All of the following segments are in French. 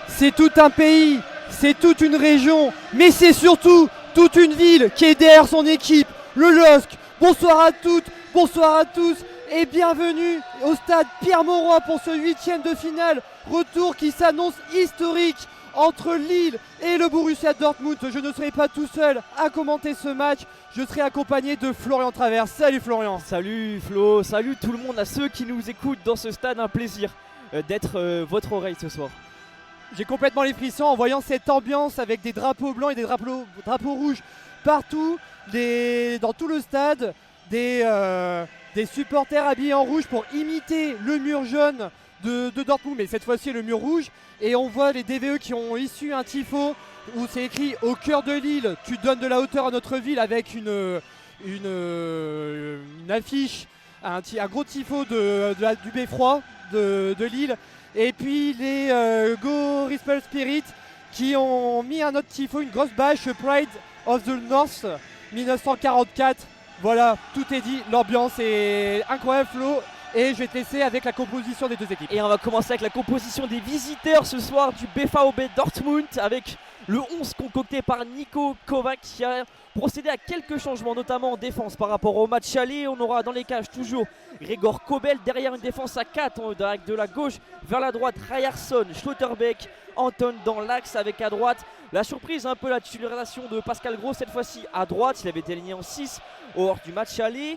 c'est tout un pays, c'est toute une région, mais c'est surtout toute une ville qui est derrière son équipe, le LOSC. Bonsoir à toutes, bonsoir à tous et bienvenue au stade Pierre-Mauroy pour ce 8e de finale. Retour qui s'annonce historique entre Lille et le Borussia Dortmund. Je ne serai pas tout seul à commenter ce match, je serai accompagné de Florian Travers. Salut Florian. Salut Flo, salut tout le monde, à ceux qui nous écoutent dans ce stade, un plaisir d'être votre oreille ce soir. J'ai complètement les frissons en voyant cette ambiance avec des drapeaux blancs et des drapeaux rouges partout, dans tout le stade, des supporters habillés en rouge pour imiter le mur jaune de Dortmund, mais cette fois-ci le mur rouge. Et on voit les DVE qui ont issu un tifo où c'est écrit au cœur de Lille, tu donnes de la hauteur à notre ville, avec une affiche, un gros tifo du beffroi de Lille. Et puis les Go Ripple Spirit qui ont mis un autre tifo, une grosse bâche, Pride of the North 1944. Voilà, tout est dit, l'ambiance est incroyable Flo. Et je vais te laisser avec la composition des deux équipes. Et on va commencer avec la composition des visiteurs ce soir du BVB Dortmund, avec le 11 concocté par Niko Kovac qui a procédé à quelques changements, notamment en défense par rapport au match aller. On aura dans les cages toujours Gregor Kobel, derrière une défense à 4 avec de la gauche vers la droite Ryerson, Schlotterbeck, Anton dans l'axe, avec à droite la surprise, un peu la titularisation de Pascal Gros cette fois-ci à droite. Il avait été aligné en 6 hors du match aller.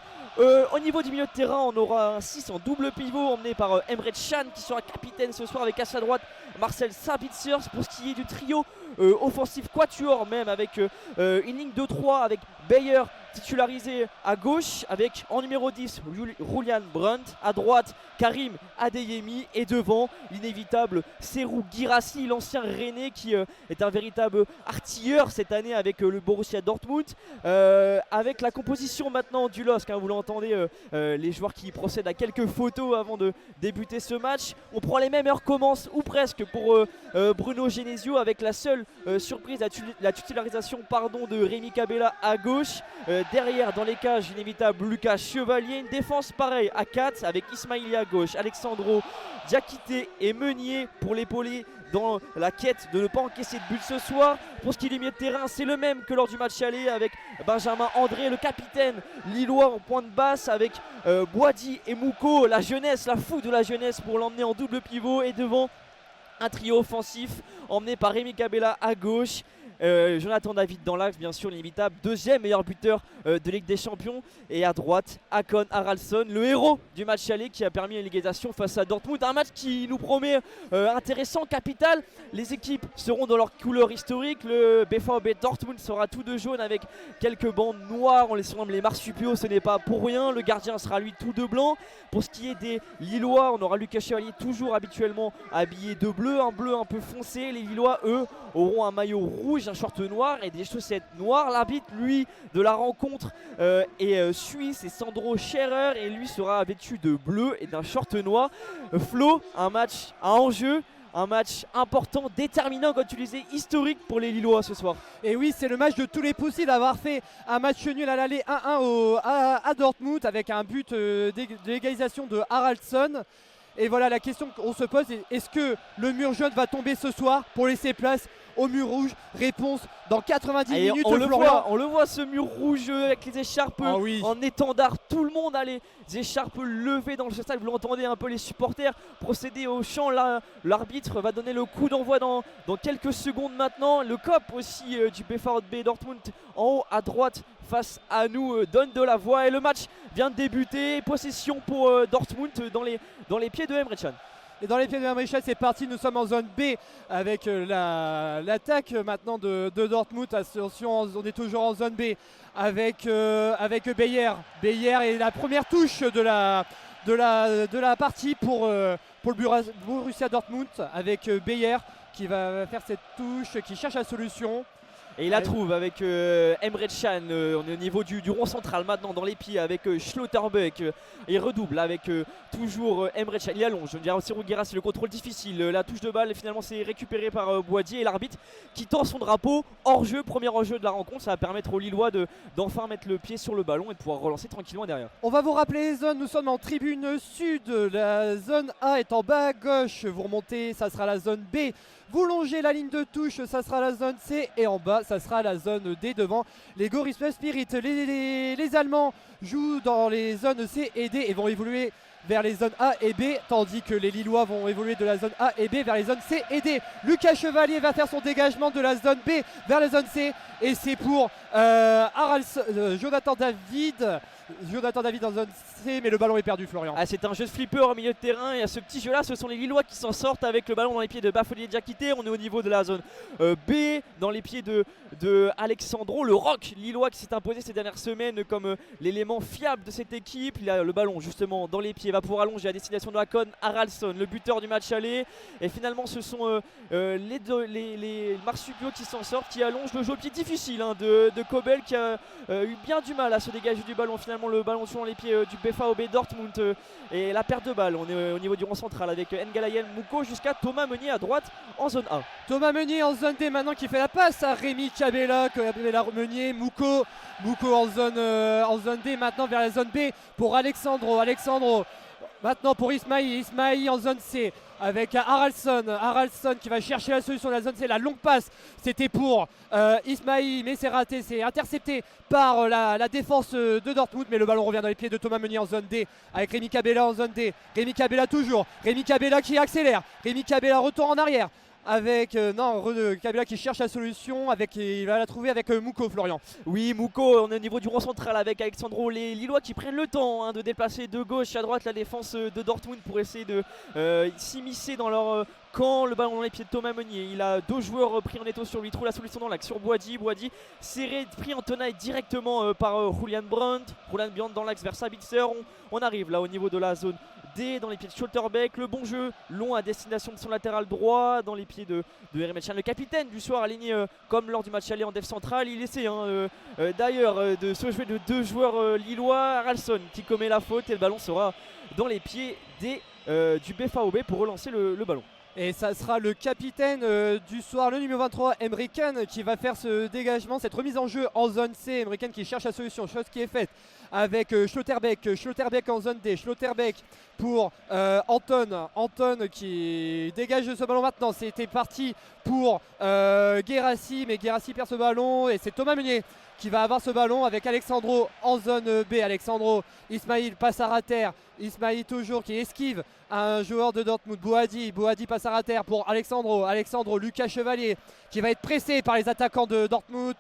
Au niveau du milieu de terrain, on aura un 6 en double pivot emmené par Emre Can qui sera capitaine ce soir, avec à sa droite Marcel Sabitzer. Pour ce qui est du trio offensif quatuor, même avec une ligne de 3 avec Bayer titularisé à gauche, avec en numéro 10 Julian Brandt, à droite Karim Adeyemi, et devant l'inévitable Serhou Guirassy, l'ancien Rennais qui est un véritable artilleur cette année avec le Borussia Dortmund. Avec la composition maintenant du LOSC, vous l'entendez, les joueurs qui procèdent à quelques photos avant de débuter ce match. On prend les mêmes heures commence ou presque pour Bruno Genesio, avec la seule surprise, la titularisation de Rémi Cabella à gauche. Derrière dans les cages, inévitable Lucas Chevalier, une défense pareille à 4 avec Ismaili à gauche, Alexandro Diakité et Meunier pour l'épauler dans la quête de ne pas encaisser de but ce soir. Pour ce qui est du milieu de terrain, c'est le même que lors du match aller, avec Benjamin André, le capitaine lillois, en pointe basse, avec Boadi et Mouko, la jeunesse, la fougue de la jeunesse, pour l'emmener en double pivot. Et devant, un trio offensif emmené par Rémi Cabella à gauche, Jonathan David dans l'axe, bien sûr l'inévitable deuxième meilleur buteur de Ligue des Champions, et à droite Hakon Haraldsson, le héros du match aller qui a permis une égalisation face à Dortmund. Un match qui nous promet intéressant, capital. Les équipes seront dans leur couleur historique. Le BVB Dortmund sera tout de jaune avec quelques bandes noires, on les surnomme les marsupiaux, ce n'est pas pour rien. Le gardien sera lui tout de blanc. Pour ce qui est des Lillois, on aura Lucas Chevalier toujours habituellement habillé de bleu, un bleu un peu foncé. Les Lillois, eux, auront un maillot rouge, un short noir et des chaussettes noires. L'arbitre, lui, de la rencontre est suisse, et Sandro Scherer, et lui sera vêtu de bleu et d'un short noir. Flo, un match à enjeu, un match important, déterminant, comme tu le disais, historique pour les Lillois ce soir. Et oui, c'est le match de tous les possibles, d'avoir fait un match nul à l'aller 1-1 à Dortmund avec un but d'égalisation de Haraldsson. Et voilà, la question qu'on se pose, est-ce que le mur jaune va tomber ce soir pour laisser place au mur rouge? Réponse dans 90 minutes. On le voit ce mur rouge avec les écharpes en étendard. Tout le monde a les écharpes levées dans le stade. Vous l'entendez un peu, les supporters procéder au chant. L'arbitre va donner le coup d'envoi dans quelques secondes maintenant. Le COP aussi du BVB Dortmund en haut à droite face à nous donne de la voix, et le match vient de débuter. Possession pour Dortmund dans les pieds de Emre Can. Et dans les pieds de Emre Can, c'est parti, nous sommes en zone B avec l'attaque maintenant de Dortmund. Attention, on est toujours en zone B avec Bayer. Bayer est la première touche de la partie pour le Borussia Dortmund, avec Bayer qui va faire cette touche, qui cherche la solution. Et il la trouve avec Emre Can. On est au niveau du rond central maintenant dans les pieds avec Schlotterbeck. Il redouble avec toujours Emre Can. Il allonge. Cyril Guérassi, le contrôle difficile. La touche de balle finalement c'est récupéré par Boadi et l'arbitre qui tend son drapeau hors jeu. Premier hors jeu de la rencontre. Ça va permettre aux Lillois d'enfin mettre le pied sur le ballon et de pouvoir relancer tranquillement derrière. On va vous rappeler les zones. Nous sommes en tribune sud. La zone A est en bas à gauche. Vous remontez, ça sera la zone B. Vous longez la ligne de touche, ça sera la zone C. Et en bas, ça sera la zone D devant les Go Respect Spirit. Les Allemands jouent dans les zones C et D et vont évoluer vers les zones A et B, tandis que les Lillois vont évoluer de la zone A et B vers les zones C et D. Lucas Chevalier va faire son dégagement de la zone B vers la zone C. Et c'est pour Jonathan David en zone C, mais le ballon est perdu, Florian. C'est un jeu de flipper au milieu de terrain et à ce petit jeu là ce sont les Lillois qui s'en sortent avec le ballon dans les pieds de Bafodé Diakité. On est au niveau de la zone B, dans les pieds de Alexandro, le rock Lillois qui s'est imposé ces dernières semaines comme l'élément fiable de cette équipe. Il a le ballon justement dans les pieds, va pouvoir allonger à destination de Hakon Haraldsson, le buteur du match aller. Et finalement ce sont les marsupiaux qui s'en sortent, qui allongent le jeu au pied difficile de Kobel qui a eu bien du mal à se dégager du ballon. Finalement le ballon sur les pieds du BVB Dortmund et la perte de balle. On est au niveau du rond central avec N'Galayen Mouko jusqu'à Thomas Meunier à droite en zone A. Thomas Meunier en zone D maintenant qui fait la passe à Rémi Cabella, Meunier, Mouko en zone D maintenant vers la zone B pour Alexandro maintenant pour Ismaï en zone C avec Haraldsson qui va chercher la solution de la zone C. La longue passe c'était pour Ismaï, mais c'est raté, c'est intercepté par la défense de Dortmund, mais le ballon revient dans les pieds de Thomas Meunier en zone D avec Rémi Cabella en zone D. Rémi Cabella qui accélère, Rémi Cabella retour en arrière avec Cabella qui cherche la solution, il va la trouver avec Mouko, Florian. Oui, Mouko, on est au niveau du rond central avec Alexandro. Les Lillois qui prennent le temps de déplacer de gauche à droite la défense de Dortmund pour essayer de s'immiscer dans leur camp. Le ballon dans les pieds de Thomas Meunier. Il a deux joueurs pris en étau sur lui. Il trouve la solution dans l'axe sur Boadi serré, pris en tenaille directement par Julian Brandt dans l'axe vers Sabitzer. On arrive là au niveau de la zone D, dans les pieds de Schlotterbeck. Le bon jeu long à destination de son latéral droit dans les pieds de Emre Can, le capitaine du soir, aligné comme lors du match aller en def central. Il essaie d'ailleurs de se jouer de deux joueurs lillois. Haraldsson qui commet la faute et le ballon sera dans les pieds du BVB pour relancer le ballon. Et ça sera le capitaine du soir, le numéro 23, Emre Can, qui va faire ce dégagement, cette remise en jeu en zone C. Emre Can qui cherche la solution, chose qui est faite avec Schlotterbeck en zone D. Schlotterbeck pour Anton qui dégage ce ballon maintenant. C'était parti pour Guérassi, mais Guérassi perd ce ballon et c'est Thomas Meunier qui va avoir ce ballon avec Alexandro en zone B. Ismaïl passe à rater. Ismaïl toujours qui esquive un joueur de Dortmund. Boadi passe à rater pour Alexandro, Lucas Chevalier qui va être pressé par les attaquants de Dortmund.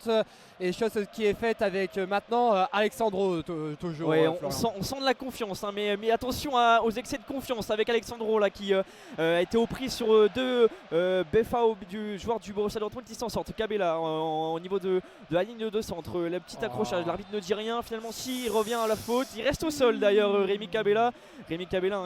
Et chose qui est faite avec maintenant Alexandro toujours. Ouais, on sent de la confiance, mais attention aux excès de confiance avec Alexandro là qui a été au prix sur deux BFA du joueur du Borussia Dortmund qui s'en sortent. Cabella au niveau de la ligne de centre, le petit accrochage, l'arbitre ne dit rien. Finalement il revient à la faute, il reste au sol d'ailleurs Rémi Cabella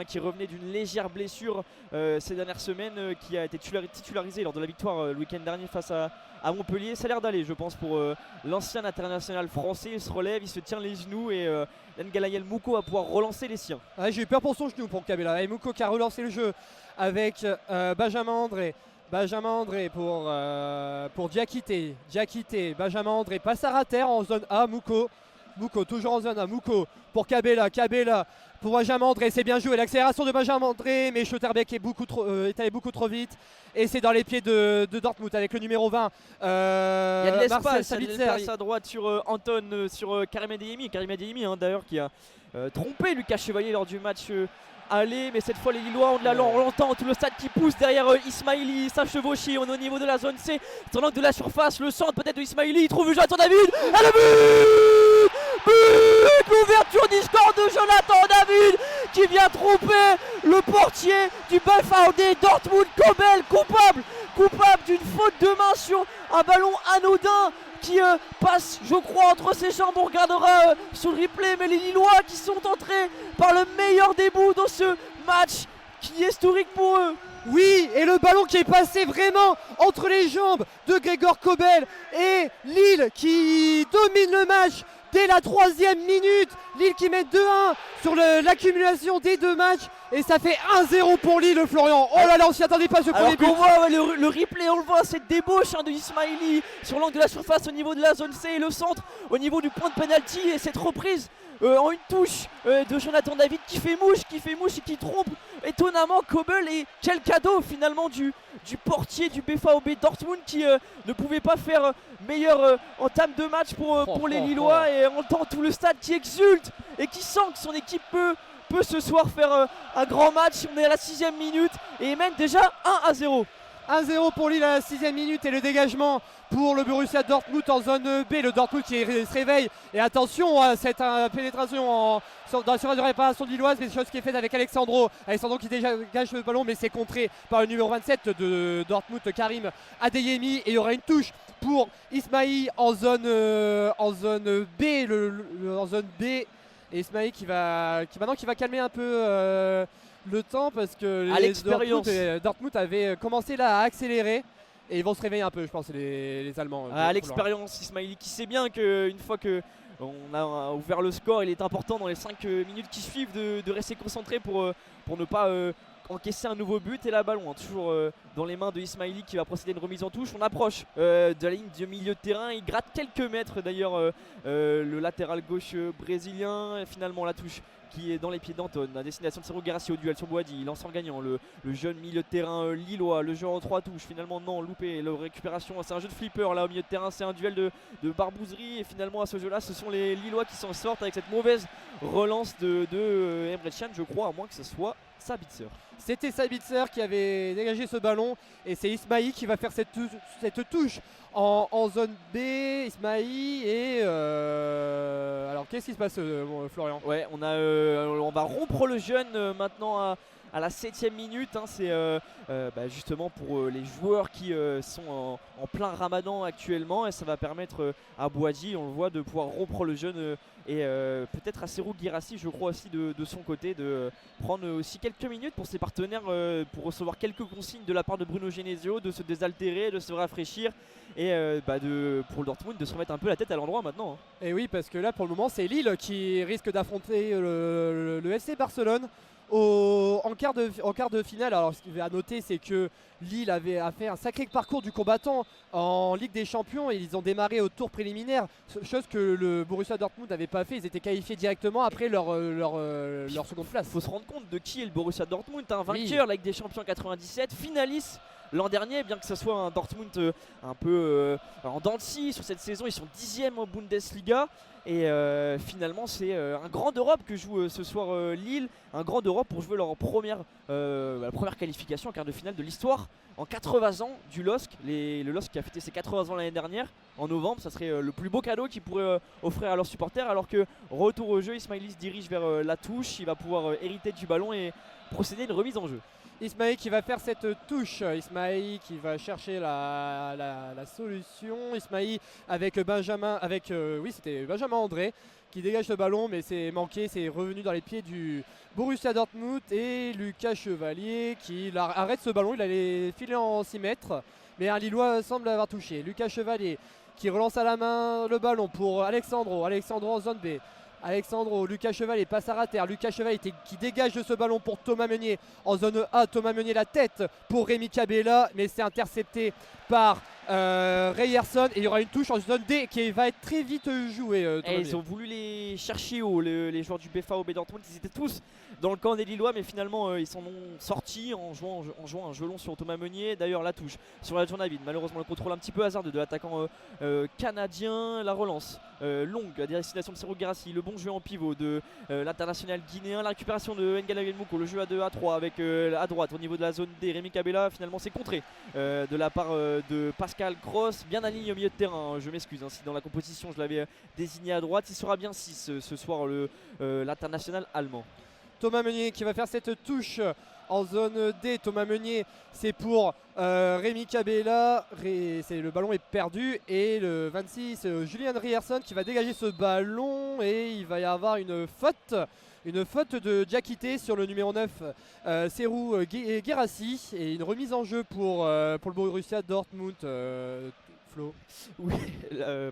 qui revenait d'une légère blessure ces dernières semaines, qui a été titularisé lors de la victoire le week-end dernier face à Montpellier. Ça a l'air d'aller je pense pour l'ancien international français. Il se relève, il se tient les genoux et N'Galayen Mouko va pouvoir relancer les siens. J'ai eu peur pour son genou pour Cabella. Et Mouko qui a relancé le jeu avec Benjamin André pour Diakité. Benjamin André passe à rater en zone A. Mouko toujours en zone A. Mouko pour Cabella pour Benjamin André, c'est bien joué, l'accélération de Benjamin André, mais Schlotterbeck est allé beaucoup trop vite et c'est dans les pieds de Dortmund avec le numéro 20. Il y a de l'espace à droite sur Anton, sur Karim Adeyemi d'ailleurs qui a trompé Lucas Chevalier lors du match aller, mais cette fois les Lillois ont de l'allant, on l'entend, tout le stade qui pousse derrière Ismaïli, ça chevauchit, on est au niveau de la zone C, c'est en angle de la surface, le centre peut-être de Ismaïli, il trouve Jonathan David, et le but, l'ouverture du score de Jonathan David qui vient tromper le portier du BVB Dortmund. Kobel coupable d'une faute de main sur un ballon anodin qui passe je crois entre ses jambes. On regardera sur le replay, mais les Lillois qui sont entrés par le meilleur des bouts dans ce match qui est historique pour eux. Oui, et le ballon qui est passé vraiment entre les jambes de Gregor Kobel et Lille qui domine le match dès la 3e minute. Lille qui met 2-1 sur l'accumulation des 2 matchs et ça fait 1-0 pour Lille, Florian. Oh là là, on s'y attendait pas ce premier but. On voit le replay, on le voit, cette débauche de Ismaili sur l'angle de la surface au niveau de la zone C et le centre au niveau du point de penalty et cette reprise en une touche de Jonathan David qui fait mouche et qui trompe étonnamment Kobel. Et quel cadeau finalement du portier du BVB Dortmund qui ne pouvait pas faire meilleure entame de match pour les Lillois. Et on entend tout le stade qui exulte et qui sent que son équipe peut ce soir faire un grand match. On est à la 6e minute et il mène déjà 1-0. 1-0 pour Lille à la 6e minute et le dégagement pour le Borussia Dortmund en zone B. Le Dortmund qui se réveille et attention à cette pénétration dans la surface de réparation de Lilloise, mais c'est chose qui est faite avec Alexandro qui dégage le ballon mais c'est contré par le numéro 27 de Dortmund, Karim Adeyemi, et il y aura une touche pour Ismaï en zone B. En zone B, et Ismaï qui va calmer un peu le temps parce que Dortmund avait commencé là à accélérer et ils vont se réveiller un peu, je pense, les Allemands. À l'expérience, Ismaili qui sait bien qu'une fois que on a ouvert le score, il est important dans les 5 minutes qui suivent de rester concentré pour ne pas encaisser un nouveau but. Et la ballon toujours dans les mains de Ismaili qui va procéder à une remise en touche. On approche de la ligne de milieu de terrain, il gratte quelques mètres d'ailleurs le latéral gauche brésilien. Et finalement la touche qui est dans les pieds d'Anton à destination de Sergio Guirassy au duel sur Boadi. Il lance en gagnant le jeune milieu de terrain lillois, le jeu en 3 touches. Finalement non, loupé, la récupération, c'est un jeu de flipper là au milieu de terrain, c'est un duel de barbouzerie. Et finalement à ce jeu là ce sont les Lillois qui s'en sortent avec cette mauvaise relance de Emre Can, je crois, à moins que ce soit Sabitzer. C'était Sabitzer qui avait dégagé ce ballon et c'est Ismaï qui va faire cette touche en zone B. Ismaï et alors qu'est-ce qui se passe Florian? Ouais, on va rompre le jeûne maintenant à la 7e minute, hein. C'est justement pour les joueurs qui sont en plein ramadan actuellement, et ça va permettre à Boadi, on le voit, de pouvoir rompre le jeûne et peut-être à Serhou Guirassy, je crois aussi de son côté, de prendre aussi quelques minutes pour ses partenaires pour recevoir quelques consignes de la part de Bruno Genesio, de se désaltérer, de se rafraîchir et pour le Dortmund de se remettre un peu la tête à l'endroit maintenant, hein. Et oui, parce que là pour le moment c'est Lille qui risque d'affronter le FC Barcelone en quart de finale. Alors ce qu'il y a à noter, c'est que Lille a fait un sacré parcours du combattant en Ligue des Champions et ils ont démarré au tour préliminaire, chose que le Borussia Dortmund n'avait pas fait. Ils étaient qualifiés directement après leur seconde place. Il faut se rendre compte de qui est le Borussia Dortmund, un vainqueur de la Ligue des Champions 97, finaliste l'an dernier, bien que ce soit un Dortmund un peu en dents de scie sur cette saison. Ils sont 10e en Bundesliga. Et finalement c'est un grand d'Europe que joue ce soir Lille, un grand d'Europe pour jouer leur première qualification en quart de finale de l'histoire en 80 ans du LOSC. Le LOSC qui a fêté ses 80 ans l'année dernière en novembre, ça serait le plus beau cadeau qu'ils pourraient offrir à leurs supporters. Alors que retour au jeu, Ismaili se dirige vers la touche, il va pouvoir hériter du ballon et procéder à une remise en jeu. Ismaï qui va faire cette touche, Ismaï qui va chercher la solution. Ismaï avec Benjamin, c'était Benjamin André qui dégage le ballon, mais c'est manqué, c'est revenu dans les pieds du Borussia Dortmund et Lucas Chevalier qui arrête ce ballon. Il allait filer en 6 mètres, mais un Lillois semble avoir touché. Lucas Chevalier qui relance à la main le ballon pour Alexandro en zone B. Alexandro, Lucas Chevalier passe à terre. Lucas Chevalier qui dégage de ce ballon pour Thomas Meunier en zone A. Thomas Meunier la tête pour Rémi Cabella, mais c'est intercepté par Ryerson et il y aura une touche en zone D qui va être très vite jouée. Ils ont voulu les chercher haut, les joueurs du BVB Dortmund. Ils étaient tous dans le camp des Lillois, mais finalement ils s'en ont sortis en jouant un jeu long sur Thomas Meunier. D'ailleurs la touche sur la David, malheureusement le contrôle un petit peu hasardeux de l'attaquant canadien. La relance longue à destination de Serhou Guirassy, le bon jeu en pivot de l'international guinéen, la récupération de N'Gala Mouko, le jeu à 2 à 3 avec à droite au niveau de la zone D. Rémi Cabella, finalement c'est contré de la part de Pascal Gross, bien aligné au milieu de terrain. Je m'excuse si dans la composition je l'avais désigné à droite. Il sera bien 6 ce soir l'international allemand. Thomas Meunier qui va faire cette touche en zone D. Thomas Meunier, c'est pour Rémi Cabella. Le ballon est perdu et le 26 Julian Ryerson qui va dégager ce ballon et il va y avoir une faute une faute de Diakité sur le numéro 9, Serhou Guirassy, et une remise en jeu pour le Borussia Dortmund. Flo. Oui,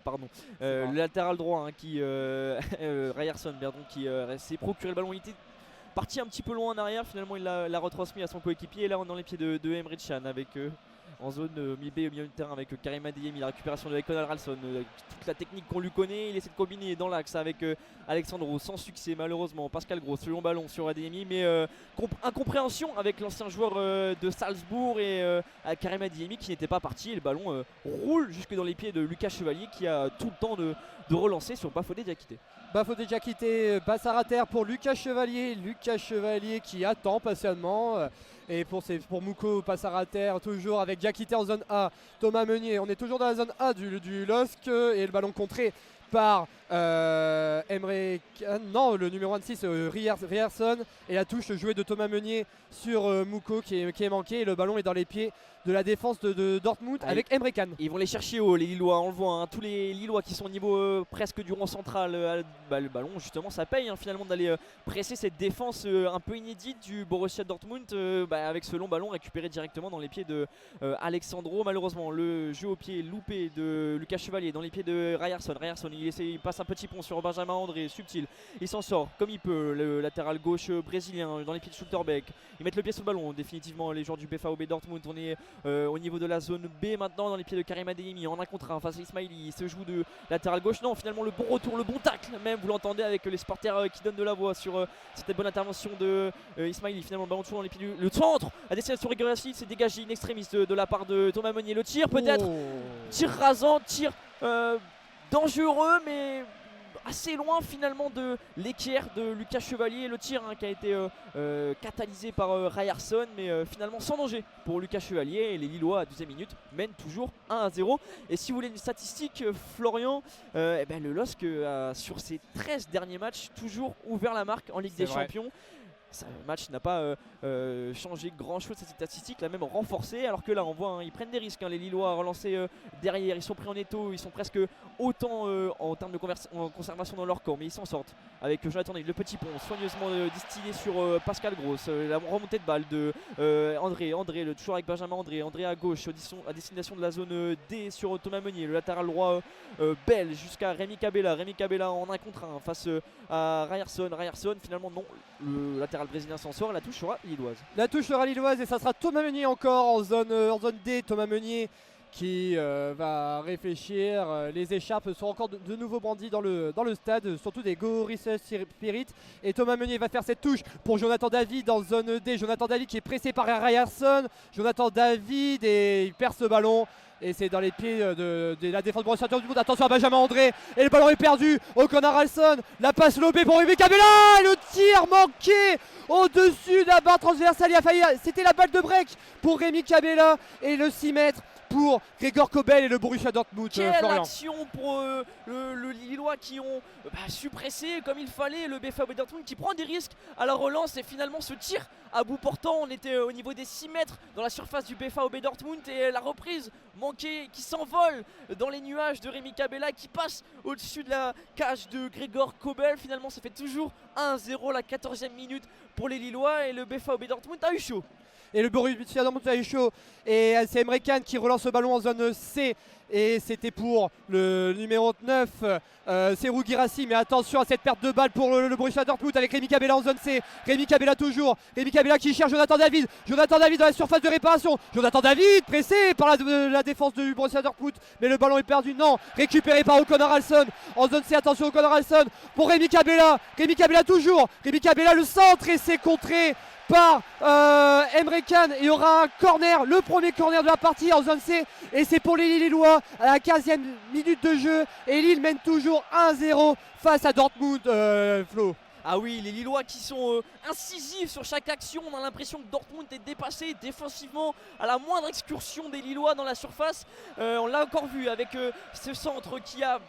pardon. Le latéral droit qui Ryerson, pardon, qui s'est procuré le ballon. Il était parti un petit peu loin en arrière, finalement il l'a retransmis à son coéquipier. Et là on est dans les pieds de Emre Can avec en zone mi-B au milieu de terrain avec Karim Adeyemi, la récupération de Conor Ralston, toute la technique qu'on lui connaît. Il essaie de combiner dans l'axe avec Alexandro, sans succès malheureusement. Pascal Gross, le long ballon sur Adeyemi, mais incompréhension avec l'ancien joueur de Salzbourg et Karim Adeyemi qui n'était pas parti. Et le ballon roule jusque dans les pieds de Lucas Chevalier qui a tout le temps de relancer sur Bafodé Diakité. Bafodé Diakité, passe à terre pour Lucas Chevalier qui attend patiemment. Et pour Mouko, passe à terre toujours avec Diakité en zone A. Thomas Meunier, on est toujours dans la zone A du LOSC et le ballon contré par Emre Can, non, le numéro 26 Ryerson, et la touche jouée de Thomas Meunier sur Mouko qui est manqué, et le ballon est dans les pieds de la défense de Dortmund avec Emre Can. Ils vont les chercher haut, les Lillois, on le voit, tous les Lillois qui sont au niveau presque du rond central. Le ballon justement ça paye finalement d'aller presser cette défense un peu inédite du Borussia Dortmund avec ce long ballon récupéré directement dans les pieds de Alexandro. Malheureusement le jeu au pied loupé de Lucas Chevalier dans les pieds de Ryerson. Il passe un petit pont sur Benjamin André, subtil, il s'en sort comme il peut, le latéral gauche brésilien dans les pieds de Schulterbeck. Ils mettent le pied sur le ballon définitivement les joueurs du BVB Dortmund. On est au niveau de la zone B maintenant dans les pieds de Karim Adeyemi en 1 contre 1 face à Ismaili. Il se joue de latéral gauche, non finalement le bon retour, le bon tacle même, vous l'entendez avec les supporters qui donnent de la voix sur cette bonne intervention de Ismaili. Finalement le ballon toujours dans les pieds du le centre à destination Guirassy, c'est dégagé in extremis de la part de Thomas Meunier. Le tir peut-être, tir rasant, tir dangereux mais assez loin finalement de l'équerre de Lucas Chevalier. Le tir qui a été catalysé par Ryerson, mais finalement sans danger pour Lucas Chevalier. Et les Lillois à 12e minute mènent toujours 1-0. Et si vous voulez une statistique, Florian, le LOSC a sur ses 13 derniers matchs toujours ouvert la marque en Ligue des Champions. Le match n'a pas changé grand chose, cette statistique l'a même renforcé, alors que là on voit ils prennent des risques, les Lillois à relancer derrière, ils sont pris en étau, ils sont presque autant en termes de conservation dans leur camp, mais ils s'en sortent avec Jonathan David, le petit pont soigneusement distillé sur Pascal Gross, la remontée de balle de André, toujours avec Benjamin André à gauche à destination de la zone D sur Thomas Meunier, le latéral droit belge jusqu'à Rémi Cabella en 1 contre 1 face à Ryerson, finalement non, le latéral brésilien s'en sort, la touche sera lilloise. La touche sera lilloise et ça sera Thomas Meunier encore en zone D. Thomas Meunier qui va réfléchir. Les écharpes sont encore de nouveau brandies dans le stade, surtout des Go Research Spirit. Et Thomas Meunier va faire cette touche pour Jonathan David en zone D. Jonathan David qui est pressé par Ryerson. Jonathan David et il perd ce ballon. Et c'est dans les pieds de la défense Borussia Dortmund. Attention à Benjamin André. Et le ballon est perdu. Conor Ralston. La passe lobée pour Rémi Cabella. Et le tir manqué au-dessus de la barre transversale. Il a failli. C'était la balle de break pour Rémi Cabella. Et le 6 mètres pour Gregor Kobel et le Borussia Dortmund. Quelle Florian. action pour le Lillois qui ont su presser comme il fallait le BVB Dortmund qui prend des risques à la relance et finalement ce tir à bout portant. On était au niveau des 6 mètres dans la surface du BVB Dortmund et la reprise manquée qui s'envole dans les nuages de Rémi Cabella qui passe au-dessus de la cage de Gregor Kobel. Finalement ça fait toujours 1-0 la 14e minute pour les Lillois et le BVB Dortmund a eu chaud. Et le Borussia Dortmund a eu chaud. Et c'est Emre Can qui relance le ballon en zone C. Et c'était pour le numéro 9, Serhou Guirassy. Mais attention à cette perte de balle pour le Borussia Dortmund avec Rémi Cabella en zone C. Rémi Cabella toujours. Rémi Cabella qui cherche Jonathan David. Jonathan David dans la surface de réparation. Jonathan David pressé par la défense du Borussia Dortmund. Mais le ballon est perdu. Non. Récupéré par Conor Ralston en zone C. Attention Conor Ralston pour Rémi Cabella. Rémi Cabella toujours. Rémi Cabella le centre et c'est contré par Emre Can. Il y aura un corner, le premier corner de la partie en zone C. Et c'est pour les Lillois à la 15e minute de jeu. Et Lille mène toujours 1-0 face à Dortmund, Flo. Ah oui, les Lillois qui sont incisifs sur chaque action. On a l'impression que Dortmund est dépassé défensivement à la moindre excursion des Lillois dans la surface. On l'a encore vu avec ce centre qui a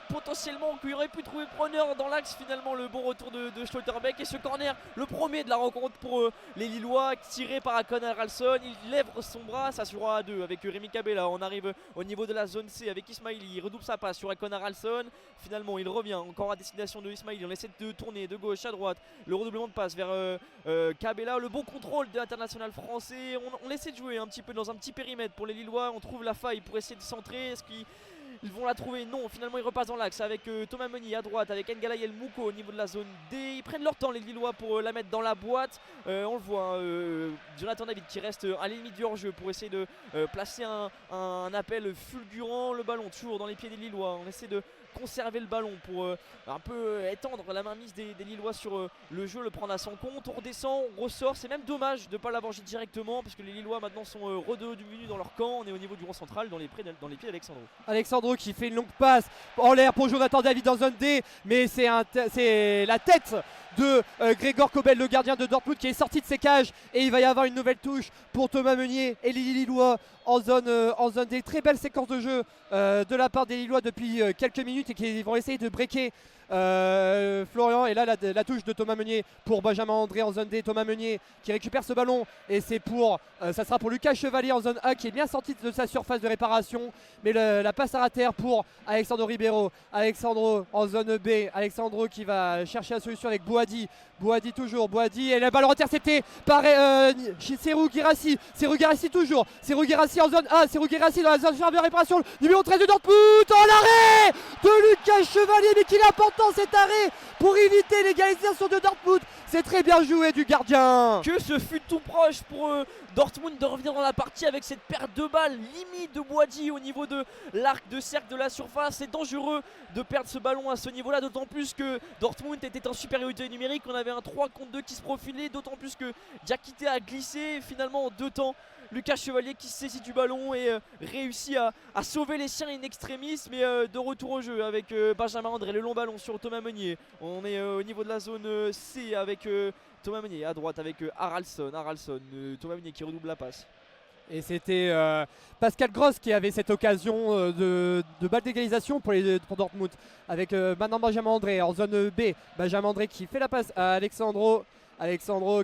potentiellement qui aurait pu trouver preneur dans l'axe. Finalement le bon retour de Schlotterbeck et ce corner, le premier de la rencontre pour les Lillois, tiré par Akon Haraldsson. Il lève son bras, ça sera à 2 avec Rémi Cabella. On arrive au niveau de la zone C avec Ismaili, il redouble sa passe sur Akon Haraldsson. Finalement il revient encore à destination de Ismaili, on essaie de tourner de gauche à droite, le redoublement de passe vers Cabella, le bon contrôle de l'international français. On essaie de jouer un petit peu dans un petit périmètre pour les Lillois, on trouve la faille pour essayer de centrer. Est-ce qu'ils vont la trouver? Non, finalement ils repassent dans l'axe avec Thomas Meunier à droite, avec N'Gala Mouko au niveau de la zone D. Ils prennent leur temps les Lillois pour la mettre dans la boîte. On le voit, Jonathan David qui reste à la limite du hors-jeu pour essayer de placer un appel fulgurant. Le ballon toujours dans les pieds des Lillois, on essaie de conserver le ballon pour un peu étendre la mainmise des Lillois sur le jeu, le prendre à son compte. On redescend, on ressort, c'est même dommage de ne pas l'avoir jeté directement parce que les Lillois maintenant sont redevenus dans leur camp. On est au niveau du rond central dans les pieds d'Alexandro. Alexandro qui fait une longue passe en l'air pour Jonathan David dans zone D, mais c'est la tête de Grégor Kobel, le gardien de Dortmund, qui est sorti de ses cages, et il va y avoir une nouvelle touche pour Thomas Meunier et les Lillois en zone D. Très belle séquence de jeu de la part des Lillois depuis quelques minutes et qui vont essayer de breaker Florian. Et là la touche de Thomas Meunier pour Benjamin André en zone D. Thomas Meunier qui récupère ce ballon et c'est ça sera pour Lucas Chevalier en zone A, qui est bien sorti de sa surface de réparation, mais la passe à terre pour Alexandro Ribeiro. Alexandro en zone B, Alexandro qui va chercher la solution avec Bouhaddi toujours, Bouhaddi, et le ballon intercepté par Serhou Guirassy. Serhou Guirassy toujours, Serhou Guirassy en zone A, Serhou Guirassy dans la zone de réparation, numéro 13 de Dortmund, en l'arrêt de Lucas Chevalier, mais qu'il est important cet arrêt pour éviter l'égalisation de Dortmund. C'est très bien joué du gardien. Que ce fut tout proche pour Dortmund de revenir dans la partie avec cette perte de balles limite de Bouhaddi au niveau de l'arc de cercle de la surface. C'est dangereux de perdre ce ballon à ce niveau-là, d'autant plus que Dortmund était en supériorité numérique. On avait un 3 contre 2 qui se profilait, d'autant plus que Diakité a glissé finalement en 2 temps. Lucas Chevalier qui se saisit du ballon et réussit à sauver les siens in extremis, mais de retour au jeu avec Benjamin André, le long ballon sur Thomas Meunier. On est au niveau de la zone C avec Thomas Meunier à droite avec Haraldsson, Thomas Meunier qui redouble la passe. Et c'était Pascal Gross qui avait cette occasion de balle d'égalisation pour Dortmund, avec maintenant Benjamin André en zone B. Benjamin André qui fait la passe à Alexandro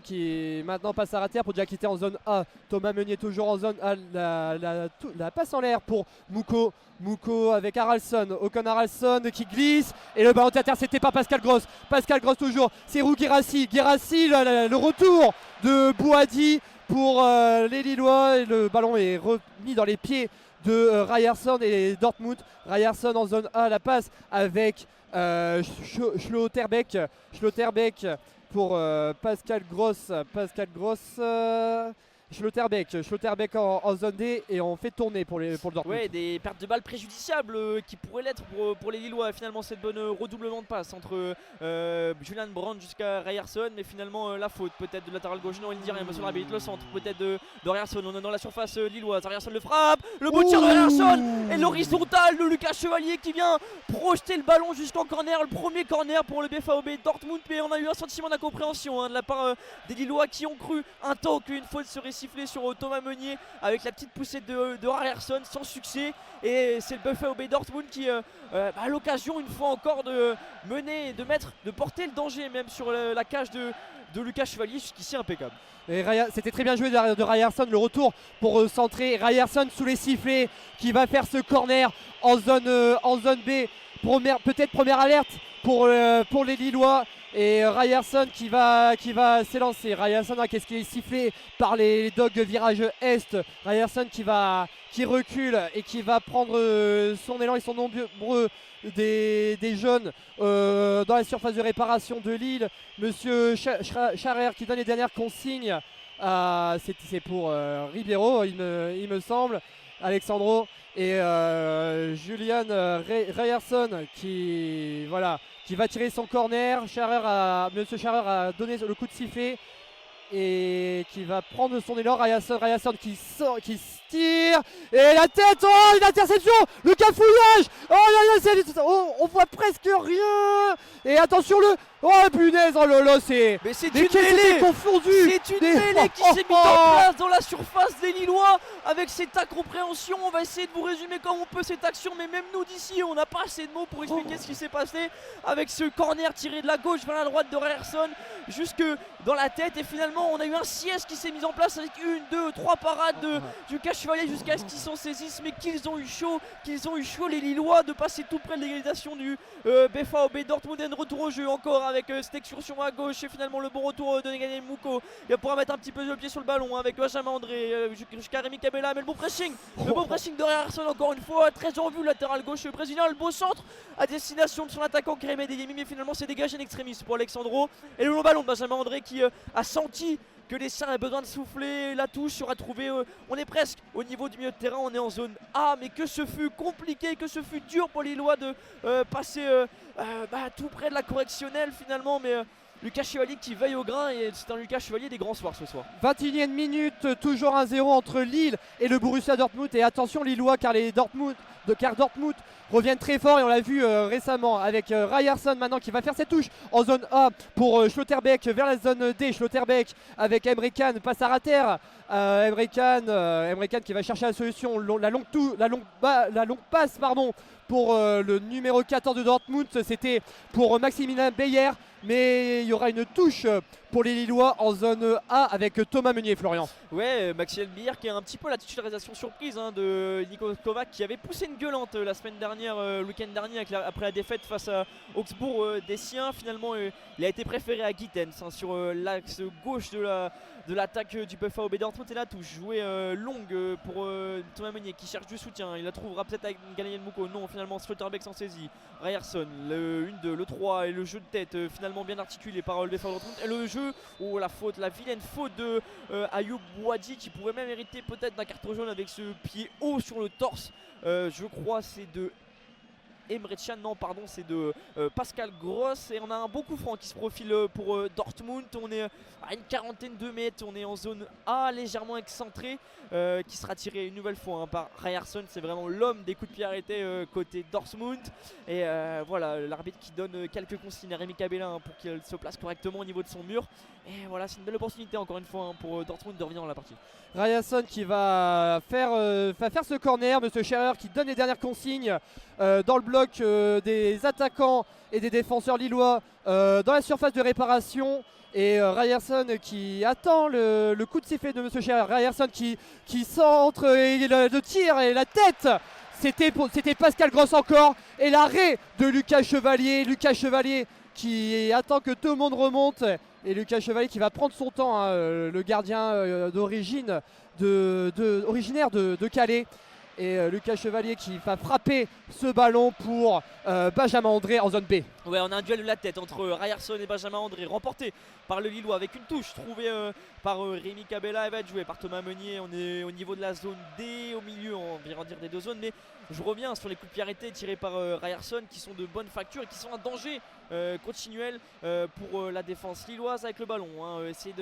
qui maintenant passe à terre pour Diakité en zone A. Thomas Meunier toujours en zone A. La passe en l'air pour Mouko avec Haraldsson, Håkon Haraldsson qui glisse, et le ballon est intercepté par Pascal Gross toujours, Serhou Guirassy, le retour de Bouhaddi pour les Lillois, et le ballon est remis dans les pieds de Ryerson et Dortmund. Ryerson en zone A, la passe avec Schlotterbeck pour Pascal Gross, Schlotterbeck en zone D, et on fait tourner pour le Dortmund. Ouais, des pertes de balles préjudiciables qui pourraient l'être pour les Lillois. Finalement cette bonne redoublement de passe entre Julian Brandt jusqu'à Ryerson, mais finalement la faute peut-être de latéral gauche, non il ne dit rien, monsieur l'arbitre, le centre peut-être de Ryerson. On est dans la surface lilloise, Ryerson le frappe, le beau tir de Ryerson et l'horizontale de Lucas Chevalier qui vient projeter le ballon jusqu'en corner, le premier corner pour le BVB Dortmund. Mais on a eu un sentiment d'incompréhension de la part des Lillois qui ont cru un temps qu'une faute serait sifflé sur Thomas Meunier avec la petite poussette de Ryerson, sans succès. Et c'est le BVB Dortmund qui a l'occasion une fois encore de mener, de porter le danger même sur la cage de Lucas Chevalier, jusqu'ici impeccable. Et c'était très bien joué de Ryerson, le retour pour centrer. Ryerson sous les sifflets qui va faire ce corner en zone B. Peut-être première alerte pour les Lillois. Et Ryerson qui va s'élancer. Ryerson qu'est-ce qui est sifflé par les Dogs virage Est. Ryerson qui recule et qui va prendre son élan. Ils sont nombreux des jeunes dans la surface de réparation de Lille. Monsieur Scharer qui donne les dernières consignes. C'est pour Ribeiro il me semble. Alexandro et Julian Ryerson qui va tirer son corner. Monsieur Scharer a donné le coup de sifflet et qui va prendre son élan. Ryerson qui tir. Et la tête, oh, une interception. Le cafouillage. Oh là là, on voit presque rien. Et attention oh punaise, oh là là, Mais c'est mais une qu'est-ce que mêlée. c'est confondu. C'est une mêlée qui s'est mise en place dans la surface des Lillois avec cette incompréhension. On va essayer de vous résumer comme on peut cette action, mais même nous d'ici, on n'a pas assez de mots pour expliquer ce qui s'est passé avec ce corner tiré de la gauche vers la droite de Ryerson jusque dans la tête. Et finalement, on a eu un siège qui s'est mis en place avec 1, 2, 3 parades de Lucas Chevalier jusqu'à ce qu'ils s'en saisissent. Mais qu'ils ont eu chaud les Lillois de passer tout près de l'égalisation du BFAOB Dortmund. Et un retour au jeu encore avec cette excursion à gauche et finalement le bon retour de Daniel Mouko. Il va pouvoir mettre un petit peu le pied sur le ballon avec Benjamin André jusqu'à Rémi Cabella. Mais le bon pressing de Ryerson encore une fois, très en vue, latéral gauche brésilien, le beau centre à destination de son attaquant Karim Adeyemi, mais finalement c'est dégagé en extrémiste pour Alexandro. Et le long ballon de Benjamin André qui a senti que les siens avaient besoin de souffler. La touche sera trouvée, on est presque au niveau du milieu de terrain, on est en zone A, mais que ce fut compliqué, que ce fut dur pour les Lillois de passer tout près de la correctionnelle finalement. Mais Lucas Chevalier qui veille au grain, et c'est un Lucas Chevalier des grands soirs ce soir. 21e minute, toujours 1-0 entre Lille et le Borussia Dortmund. Et attention Lillois, car Dortmund reviennent très fort, et on l'a vu récemment avec Ryerson maintenant qui va faire cette touche en zone A pour Schlotterbeck vers la zone D. Schlotterbeck avec Emre Can, passe à rater. Emre Can qui va chercher la solution, la longue passe pour le numéro 14 de Dortmund. C'était pour Maximilien Beyer, mais il y aura une touche pour les Lillois en zone A avec Thomas Meunier. Florian. Ouais, Maxime Beyer qui a un petit peu la titularisation surprise de Niko Kovac, qui avait poussé une gueulante la semaine dernière, le week-end dernier après la défaite face à Augsbourg des siens. Finalement il a été préféré à Gittens sur l'axe gauche de l'attaque du BFAOB Dortmund. Et la touche jouée longue pour Thomas Meunier qui cherche du soutien. Il la trouvera peut-être avec Daniel Mouko. Non, finalement Schlotterbeck s'en saisit. Ryerson, le 1-2, le 3 et le jeu de tête finalement bien articulé par le BFAOB Dortmund. Et le jeu, la vilaine faute de Ayoub Bouadi, qui pourrait même hériter peut-être d'un carton jaune avec ce pied haut sur le torse. Je crois c'est de Emre Can, non pardon, c'est de Pascal Gross. Et on a un beau coup franc qui se profile pour Dortmund. On est à une quarantaine de mètres, on est en zone A, légèrement excentré, qui sera tiré une nouvelle fois par Ryerson. C'est vraiment l'homme des coups de pied arrêtés côté Dortmund. Et voilà, l'arbitre qui donne quelques consignes à Rémi Cabella pour qu'il se place correctement au niveau de son mur. Et voilà, c'est une belle opportunité encore une fois pour Dortmund de revenir dans la partie. Ryerson qui va faire ce corner, monsieur Scherer qui donne les dernières consignes dans le bloc des attaquants et des défenseurs lillois dans la surface de réparation. Et Ryerson qui attend le coup de sifflet de monsieur Scherer. Ryerson qui centre et le tir et la tête. C'était Pascal Gross encore. Et l'arrêt de Lucas Chevalier. Lucas Chevalier qui attend que tout le monde remonte. Et Lucas Chevalier qui va prendre son temps, le gardien d'origine originaire de Calais. Et Lucas Chevalier qui va frapper ce ballon pour Benjamin André en zone B. Ouais, on a un duel de la tête entre Ryerson et Benjamin André, remporté par le Lillois avec une touche trouvée par Rémi Cabella. Elle va être jouée par Thomas Meunier. On est au niveau de la zone D, au milieu, on vient dire des deux zones. Mais je reviens sur les coups de pied arrêtés tirés par Ryerson, qui sont de bonne facture et qui sont un danger continuel pour la défense lilloise avec le ballon. Essayer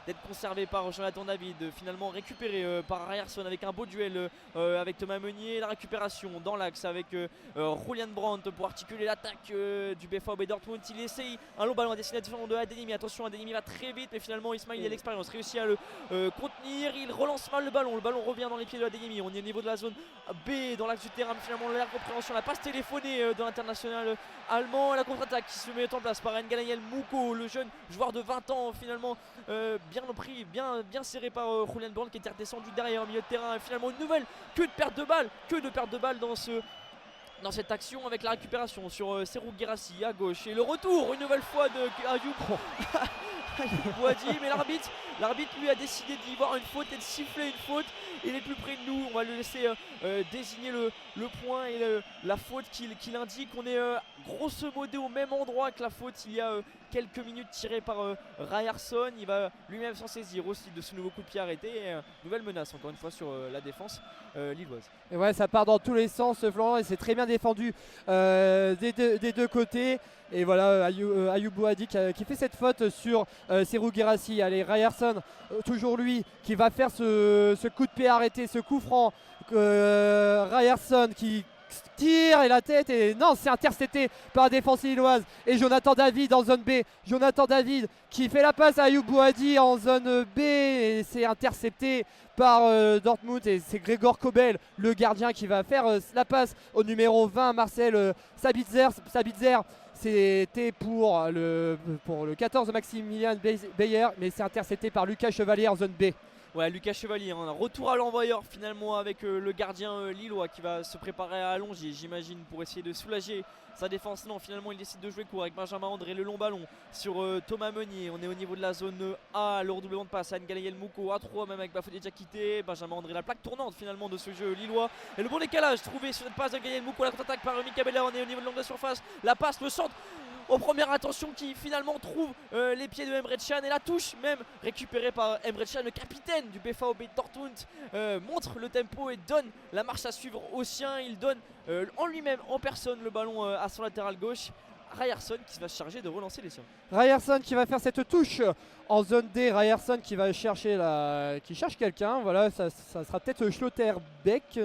d'être conservé par Jonathan David, finalement récupéré par Ryerson avec un beau duel avec Thomas Meunier. La récupération dans l'axe avec Julian Brandt pour articuler l'attaque du BFAOB Dortmund. Il essaye un long ballon à destination de Adeyemi. Attention, Adeyemi va très vite, mais finalement Ismail a l'expérience, réussit à le contenir. Il relance mal le ballon revient dans les pieds de Adeyemi. On est au niveau de la zone B dans l'axe du terrain. Finalement la compréhension, la passe téléphonée de l'international allemand. La contre-attaque qui se met en place par N'Ganael Mouko, le jeune joueur de 20 ans finalement bien pris, bien serré par Julian Brandt qui était redescendu derrière au milieu de terrain. Et finalement une nouvelle que de perte de balle dans cette action avec la récupération sur Serhou Guirassy à gauche. Et le retour une nouvelle fois de Ayoub Bouadi, mais l'arbitre lui a décidé d'y voir une faute et de siffler une faute. Il est plus près de nous, on va le laisser désigner le point et la faute qu'il indique. On est grosso modo au même endroit que la faute il y a quelques minutes tirée par Ryerson. Il va lui-même s'en saisir aussi de ce nouveau coup de pied arrêté. Et, nouvelle menace encore une fois sur la défense lilloise. Et ouais, ça part dans tous les sens, Florent, et c'est très bien défendu des deux côtés. Et voilà Ayoub Boadi qui fait cette faute sur Serhou Guirassy. Allez, Ryerson, toujours lui qui va faire ce coup de pied arrêté, ce coup franc. Ryerson qui tire et la tête et non, c'est intercepté par la défense lilloise. Et Jonathan David en zone B. Jonathan David qui fait la passe à Ayoub Boadi en zone B et c'est intercepté par Dortmund. Et c'est Gregor Kobel, le gardien, qui va faire la passe au numéro 20, Marcel Sabitzer. C'était pour le 14 Maximilian Beyer, mais c'est intercepté par Lucas Chevalier en zone B. Ouais, Lucas Chevalier, un retour à l'envoyeur finalement avec le gardien lillois qui va se préparer à allonger, j'imagine, pour essayer de soulager sa défense. Non, finalement il décide de jouer court avec Benjamin André, le long ballon sur Thomas Meunier. On est au niveau de la zone A, le redoublement de passe à Ngalayel Mouko à 3, même avec Bafodé quitté. Benjamin André, la plaque tournante finalement de ce jeu lillois. Et le bon décalage trouvé sur cette passe de Ngalayel Mouko, la contre-attaque par Mika Bella. On est au niveau de l'angle de surface, la passe, le centre aux premières attentions qui finalement trouve les pieds de Emre Can, et la touche même récupérée par Emre Can, le capitaine du BVB Dortmund, montre le tempo et donne la marche à suivre aux siens. Il donne en lui-même, en personne, le ballon à son latéral gauche. Ryerson qui va se charger de relancer les siens. Ryerson qui va faire cette touche en zone D. Ryerson qui va chercher qui cherche quelqu'un. Voilà, ça sera peut-être Schlotterbeck.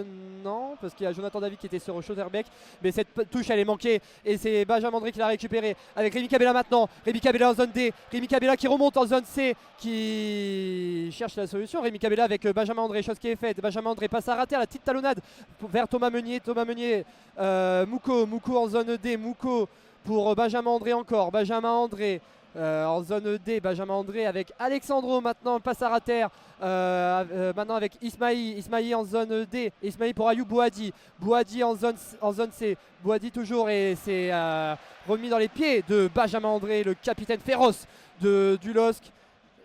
Non, parce qu'il y a Jonathan David qui était sur Schlotterbeck. Mais cette touche elle est manquée. Et c'est Benjamin André qui l'a récupéré. Avec Rémi Cabella maintenant. Rémi Cabella en zone D. Rémi Cabella qui remonte en zone C. Qui cherche la solution. Rémi Cabella avec Benjamin André. Chose qui est faite. Benjamin André passe à rater à la petite talonnade vers Thomas Meunier. Thomas Meunier. Mouko en zone D. Mouko pour Benjamin André encore. Benjamin André en zone D. Benjamin André avec Alexandro maintenant, passe à rater. Maintenant avec Ismaï en zone D. Ismaï pour Ayoub Boadi. Boadi en zone C. Boadi toujours, et c'est remis dans les pieds de Benjamin André, le capitaine féroce du LOSC.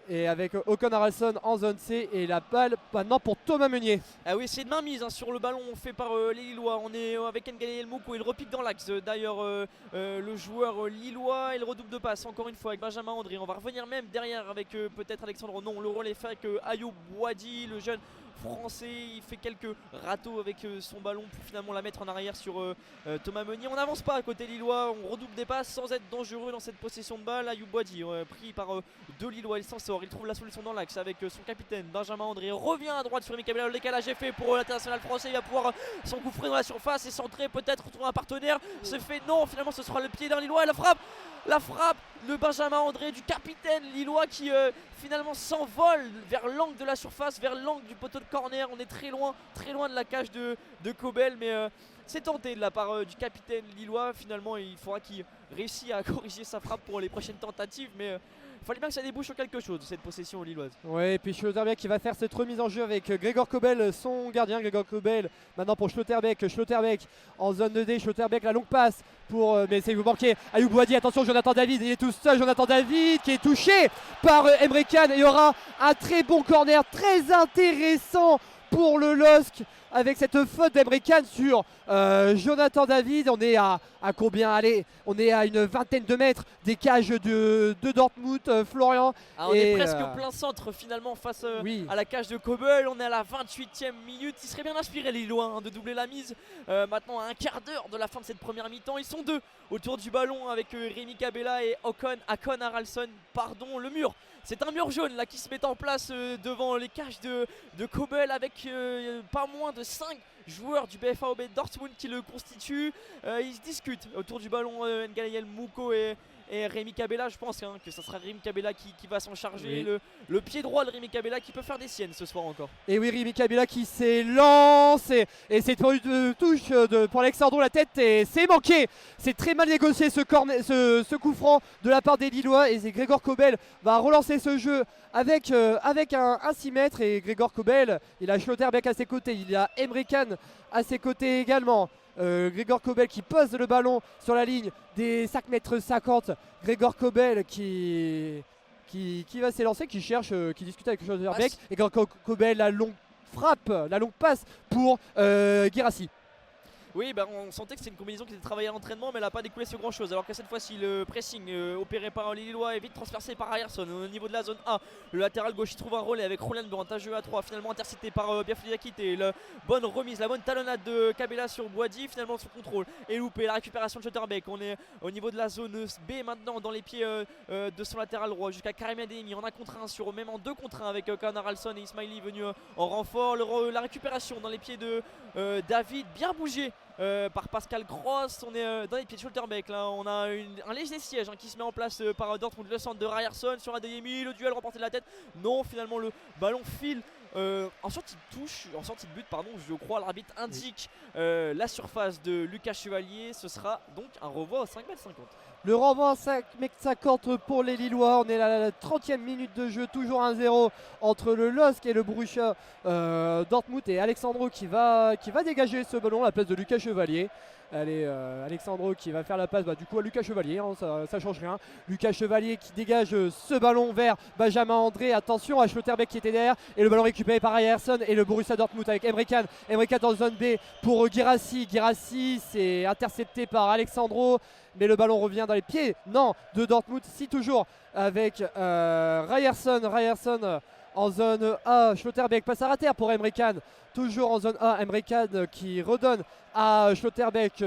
Et avec Ocon Haralson en zone C, et la balle maintenant pour Thomas Meunier. Ah oui, c'est de mainmise sur le ballon fait par les Lillois. On est avec Ngalayel Mouko, il repique dans l'axe. D'ailleurs, le joueur lillois, il redouble de passe encore une fois avec Benjamin André. On va revenir même derrière avec peut-être Alexandre. Non, le relais fait avec Ayoub Boadi, le jeune français. Il fait quelques râteaux avec son ballon pour finalement la mettre en arrière sur Thomas Meunier. On n'avance pas à côté lillois, on redouble des passes sans être dangereux dans cette possession de balle. Ayoub Boadi pris par deux Lillois, il s'en sort, il trouve la solution dans l'axe avec son capitaine Benjamin André. Revient à droite sur Mika Bella, le décalage est fait pour l'international français. Il va pouvoir s'engouffrer dans la surface et centrer, peut-être retrouver un partenaire. Se fait non, finalement ce sera le pied d'un Lillois, et la frappe de Benjamin André, du capitaine lillois, qui finalement s'envole vers l'angle de la surface, vers l'angle du poteau de corner. On est très loin de la cage de Kobel, mais c'est tenté de la part du capitaine lillois. Finalement il faudra qu'il réussisse à corriger sa frappe pour les prochaines tentatives, mais il fallait bien que ça débouche sur quelque chose de cette possession lilloise. Ouais, et puis Schlotterbeck qui va faire cette remise en jeu avec Gregor Kobel, son gardien. Gregor Kobel maintenant pour Schlotterbeck en zone 2D. Schlotterbeck, la longue passe pour mais c'est vous manquez Ayoub Boadi. Attention, Jonathan David, il est tout seul. Jonathan David qui est touché par Emre Can, et il y aura un très bon corner, très intéressant pour le LOSC, avec cette faute d'Emre Can sur Jonathan David. On est à combien? Allez, on est à une vingtaine de mètres des cages de Dortmund, Florian. On est presque au plein centre finalement face à la cage de Kobel. On est à la 28e minute. Il serait bien inspiré les Lillois de doubler la mise. Maintenant à un quart d'heure de la fin de cette première mi-temps. Ils sont deux autour du ballon avec Rémi Cabella et Ocon Haralson. Pardon, le mur. C'est un mur jaune là qui se met en place devant les cages de Kobel, avec pas moins de 5 joueurs du BVB Dortmund qui le constituent. Ils se discutent autour du ballon, Ngalayel Mouko et Rémi Cabella. Je pense que ça sera Rémi Cabella qui va s'en charger. Oui. Le pied droit de Rémi Cabella qui peut faire des siennes ce soir encore. Et oui, Rémi Cabella qui s'élance, et c'est une touche pour Alexandro, la tête, et c'est manqué. C'est très mal négocié ce coup franc de la part des Lillois, et c'est Gregor Kobel va relancer ce jeu avec un 6 mètres. Et Gregor Kobel, il a Schlotterbeck à ses côtés, il a Emre Can à ses côtés également. Gregor Kobel qui pose le ballon sur la ligne des 5 mètres 50. Gregor Kobel qui va s'élancer, qui discute avec Schlotterbeck. Et Gregor Kobel, la longue frappe, la longue passe pour Guirassy. Oui, bah, on sentait que c'était une combinaison qui était travaillée à l'entraînement, mais elle n'a pas découlé sur grand chose. Alors que cette fois-ci, le pressing opéré par les Lillois est vite transpercé par Ryerson au niveau de la zone A. Le latéral gauche il trouve un relais avec Roland Brant, un jeu à 3, finalement intercepté par Biafli Diakité. La bonne remise, la bonne talonnade de Kabela sur Boadi, finalement son contrôle est loupé. La récupération de Schotterbeck, on est au niveau de la zone B maintenant, dans les pieds de son latéral droit jusqu'à Karim Adeyemi en 1 contre 1 sur même en 2 contre 1 avec Connor Alson et Ismaili venu en renfort. La récupération dans les pieds de David, bien bougé par Pascal Gross. On est dans les pieds de Schotterbeck. Là on a un léger siège qui se met en place par Dortmund. Le centre de Ryerson sur Adeyemi, le duel remporté de la tête. Non, finalement le ballon file en sortie de touche, en sortie de but pardon, je crois l'arbitre indique la surface de Lucas Chevalier. Ce sera donc un renvoi à 5,50 m. Le renvoi à 5,50 m pour les Lillois. On est à la 30e minute de jeu, toujours 1-0 entre le LOSC et le Borussia Dortmund, et Alexandro qui va dégager ce ballon à la place de Lucas Chevalier. Allez, Alexandro qui va faire la passe du coup à Lucas Chevalier, hein, ça change rien. Lucas Chevalier qui dégage ce ballon vers Benjamin André. Attention à Schlotterbeck qui était derrière, et le ballon récupéré par Ryerson et le Borussia Dortmund avec Emre Can. Emre Can dans zone B pour Guirassy. Guirassy c'est intercepté par Alexandro, mais le ballon revient dans les pieds de Dortmund, si toujours avec Ryerson. Ryerson en zone A, Schlotterbeck passe à rater pour Emre Can. Toujours en zone A, Emre Can qui redonne à Schlotterbeck.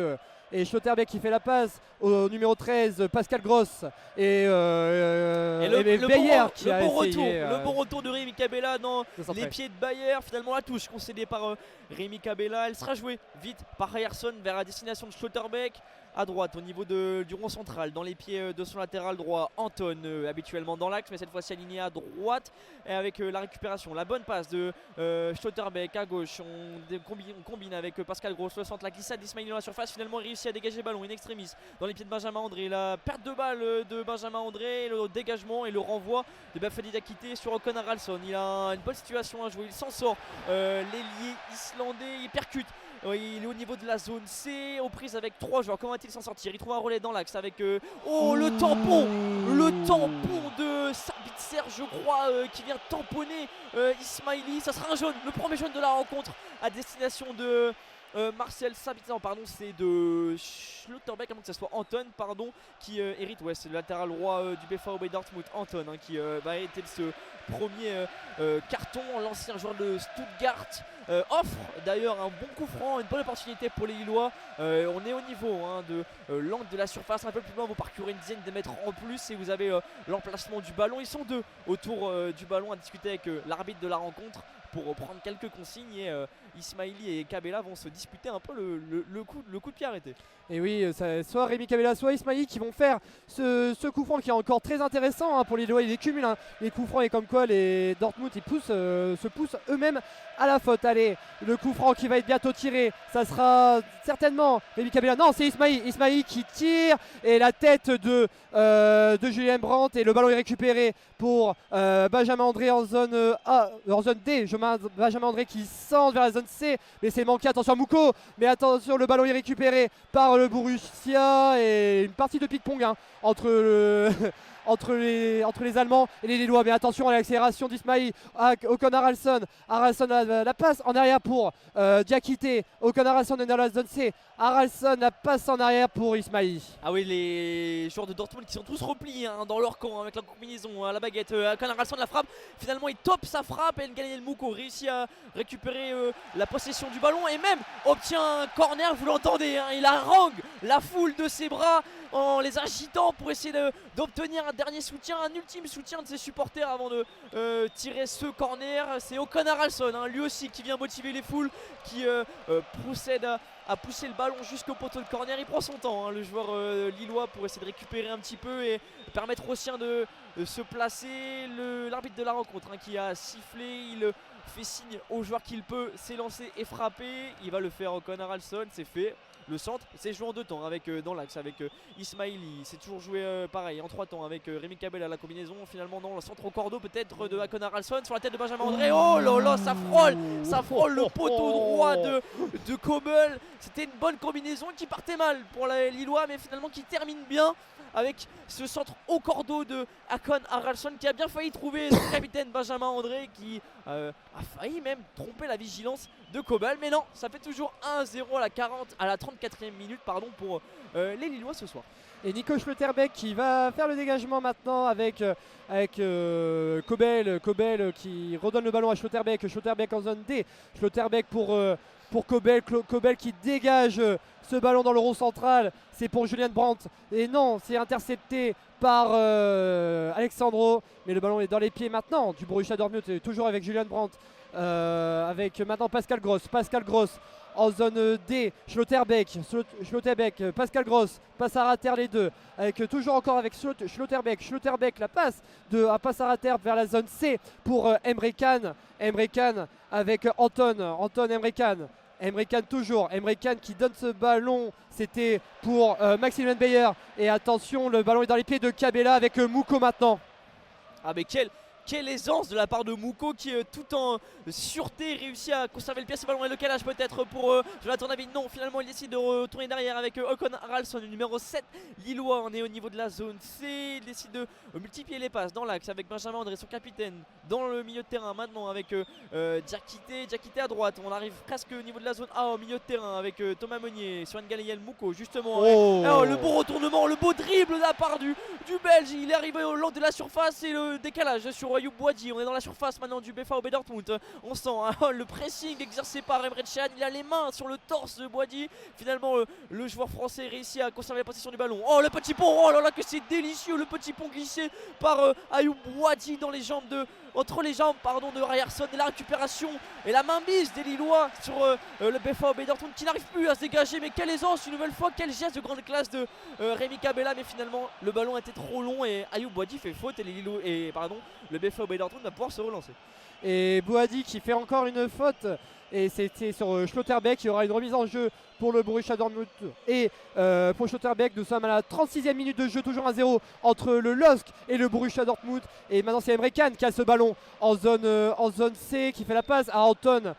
Et Schlotterbeck qui fait la passe au numéro 13, Pascal Gross. Et Bayer qui a essayé, le bon retour de Rémi Kabela dans les pieds de Bayer. Finalement la touche concédée par Rémi Kabela. Elle sera jouée vite par Ryerson vers la destination de Schlotterbeck. À droite au niveau du rond central, dans les pieds de son latéral droit, Anton habituellement dans l'axe, mais cette fois-ci aligné à droite, et avec la récupération, la bonne passe de Schlotterbeck à gauche. On combine avec Pascal Gross, le centre, la glissade d'Ismaili dans la surface. Finalement il réussit à dégager le ballon in extremis dans les pieds de Benjamin André. La perte de balle de Benjamin André, le dégagement et le renvoi de Bafadi Diakité sur Connor Alson. Il a une bonne situation à jouer, il s'en sort. L'ailier islandais, il percute. Il est au niveau de la zone C, aux prises avec 3 joueurs. Comment va-t-il s'en sortir? Il trouve un relais dans l'axe avec le tampon de Sabitzer, je crois, qui vient tamponner Ismaili. Ça sera un jaune, le premier jaune de la rencontre à destination de Marcel Sabitzer. Pardon, c'est de Schlotterbeck, à moins que ce soit Anton qui hérite. Ouais, c'est le latéral droit du BVB Dortmund, Anton, qui va hériter de ce premier carton. L'ancien joueur de Stuttgart offre d'ailleurs un bon coup franc, une bonne opportunité pour les Lillois. On est au niveau de l'angle de la surface, un peu plus loin, vous parcourez une dizaine de mètres en plus et vous avez l'emplacement du ballon. Ils sont deux autour du ballon à discuter avec l'arbitre de la rencontre pour prendre quelques consignes, et Ismaili et Kabela vont se disputer un peu le coup de pied arrêté. Et oui, soit Rémi Kabela, soit Ismaili qui vont faire ce coup franc qui est encore très intéressant pour les Lillois. Ils cumulent les coups francs, et comme quoi les Dortmund se poussent eux-mêmes à la faute. Allez, le coup franc qui va être bientôt tiré, ça sera certainement Rémi Kabela. Non, c'est Ismaili qui tire, et la tête de Julien Brandt, et le ballon est récupéré pour Benjamin André en zone A, en zone D. Benjamin André qui centre vers la zone C, mais c'est manqué. Attention à Mouko, mais attention, le ballon est récupéré par le Borussia, et une partie de ping-pong entre les Allemands et les Lillois. Mais attention à l'accélération d'Ismaili, Connor Alson. Haralson la passe en arrière pour Diakité. Connor Alson est dans la zone C. Haralson la passe en arrière pour Ismaili. Ah oui, les joueurs de Dortmund qui sont tous repliés dans leur camp avec la combinaison à la baguette. Connor Alson la frappe. Finalement il top sa frappe, et N'Gane El Mouko réussit à récupérer la possession du ballon et même obtient un corner. Vous l'entendez, il harangue la foule de ses bras en les agitant pour essayer d'obtenir un dernier soutien, un ultime soutien de ses supporters avant de tirer ce corner. C'est Connor Alson, lui aussi, qui vient motiver les foules, qui procède à pousser le ballon jusqu'au poteau de corner. Il prend son temps, le joueur lillois, pour essayer de récupérer un petit peu et permettre aux siens de se placer. L'arbitre de la rencontre qui a sifflé, il fait signe au joueur qu'il peut s'élancer et frapper. Il va le faire au Connor Alson, c'est fait. Le centre, c'est joué en 2 temps avec, dans l'axe avec Ismaili. C'est toujours joué pareil en 3 temps avec Rémi Kabela à la combinaison. Finalement non, le centre au cordeau peut-être de Connor Alson sur la tête de Benjamin André. Oh là là, ça frôle le poteau droit de Kobel. C'était une bonne combinaison qui partait mal pour les Lillois, mais finalement qui termine bien avec ce centre au cordeau de Akon Haralson, qui a bien failli trouver son capitaine Benjamin André, qui a a failli même tromper la vigilance de Kobel. Mais non, ça fait toujours 1-0 à la 34e minute pardon, pour les Lillois ce soir. Et Nico Schlotterbeck qui va faire le dégagement maintenant avec Kobel. Kobel qui redonne le ballon à Schlotterbeck. Schlotterbeck en zone D. Schlotterbeck pour Kobel. Kobel qui dégage ce ballon dans le rond central. C'est pour Julian Brandt. Et non, c'est intercepté par Alexandro. Mais le ballon est dans les pieds maintenant du Borussia Dortmund. Toujours avec Julian Brandt. Avec maintenant Pascal Gross. Pascal Gross en zone D, Schlotterbeck, Pascal Gross, passe à rater les deux, avec toujours encore avec Schlotterbeck, la passe passe à rater vers la zone C pour Emre Can avec Anton Emre Can toujours, Emre Can qui donne ce ballon, c'était pour Maximilian Bayer, et attention, le ballon est dans les pieds de Cabella avec Mouko maintenant. Ah mais quelle aisance de la part de Mouko qui tout en sûreté réussit à conserver le pied, ce ballon et le calage peut-être pour Jonathan David. Non, finalement il décide de retourner derrière avec Håkon Haraldsson, le numéro 7 Lillois. On est au niveau de la zone C, il décide de multiplier les passes dans l'axe avec Benjamin André, son capitaine, dans le milieu de terrain maintenant avec Diakité à droite. On arrive presque au niveau de la zone A au milieu de terrain avec Thomas Meunier sur Ngaliel Mouko justement. Le beau retournement, le beau dribble de la part du Belge. Il est arrivé au long de la surface et le décalage sur Ayoub Boadi. On est dans la surface maintenant du BVB Dortmund. On sent le pressing exercé par Emre Can. Il a les mains sur le torse de Boadi. Finalement le joueur français réussit à conserver la possession du ballon. Oh le petit pont, oh là là que c'est délicieux, le petit pont glissé par Ayoub Boadi dans les jambes entre les jambes de Ryerson, et la récupération et la mainmise des Lillois sur le BVB Dortmund qui n'arrive plus à se dégager. Mais quelle aisance une nouvelle fois, quel geste de grande classe de Rémi Cabella, mais finalement le ballon était trop long et Ayoub Boadi fait faute et le BVB Dortmund va pouvoir se relancer. Et Boadi qui fait encore une faute, et c'était sur Schlotterbeck. Il y aura une remise en jeu pour le Borussia Dortmund et pour Schlotterbeck. Nous sommes à la 36e minute de jeu, toujours 1-0 entre le LOSC et le Borussia Dortmund, et maintenant c'est Emre Can qui a ce ballon en zone C, qui fait la passe à Anton,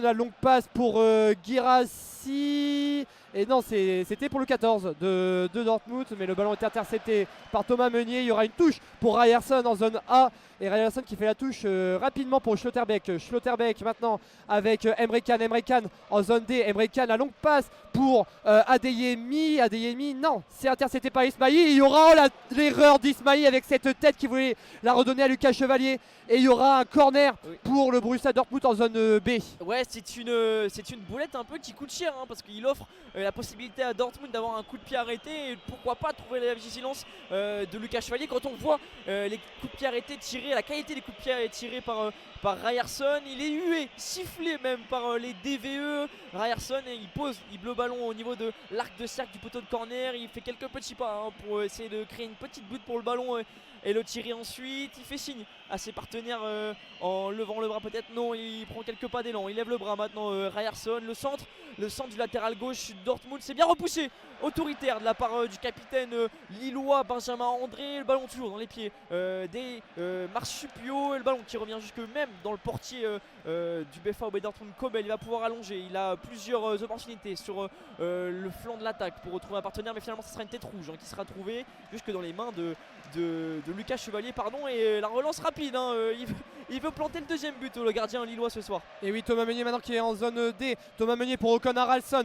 la longue passe pour Guirassy. Et non, c'était pour le 14 de Dortmund, mais le ballon est intercepté par Thomas Meunier. Il y aura une touche pour Ryerson en zone A, et Ryerson qui fait la touche rapidement pour Schlotterbeck maintenant avec Emre Can en zone D. Emre Can, la longue passe pour Adeyemi, non, c'est intercepté par Ismaï. Il y aura l'erreur d'Ismaï avec cette tête qui voulait la redonner à Lucas Chevalier, et il y aura un corner pour le Borussia Dortmund en zone B. Ouais, c'est une boulette un peu qui coûte cher, parce qu'il offre la possibilité à Dortmund d'avoir un coup de pied arrêté, et pourquoi pas trouver la vigilance de Lucas Chevalier. Quand on voit les coups de pied arrêtés tirés, la qualité des coups de pied tirés par Ryerson, il est hué, sifflé même par les DVE. Ryerson, et il pose le ballon au niveau de l'arc de cercle du poteau de corner. Il fait quelques petits pas pour essayer de créer une petite butte pour le ballon et le tirer ensuite. Il fait signe à ses partenaires en levant le bras peut-être. Non, il prend quelques pas d'élan, il lève le bras maintenant. Ryerson, le centre du latéral gauche Dortmund, c'est bien repoussé, autoritaire de la part du capitaine lillois Benjamin André. Le ballon toujours dans les pieds des marsupiaux, et le ballon qui revient jusque même dans le portier du BVB Dortmund. Kobel, il va pouvoir allonger, il a plusieurs opportunités sur le flanc de l'attaque pour retrouver un partenaire, mais finalement ce sera une tête rouge qui sera trouvée jusque dans les mains de Lucas Chevalier, et la relance rapide, il veut planter le deuxième but, le gardien lillois ce soir. Et oui, Thomas Meunier maintenant qui est en zone D. Thomas Meunier pour Håkon Haraldsson,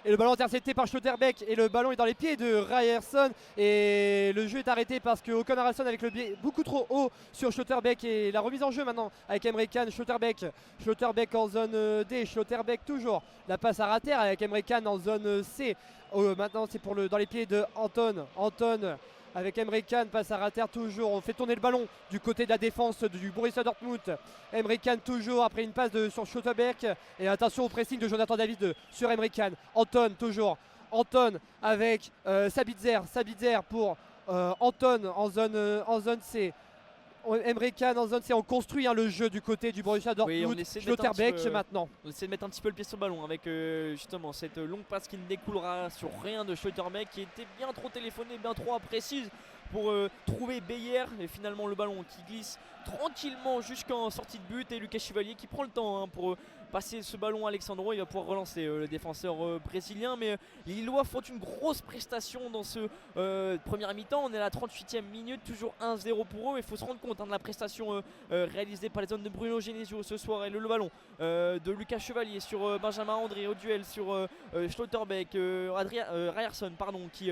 et le ballon intercepté par Schlotterbeck, et le ballon est dans les pieds de Ryerson, et le jeu est arrêté parce que Håkon Haraldsson avec le pied beaucoup trop haut sur Schlotterbeck, et la remise en jeu maintenant avec Emre Can. Schlotterbeck en zone D, Schlotterbeck toujours, la passe à rater avec Emre Can en zone C. Maintenant c'est dans les pieds de Anton avec Emre Can, passe à rater toujours. On fait tourner le ballon du côté de la défense du Borussia Dortmund. Emre Can toujours après une passe sur Schlotterbeck, et attention au pressing de Jonathan David sur Emre Can. Anton toujours, avec Sabitzer pour Anton en zone C. Emre Can en zone C. On construit le jeu du côté du Borussia Dortmund. Schlotterbeck maintenant. On essaie de mettre un petit peu le pied sur le ballon avec justement cette longue passe qui ne découlera sur rien de Schlotterbeck, qui était bien trop téléphoné, bien trop imprécise pour trouver Beyer, et finalement le ballon qui glisse tranquillement jusqu'en sortie de but, et Lucas Chevalier qui prend le temps pour passer ce ballon à Alexandro. Il va pouvoir relancer le défenseur brésilien, mais les Lillois font une grosse prestation dans ce première mi-temps. On est à la 38e minute, toujours 1-0 pour eux. Il faut se rendre compte de la prestation réalisée par les hommes de Bruno Genesio ce soir, et le ballon de Lucas Chevalier sur Benjamin André au duel sur Schlotterbeck, Ryerson qui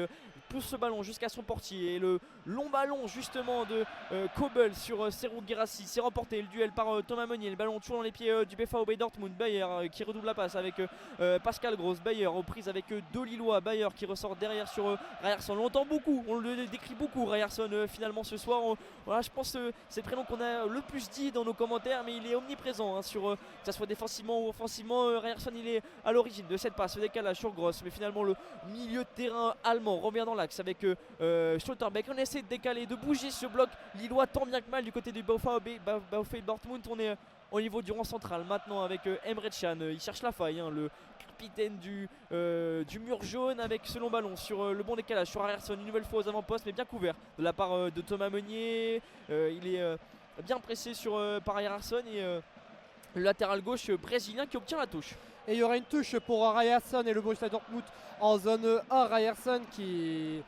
pousse ce ballon jusqu'à son portier, et le long ballon justement de Kobel sur Serhou Guirassy, c'est remporté le duel par Thomas Meunier. Le ballon toujours dans les pieds du BVB Dortmund. Bayer qui redouble la passe avec Pascal Gross. Bayer aux prises avec deux Lillois. Bayer qui ressort derrière sur Ryerson. On l'entend beaucoup, on le décrit beaucoup Ryerson finalement ce soir. Voilà, je pense que c'est le prénom qu'on a le plus dit dans nos commentaires, mais il est omniprésent sur que ce soit défensivement ou offensivement. Ryerson, il est à l'origine de cette passe, le décalage sur Gross, mais finalement le milieu de terrain allemand revient dans l'axe avec Schlotterbeck. On essaie de décaler, de bouger ce bloc Lillois tant bien que mal du côté du VfB Dortmund. On est au niveau du rang central maintenant avec Emre Can. Il cherche la faille, le capitaine du mur jaune, avec ce long ballon sur le bon décalage sur Ryerson, une nouvelle fois aux avant-postes, mais bien couvert de la part de Thomas Meunier. Il est bien pressé par Ryerson, et le latéral gauche brésilien qui obtient la touche. Et il y aura une touche pour Ryerson et le Borussia Dortmund en zone A. Ryerson qui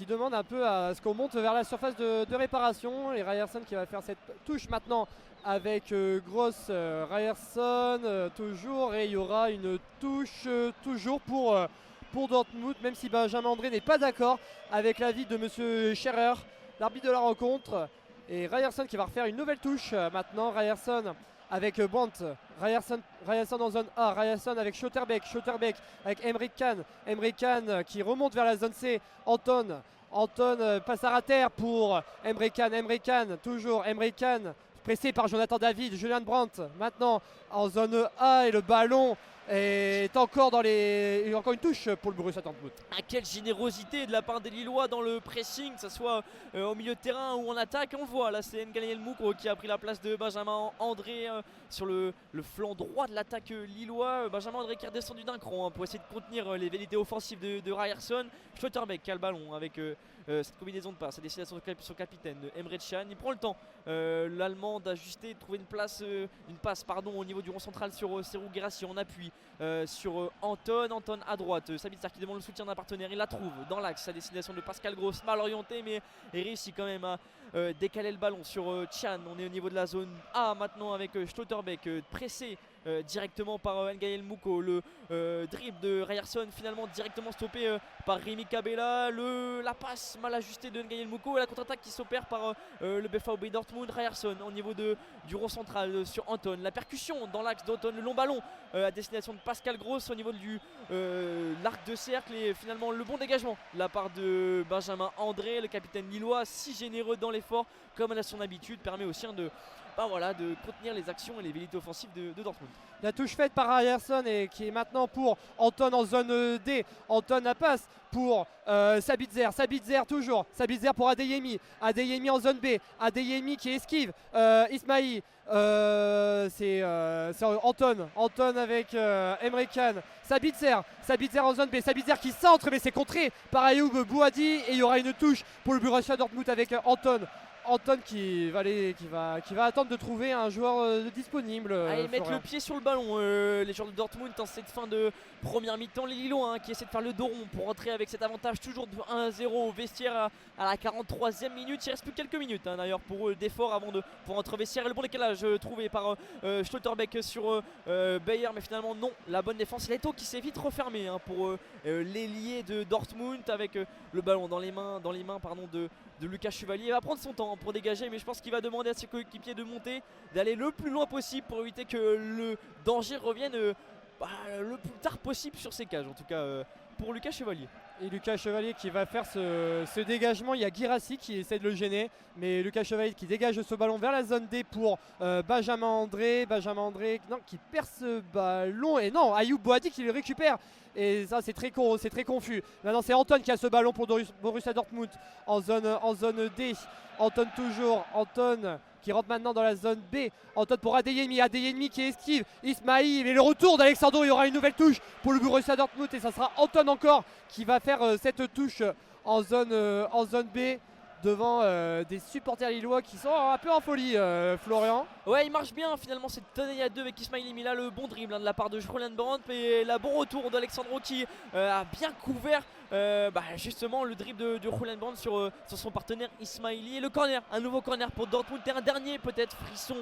demande un peu à ce qu'on monte vers la surface de réparation, et Ryerson qui va faire cette touche maintenant avec Gross, Ryerson toujours, et il y aura une touche toujours pour Dortmund, même si Benjamin André n'est pas d'accord avec l'avis de monsieur Scherer, l'arbitre de la rencontre. Et Ryerson qui va refaire une nouvelle touche maintenant. Ryerson avec Brandt, Ryerson en zone A, Ryerson avec Schlotterbeck avec Emre Can qui remonte vers la zone C. Anton passe à terre pour Emre Can, toujours Emre Can, pressé par Jonathan David. Julian Brandt maintenant en zone A, et le ballon est encore encore une touche pour le Borussia Dortmund. Quelle générosité de la part des Lillois dans le pressing, que ce soit au milieu de terrain ou en attaque. On le voit là, c'est N'Gane Mouk qui a pris la place de Benjamin André sur le flanc droit de l'attaque lillois. Benjamin André qui est redescendu d'un cran pour essayer de contenir les velléités offensives de Ryerson. Schlotterbeck qui a le ballon avec cette combinaison de passes à destination de son capitaine Emre Can. Il prend le temps, l'Allemand, d'ajuster, de trouver une passe au niveau du rond central sur Serhou Guirassy en appui sur Anton à droite. Sabitzer qui demande le soutien d'un partenaire, il la trouve dans l'axe à destination de Pascal Gross, mal orienté, mais il réussit quand même à décaler le ballon sur Can. On est au niveau de la zone A maintenant avec Schlotterbeck pressé directement par N'Gane Mouko. Le dribble de Ryerson finalement directement stoppé par Rémi Cabella. La passe mal ajustée de N'Gane Mouko, et la contre-attaque qui s'opère par le BVB Dortmund. Ryerson au niveau du rond central sur Anton. La percussion dans l'axe d'Anton, le long ballon à destination de Pascal Gross au niveau du l'arc de cercle, et finalement le bon dégagement de la part de Benjamin André, le capitaine lillois, si généreux dans l'effort comme à son habitude, permet aussi de contenir les actions et les velléités offensives de Dortmund. La touche faite par Ryerson, et qui est maintenant pour Anton en zone D. Anton la passe pour Sabitzer toujours. Sabitzer pour Adeyemi en zone B. Adeyemi qui esquive Ismaï. C'est Anton avec Emre Can. Sabitzer en zone B. Sabitzer qui centre, mais c'est contré par Ayoub Bouhaddi, et il y aura une touche pour le Borussia Dortmund avec Anton qui va attendre de trouver un joueur disponible. Allez, mettre le pied sur le ballon, les joueurs de Dortmund en cette fin de première mi-temps. Les Lillois qui essaient de faire le dos rond pour rentrer avec cet avantage toujours de 1-0 au vestiaire à la 43e minute. Il reste plus que quelques minutes d'ailleurs pour eux d'effort pour entrer au vestiaire. Et le bon décalage trouvé par Schlotterbeck sur Bayer, mais finalement non, la bonne défense. Leto qui s'est vite refermé pour l'ailier de Dortmund, avec le ballon dans les mains de Lucas Chevalier. Il va prendre son temps pour dégager, mais je pense qu'il va demander à ses coéquipiers de monter, d'aller le plus loin possible pour éviter que le danger revienne le plus tard possible sur ses cages, en tout cas pour Lucas Chevalier. Et Lucas Chevalier qui va faire ce dégagement. Il y a Guirassy qui essaie de le gêner, mais Lucas Chevalier qui dégage ce ballon vers la zone D pour Benjamin André qui perd ce ballon, et non, Ayoub Bouhaddi qui le récupère, et ça c'est très confus. Maintenant c'est Anton qui a ce ballon pour Borussia Dortmund en zone D. Anton qui rentre maintenant dans la zone B. Anton pour Adeyemi qui esquive Ismaïl, et le retour d'Alexandro. Il y aura une nouvelle touche pour le Borussia Dortmund, et ça sera Anton encore qui va faire cette touche en zone B devant des supporters lillois qui sont un peu en folie, Florian. Ouais, il marche bien finalement cette tenue à deux avec Ismail Mila, le bon dribble de la part de Roland Brandt et la bon retour d'Alexandro qui a bien couvert justement le dribble de Roland Brandt sur son partenaire Ismaili et le corner, un nouveau corner pour Dortmund et un dernier peut-être frisson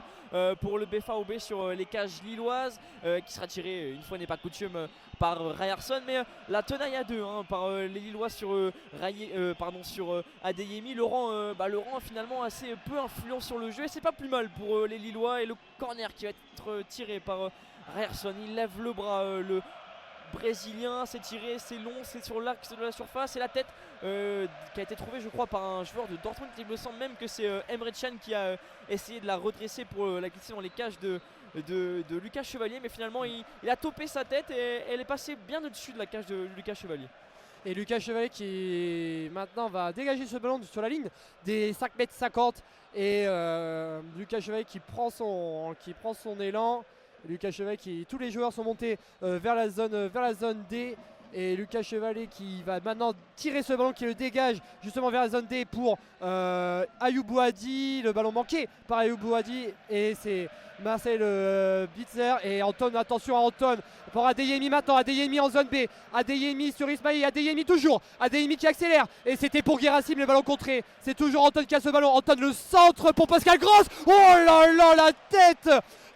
pour le BFAOB sur les cages lilloises qui sera tiré une fois n'est pas coutume par Ryerson, mais la tenaille à deux par les Lillois sur sur Adeyemi le rend finalement assez peu influent sur le jeu et c'est pas plus mal pour les Lillois et le corner qui va être tiré par Ryerson. Il lève le bras, le Brésilien, c'est tiré, c'est long, c'est sur l'axe de la surface et la tête qui a été trouvée je crois par un joueur de Dortmund. Il me semble même que c'est Emre Can qui a essayé de la redresser pour la glisser dans les cages de Lucas Chevalier, mais finalement il a topé sa tête et elle est passée bien au-dessus de la cage de Lucas Chevalier. Et Lucas Chevalier qui maintenant va dégager ce ballon sur la ligne des 5,50 m et Lucas Chevalier qui prend son élan. Lucas Chevalier tous les joueurs sont montés vers la zone D et Lucas Chevalier qui va maintenant tirer ce ballon qui le dégage justement vers la zone D pour Ayoub Bouhaddi, le ballon manqué par Ayoub Bouhaddi et c'est Marcel Bitzer et Anton, attention à Anton pour Adeyemi maintenant, Adeyemi en zone B, Adeyemi sur Ismail, Adeyemi toujours, Adeyemi qui accélère et c'était pour Guérassim le ballon contré, c'est toujours Anton qui a ce ballon, Anton le centre pour Pascal Gross, oh là là la tête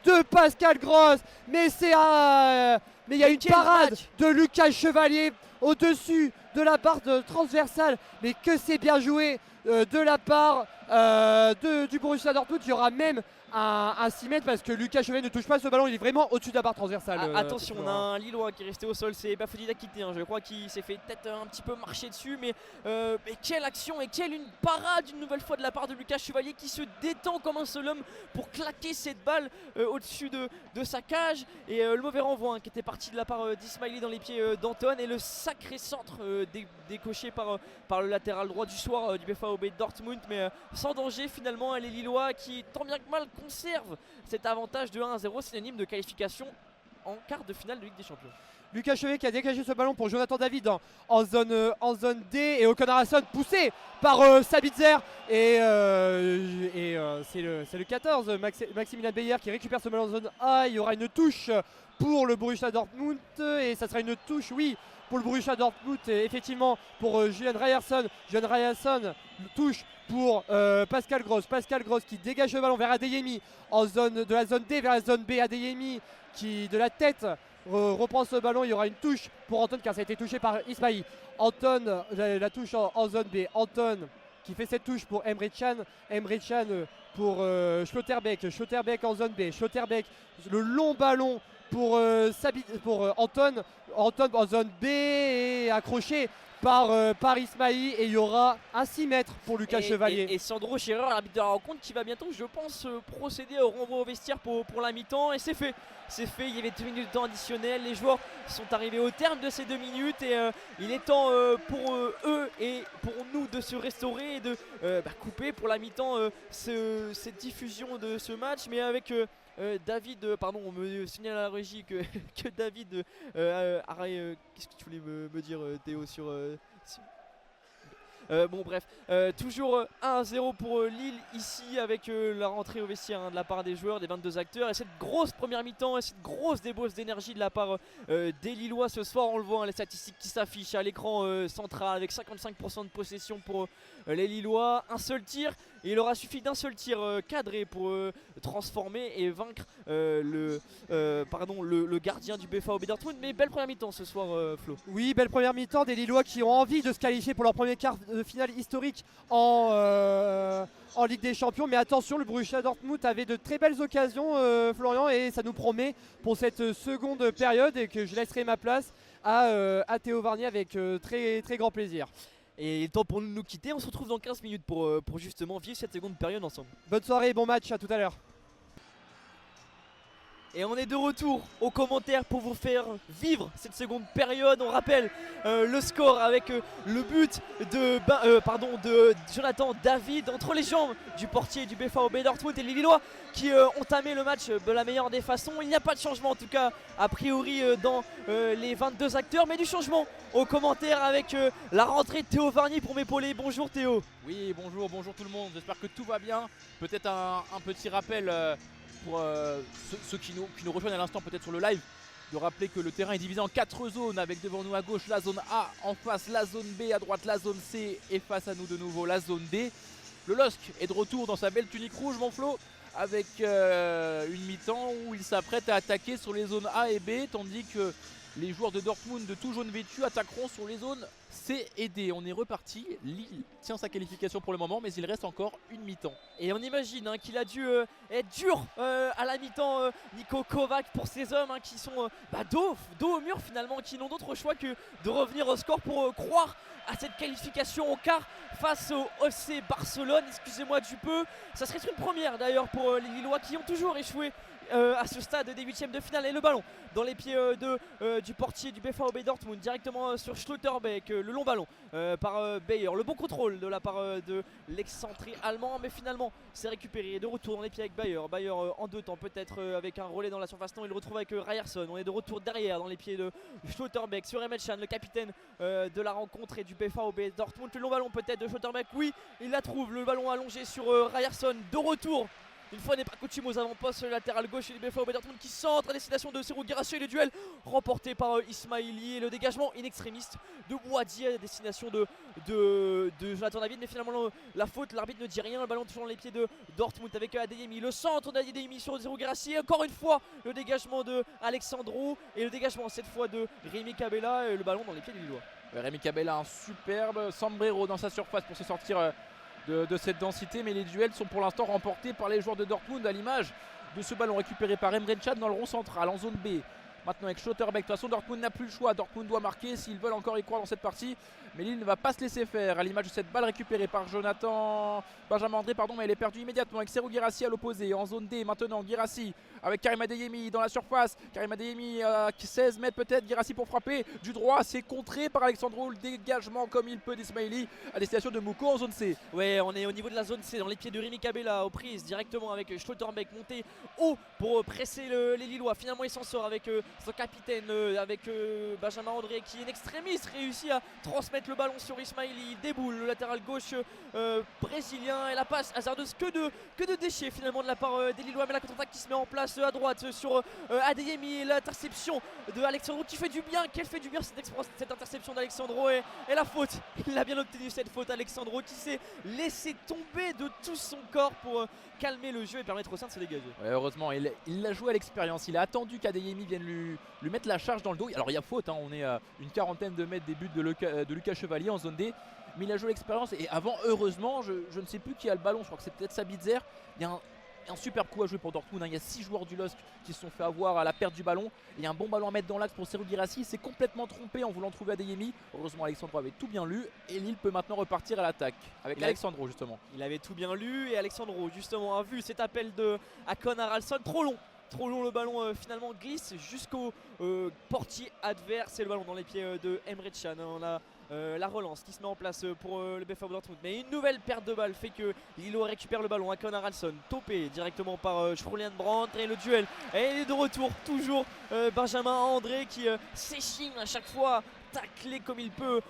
de Pascal Gross, mais mais il y a une parade de Lucas Chevalier au-dessus de la barre transversale, mais que c'est bien joué de la part du Borussia Dortmund. Il y aura même un 6 mètres parce que Lucas Chevalier ne touche pas ce ballon, il est vraiment au-dessus de la barre transversale. Attention, on a un Lillois qui est resté au sol, c'est Bafoudi Dakité, je crois qu'il s'est fait peut-être un petit peu marcher dessus, mais quelle action et quelle une parade une nouvelle fois de la part de Lucas Chevalier qui se détend comme un seul homme pour claquer cette balle au-dessus de sa cage et le mauvais renvoi qui était parti de la part d'Ismaili dans les pieds d'Anton et le sacré centre décoché par le latéral droit du soir du BFAOB Dortmund, mais sans danger finalement les Lillois qui tant bien que mal conserve cet avantage de 1-0 synonyme de qualification en quart de finale de Ligue des Champions. Lucas Chevalier qui a dégagé ce ballon pour Jonathan David en zone D et Ocon Harrison poussé par Sabitzer et c'est le 14 Maximilian Beyer qui récupère ce ballon en zone A. Il y aura une touche pour le Borussia Dortmund et ça sera une touche pour le Borussia Dortmund effectivement pour Julian Ryerson. Julian Ryerson touche pour Pascal Gross qui dégage le ballon vers Adeyemi de la zone D vers la zone B. Adeyemi qui de la tête reprend ce ballon, il y aura une touche pour Anton car ça a été touché par Ismail. Anton, la touche en zone B, Anton qui fait cette touche pour Emre Can pour Schlotterbeck en zone B, Schlotterbeck, le long ballon pour Anton en zone B et accroché par Ismail et il y aura un 6 mètres pour Lucas Chevalier. Et Sandro Scherer, l'arbitre de la rencontre, qui va bientôt, je pense, procéder au renvoi au vestiaire pour la mi-temps. Et c'est fait. Il y avait 2 minutes de temps additionnel. Les joueurs sont arrivés au terme de ces 2 minutes. Et il est temps pour eux et pour nous de se restaurer et de couper pour la mi-temps cette diffusion de ce match. Mais avec David, pardon, on me signale à la régie que David qu'est-ce que tu voulais me dire Théo sur bon bref, toujours 1-0 pour Lille ici avec la rentrée au vestiaire de la part des joueurs, des 22 acteurs et cette grosse première mi-temps et cette grosse débauche d'énergie de la part des Lillois ce soir. On le voit, les statistiques qui s'affichent à l'écran central avec 55% de possession pour les Lillois, un seul tir et il aura suffi d'un seul tir cadré pour transformer et vaincre le gardien du BFAOB Dortmund. Mais belle première mi-temps ce soir Flo. Oui, belle première mi-temps des Lillois qui ont envie de se qualifier pour leur premier quart de finale historique en Ligue des Champions. Mais attention, le Borussia Dortmund avait de très belles occasions Florian et ça nous promet pour cette seconde période et que je laisserai ma place à Théo Varnier avec très, très grand plaisir. Et il est temps pour nous de nous quitter, on se retrouve dans 15 minutes pour justement vivre cette seconde période ensemble. Bonne soirée et bon match, à tout à l'heure. Et on est de retour aux commentaires pour vous faire vivre cette seconde période. On rappelle le score avec le but de Jonathan David entre les jambes du portier du BVB Dortmund et les Lillois qui ont tamé le match de la meilleure des façons. Il n'y a pas de changement en tout cas a priori dans les 22 acteurs, mais du changement aux commentaires avec la rentrée de Théo Varny pour m'épauler. Bonjour Théo. Oui, bonjour tout le monde, j'espère que tout va bien. Peut-être un petit rappel pour ceux qui nous rejoignent à l'instant peut-être sur le live, de rappeler que le terrain est divisé en 4 zones avec devant nous à gauche la zone A, en face la zone B, à droite la zone C et face à nous de nouveau la zone D. Le LOSC est de retour dans sa belle tunique rouge, mon Flo, avec une mi-temps où il s'apprête à attaquer sur les zones A et B, tandis que les joueurs de Dortmund de tout jaune vêtu attaqueront sur les zones C et D. On est reparti, Lille tient sa qualification pour le moment, mais il reste encore une mi-temps. Et on imagine qu'il a dû être dur à la mi-temps, Niko Kovac, pour ces hommes qui sont dos au mur finalement, qui n'ont d'autre choix que de revenir au score pour croire à cette qualification au quart face au FC Barcelone. Excusez-moi du peu, ça serait une première d'ailleurs pour les Lillois qui ont toujours échoué à ce stade des huitièmes de finale. Et le ballon dans les pieds du portier du BVB Dortmund directement sur Schlotterbeck, le long ballon par Bayer, le bon contrôle de la part de l'excentré allemand, mais finalement c'est récupéré de retour dans les pieds avec Bayer en deux temps peut-être avec un relais dans la surface. Non, il le retrouve avec Ryerson. On est de retour derrière dans les pieds de Schlotterbeck sur Emre Can, le capitaine de la rencontre et du BVB Dortmund. Le long ballon peut-être de Schlotterbeck, oui il la trouve, le ballon allongé sur Ryerson, de retour une fois n'est pas coutume aux avant-postes latéral gauche du BVB Dortmund qui centre à destination de Serhou Guirassy, et le duel remporté par Ismaili et le dégagement in extremis de Bouadi à destination de Jonathan David, mais finalement la faute, l'arbitre ne dit rien. Le ballon toujours dans les pieds de Dortmund avec Adeyemi, le centre d'Adeyemi sur Serhou Guirassy, encore une fois le dégagement de Alexandro et le dégagement cette fois de Rémi Cabella et le ballon dans les pieds des Lillois. Rémi Cabella, un superbe sombrero dans sa surface pour se sortir de cette densité, mais les duels sont pour l'instant remportés par les joueurs de Dortmund, à l'image de ce ballon récupéré par Emre Can dans le rond central en zone B. Maintenant avec Schlotterbeck, de toute façon Dortmund n'a plus le choix, Dortmund doit marquer s'ils veulent encore y croire dans cette partie, mais Lille ne va pas se laisser faire, à l'image de cette balle récupérée par Benjamin André, mais elle est perdue immédiatement avec Serhou Guirassy à l'opposé, en zone D maintenant. Guirassy avec Karim Adeyemi dans la surface, Karim Adeyemi à 16 mètres peut-être, Guirassy pour frapper du droit, c'est contré par Alexandro, le dégagement comme il peut d'Ismaili à destination de Mouko en zone C. Ouais, on est au niveau de la zone C, dans les pieds de Rémi Cabella, aux prises directement avec Schlotterbeck monté haut pour presser les Lillois. Finalement il s'en sort avec son capitaine, avec Benjamin André qui in extremis réussit à transmettre le ballon sur Ismaili, déboule le latéral gauche brésilien, et la passe hasardeuse que de déchets finalement de la part des Lillois, mais la contre-attaque qui se met en place à droite sur Adeyemi, l'interception de Alexandro qui fait du bien. Quelle fait du bien cette interception d'Alexandro, et la faute, il a bien obtenu cette faute, Alexandro qui s'est laissé tomber de tout son corps pour calmer le jeu et permettre au sein de se dégager. Ouais, heureusement il l'a joué à l'expérience, il a attendu qu'Adeyemi vienne lui mettre la charge dans le dos. Alors il y a faute, on est à une quarantaine de mètres des buts de Lucas Chevalier en zone D, mais il a joué à l'expérience. Et avant, heureusement, je ne sais plus qui a le ballon, je crois que c'est peut-être Sabitzer. Il y a un super coup à jouer pour Dortmund, il y a 6 joueurs du LOSC qui se sont fait avoir à la perte du ballon. Il y a un bon ballon à mettre dans l'axe pour Serhou Guirassy, il s'est complètement trompé en voulant trouver Adeyemi. Heureusement Alexandro avait tout bien lu et Lille peut maintenant repartir à l'attaque avec Alexandro justement. Il avait tout bien lu et Alexandro justement a vu cet appel de Akon Haraldsson, trop long, le ballon finalement glisse jusqu'au portier adverse et le ballon dans les pieds de Emre Can. On a la relance qui se met en place pour le BVB Dortmund, mais une nouvelle perte de balle fait que Lillo récupère le ballon. Akon Haraldsson topé directement par Julian Brandt, et le duel est de retour, toujours Benjamin André qui s'échine à chaque fois, tacler comme il peut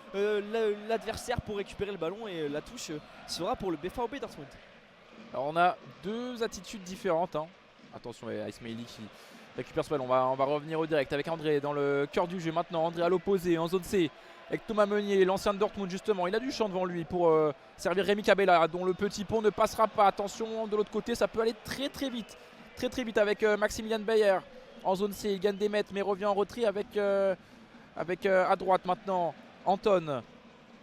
l'adversaire pour récupérer le ballon, et la touche sera pour le BVB Dortmund. Alors on a deux attitudes différentes, Attention à Ismaili qui récupère ce ballon. On va revenir au direct avec André dans le cœur du jeu maintenant. André à l'opposé en zone C avec Thomas Meunier, l'ancien de Dortmund justement. Il a du champ devant lui pour servir Rémi Cabella, dont le petit pont ne passera pas. Attention de l'autre côté, ça peut aller très vite avec Maximilian Bayer en zone C. Il gagne des mètres mais revient en retrait avec à droite maintenant Anton.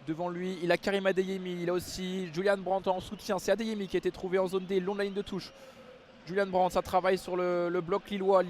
Devant lui, il a Karim Adeyemi, il a aussi Julian Brandt en soutien. C'est Adeyemi qui a été trouvé en zone D, long de la ligne de touche. Julian Brandt, ça travaille sur le bloc lillois,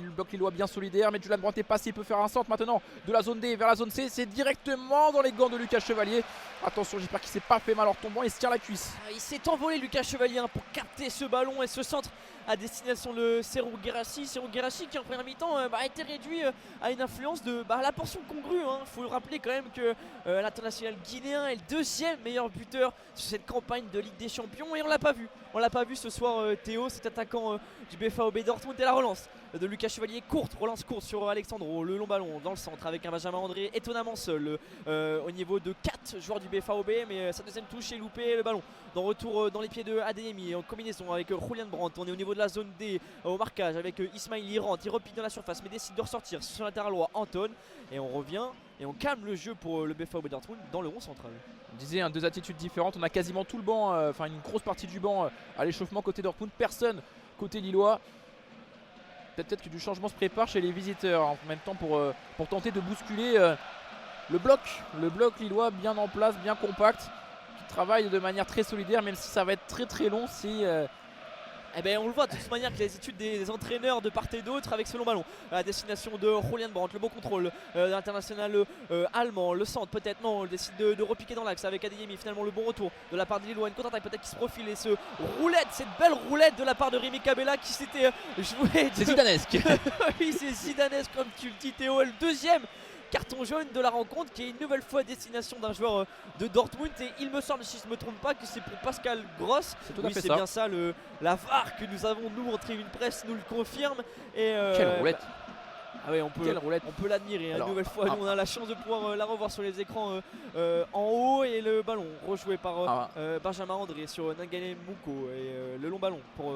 bien solidaire, mais Julian Brandt est passé, il peut faire un centre maintenant de la zone D vers la zone C, c'est directement dans les gants de Lucas Chevalier. Attention, j'espère qu'il ne s'est pas fait mal en retombant, il se tient la cuisse. Il s'est envolé Lucas Chevalier pour capter ce ballon et ce centre à destination de Serhou Guirassy. Serhou Guirassy qui en première mi-temps a été réduit à une influence de la portion congrue. Il faut le rappeler quand même que l'international guinéen est le 2e meilleur buteur sur cette campagne de Ligue des Champions et on l'a pas vu. On l'a pas vu ce soir Théo, cet attaquant du BFAOB Dortmund, et la relance de Lucas Chevalier relance courte sur Alexandro, le long ballon dans le centre avec un Benjamin André étonnamment seul au niveau de 4 joueurs du BFAOB, mais sa deuxième touche est loupée, le ballon dans retour dans les pieds de Adeyemi en combinaison avec Julian Brandt. On est au niveau de la zone D au marquage avec Ismail Irant, il repique dans la surface mais décide de ressortir sur le latéral droit Anton, et on revient et on calme le jeu pour le BFAOB Dortmund dans le rond central. On disait deux attitudes différentes, on a quasiment tout le banc, enfin une grosse partie du banc à l'échauffement côté Dortmund, personne côté lillois. Peut-être que du changement se prépare chez les visiteurs en même temps pour tenter de bousculer le bloc lillois bien en place, bien compact, qui travaille de manière très solidaire, même si ça va être très très long si on le voit de toute manière que les études des entraîneurs de part et d'autre avec ce long ballon à destination de Julian Brandt, le bon contrôle de l'international allemand, le centre peut-être, non, il décide de repiquer dans l'axe avec Adeyemi, finalement le bon retour de la part de Lillois, une contre-attaque peut-être qui se profile et cette belle roulette de la part de Rémi Cabella qui s'était joué. C'est zidanesque. Oui, c'est zidanesque comme tu le dis Théo, le 2e carton jaune de la rencontre qui est une nouvelle fois à destination d'un joueur de Dortmund, et il me semble, si je ne me trompe pas, que c'est pour Pascal Gross. C'est tout à fait c'est ça. bien ça, la VAR que nous avons nous en tribune presse nous le confirme. Et Quelle roulette. Ah ouais, on peut l'admirer. Alors, une nouvelle fois, nous, on a la chance de pouvoir la revoir sur les écrans en haut, et le ballon rejoué par Benjamin André sur Nangane Mouko, et le long ballon pour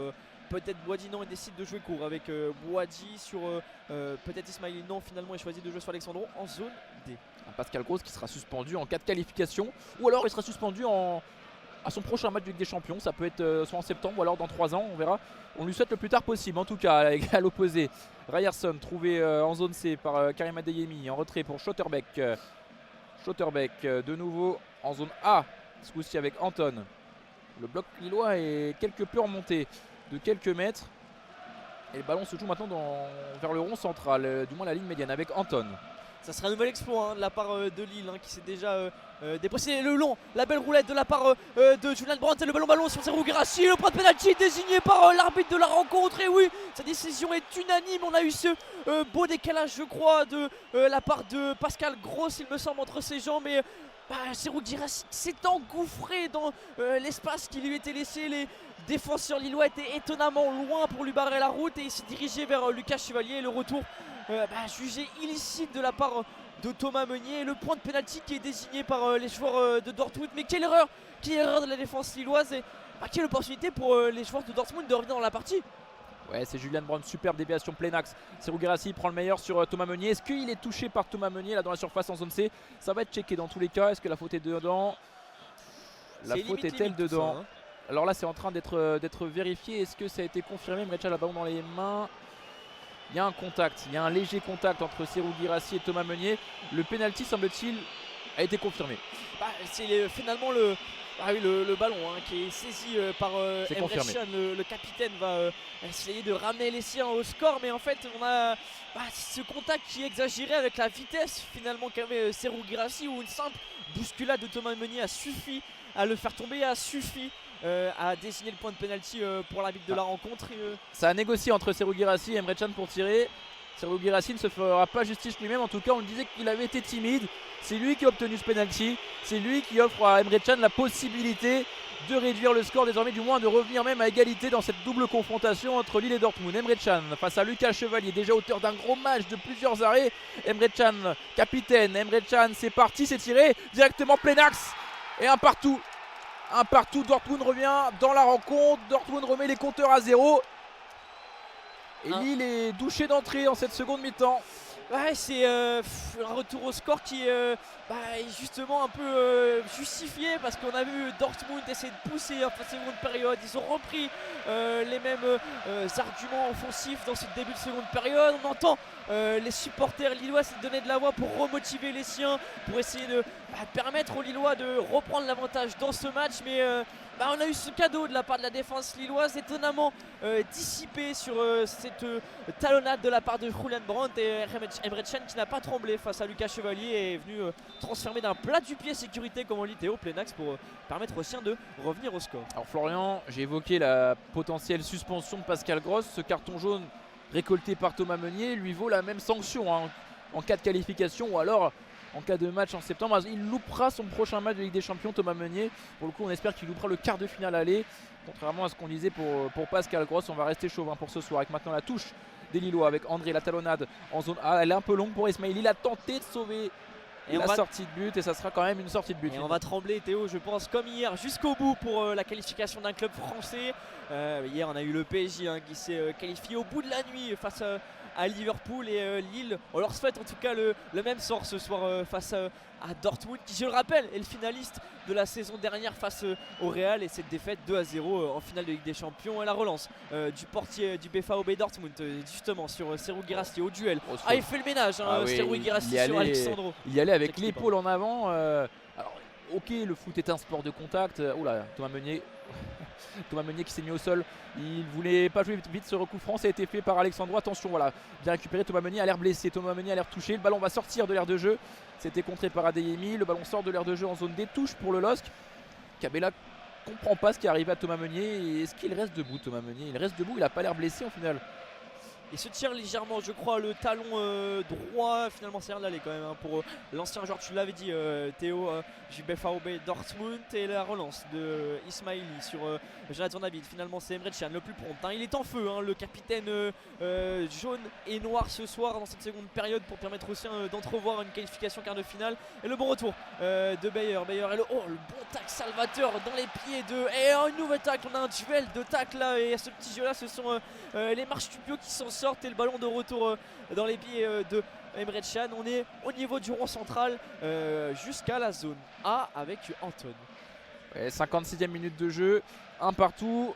peut-être Boadi. Non, il décide de jouer court avec Boadi sur peut-être Ismail. Non, finalement il choisit de jouer sur Alexandro en zone D. Pascal Gross qui sera suspendu en cas de qualification, ou alors il sera suspendu à son prochain match de Ligue des Champions. Ça peut être soit en septembre ou alors dans 3 ans, on verra. On lui souhaite le plus tard possible. En tout cas, à l'opposé, Ryerson trouvé en zone C par Karim Adeyemi, en retrait pour Schotterbeck. De nouveau en zone A, ce coup-ci avec Anton. Le bloc lillois est quelque peu remonté de quelques mètres, et le ballon se joue maintenant vers le rond central, du moins la ligne médiane avec Anton. Ça sera un nouvel exploit de la part de Lille qui s'est déjà dépossédé le long, la belle roulette de la part de Julian Brandt, et le ballon sur Serhou Guirassy, le point de pénalty désigné par l'arbitre de la rencontre, et oui, sa décision est unanime. On a eu ce beau décalage, je crois, de la part de Pascal Gross, il me semble, entre ses jambes, mais Serhou Guirassy s'est engouffré dans l'espace qui lui était laissé. Les défenseurs lillois étaient étonnamment loin pour lui barrer la route, et il s'est dirigé vers Lucas Chevalier. Le retour jugé illicite de la part de Thomas Meunier, le point de pénalty qui est désigné par les joueurs de Dortmund. Mais quelle erreur de la défense lilloise, et quelle opportunité pour les joueurs de Dortmund de revenir dans la partie. Ouais, c'est Julian Brandt, superbe déviation plein axe. Serhou Guirassy prend le meilleur sur Thomas Meunier. Est-ce qu'il est touché par Thomas Meunier là dans la surface en zone C? Ça va être checké dans tous les cas. Est-ce que la faute est dedans? La faute est-elle dedans? Ça, Alors là, c'est en train d'être vérifié. Est-ce que ça a été confirmé? Mrecha a le ballon dans les mains. Il y a un contact, il y a un léger contact entre Serhou Guirassy et Thomas Meunier. Le penalty, semble-t-il, a été confirmé. C'est finalement le ballon qui est saisi par Emre Can. Le capitaine va essayer de ramener les siens au score, mais en fait on a ce contact qui est exagéré avec la vitesse finalement qu'avait Serhou Guirassy, où une simple bousculade de Thomas Meunier a suffi à le faire tomber, a suffi à désigner le point de pénalty pour l'arbitre de la rencontre. Ça a négocié entre Serhou Guirassy et Emre Can pour tirer. Serhou Guirassy ne se fera pas justice lui-même. En tout cas, on le disait qu'il avait été timide. C'est lui qui a obtenu ce penalty. C'est lui qui offre à Emre Can la possibilité de réduire le score, désormais du moins de revenir même à égalité dans cette double confrontation entre Lille et Dortmund. Emre Can face à Lucas Chevalier, déjà auteur d'un gros match de plusieurs arrêts. Emre Can, capitaine. Emre Can, c'est parti, c'est tiré directement plein axe. Et un partout. Dortmund revient dans la rencontre. Dortmund remet les compteurs à 0. Et Lille est douché d'entrée en cette seconde mi-temps. Ouais, c'est un retour au score qui est justement un peu justifié, parce qu'on a vu Dortmund essayer de pousser en seconde période. Ils ont repris les mêmes arguments offensifs dans ce début de seconde période. On entend les supporters lillois se donner de la voix pour remotiver les siens, pour essayer de permettre aux Lillois de reprendre l'avantage dans ce match. Mais on a eu ce cadeau de la part de la défense lilloise, étonnamment dissipé sur cette talonnade de la part de Julian Brandt, et Emre Emre Can qui n'a pas tremblé face à Lucas Chevalier et est venu transformer d'un plat du pied sécurité comme on dit Théo, plein axe pour permettre aux siens de revenir au score. Alors Florian, j'ai évoqué la potentielle suspension de Pascal Gross. Ce carton jaune récolté par Thomas Meunier lui vaut la même sanction hein, en cas de qualification ou alors en cas de match en septembre. Il loupera son prochain match de Ligue des Champions, Thomas Meunier. Pour le coup, on espère qu'il loupera le quart de finale aller. Contrairement à ce qu'on disait pour Pascal Gross, on va rester chauvin pour ce soir avec maintenant la touche des Lillois avec André, la talonnade en zone A. Elle est un peu longue pour Ismail. Il a tenté de sauver la sortie de but et ça sera quand même une sortie de but. Et on va trembler Théo, je pense, comme hier, jusqu'au bout pour la qualification d'un club français. Hier, on a eu le PSG hein, qui s'est qualifié au bout de la nuit face à Liverpool et Lille. On leur souhaite en tout cas le même sort ce soir face à Dortmund qui, je le rappelle, est le finaliste de la saison dernière face au Real, et cette défaite 2-0 en finale de Ligue des Champions et la relance du portier du BVB Dortmund justement sur Serhou Guirassy au duel. Il fait le ménage hein, Serhou Guirassy sur Alexandro. Il y allait avec l'épaule en avant. Alors ok, le foot est un sport de contact. Oula, Thomas Meunier qui s'est mis au sol. Il voulait pas jouer vite ce coup franc. Ça a été fait par Alexandro. Attention, voilà, bien récupéré. Thomas Meunier a l'air blessé. Thomas Meunier a l'air touché. Le ballon va sortir de l'aire de jeu. C'était contré par Adeyemi. Le ballon sort de l'aire de jeu en zone D. Touche pour le LOSC. Cabella comprend pas ce qui est arrivé à Thomas Meunier. Est-ce qu'il reste debout, Thomas Meunier? Il reste debout. Il a pas l'air blessé au final. Il se tire légèrement, je crois, le talon droit. Finalement, c'est l'aller quand même hein, pour l'ancien joueur, tu l'avais dit, Théo, du BVB Dortmund. Et la relance de Ismaili sur Jonathan David. Finalement, c'est Emre Can le plus prompt. Hein. Il est en feu, hein, le capitaine jaune et noir ce soir dans cette seconde période pour permettre aux siens d'entrevoir une qualification quart de finale. Et le bon retour de Bayer. Et le bon tac salvateur dans les pieds de. Et une nouvelle tacle. On a un duel de tacle là. Et à ce petit jeu là, ce sont les marchepiaux qui s'en sortent et le ballon de retour dans les pieds de Emre Can. On est au niveau du rond central jusqu'à la zone A avec Anton. Ouais, 56e minute de jeu, un partout.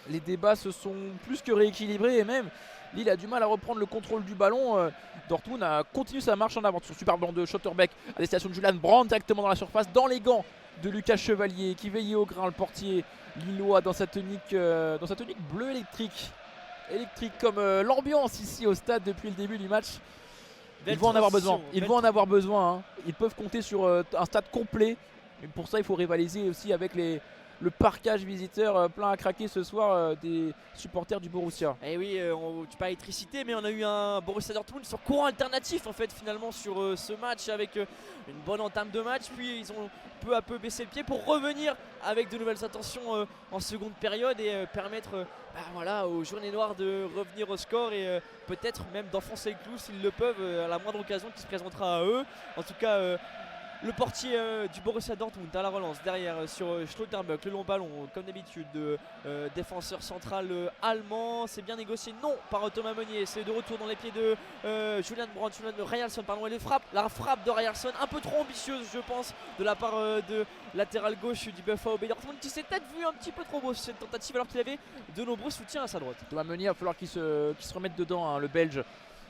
Les débats se sont plus que rééquilibrés et même Lille a du mal à reprendre le contrôle du ballon. Dortmund a continué sa marche en avant sur super ballon de Schotterbeck à destination de Julian Brandt directement dans la surface, dans les gants de Lucas Chevalier qui veillait au grain, le portier lillois dans sa tunique bleue électrique comme l'ambiance ici au stade depuis le début du match. Ils vont en avoir besoin. Hein. Ils peuvent compter sur un stade complet. Et pour ça, il faut rivaliser aussi avec le parquage visiteur plein à craquer ce soir des supporters du Borussia. Et oui, tu parles électricité, mais on a eu un Borussia Dortmund sur courant alternatif en fait finalement sur ce match avec une bonne entame de match. Puis ils ont peu à peu baissé le pied pour revenir avec de nouvelles attentions en seconde période et permettre voilà, aux Journées Noires de revenir au score et peut-être même d'enfoncer le clou s'ils le peuvent à la moindre occasion qui se présentera à eux. En tout cas, le portier du Borussia Dortmund à la relance derrière sur Schlotterbeck, le long ballon comme d'habitude de défenseur central allemand. C'est bien négocié, non, par Thomas Meunier. C'est de retour dans les pieds de Julian Brandt, Ryerson, pardon. Et la frappe de Ryerson un peu trop ambitieuse, je pense, de la part de latéral gauche du BVB Dortmund qui s'est peut-être vu un petit peu trop beau sur cette tentative alors qu'il avait de nombreux soutiens à sa droite. Thomas Meunier, il va falloir qu'il se remette dedans, hein, le Belge.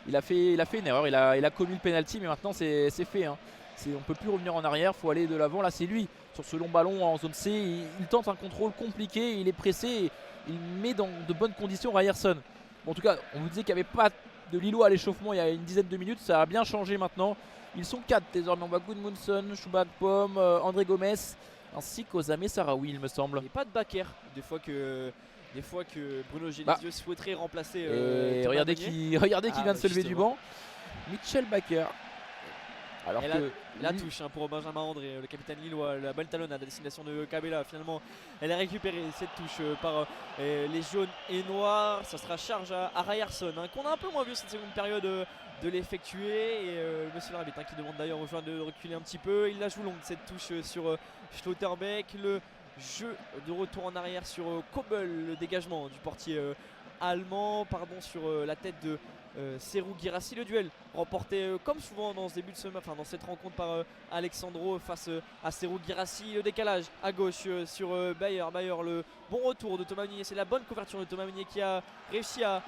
Il a fait une erreur, il a commis le penalty, mais maintenant c'est fait. Hein. On ne peut plus revenir en arrière, il faut aller de l'avant. Là c'est lui sur ce long ballon en zone C, il tente un contrôle compliqué, il est pressé, il met dans de bonnes conditions Ryerson. Bon, en tout cas, on vous disait qu'il n'y avait pas de Lillois à l'échauffement il y a une dizaine de minutes, ça a bien changé maintenant. Ils sont 4 désormais, on voit Gudmundsson, Chouba Pom, André Gomes ainsi qu'Ozame Sarawi il me semble. Et pas de Bakker, des fois que Bruno Genesio souhaiterait remplacer et regardez qui vient de se lever du banc, Mitchell Bakker. Alors la touche hein, pour Benjamin André, le capitaine lillois, la bonne talonnade à destination de Cabella. Finalement, elle est récupérée cette touche par les jaunes et noirs. Ça sera charge à Ryerson hein, qu'on a un peu moins vu cette seconde période de l'effectuer. Et monsieur l'arbitre qui demande d'ailleurs aux joueurs de reculer un petit peu. Il la joue longue cette touche sur Schlotterbeck. Le jeu de retour en arrière sur Kobel, le dégagement du portier allemand, sur la tête de Serhou Guirassy. Le duel remporté comme souvent dans ce début de semaine, dans cette rencontre par Alexandro face à Serhou Guirassy. Le décalage à gauche sur Bayer, le bon retour de Thomas Meunier. C'est la bonne couverture de Thomas Meunier qui a réussi à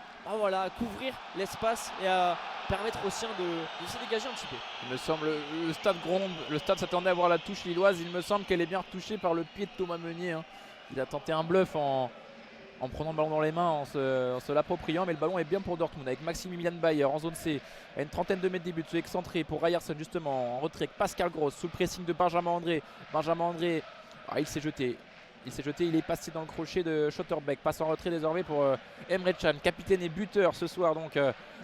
couvrir l'espace et à permettre aux siens de se dégager un petit peu. Il me semble, le stade gronde, le stade s'attendait à voir la touche lilloise. Il me semble qu'elle est bien retouchée par le pied de Thomas Meunier. Hein. Il a tenté un bluff en en prenant le ballon dans les mains, en se l'appropriant, mais le ballon est bien pour Dortmund avec Maximilian Bayer en zone C, à une trentaine de mètres des buts, excentré pour Ryerson justement, en retrait avec Pascal Gross, sous le pressing de Benjamin André. Benjamin André, il s'est jeté. Il est passé dans le crochet de Schotterbeck, passe en retrait désormais pour Emre Can, capitaine et buteur ce soir donc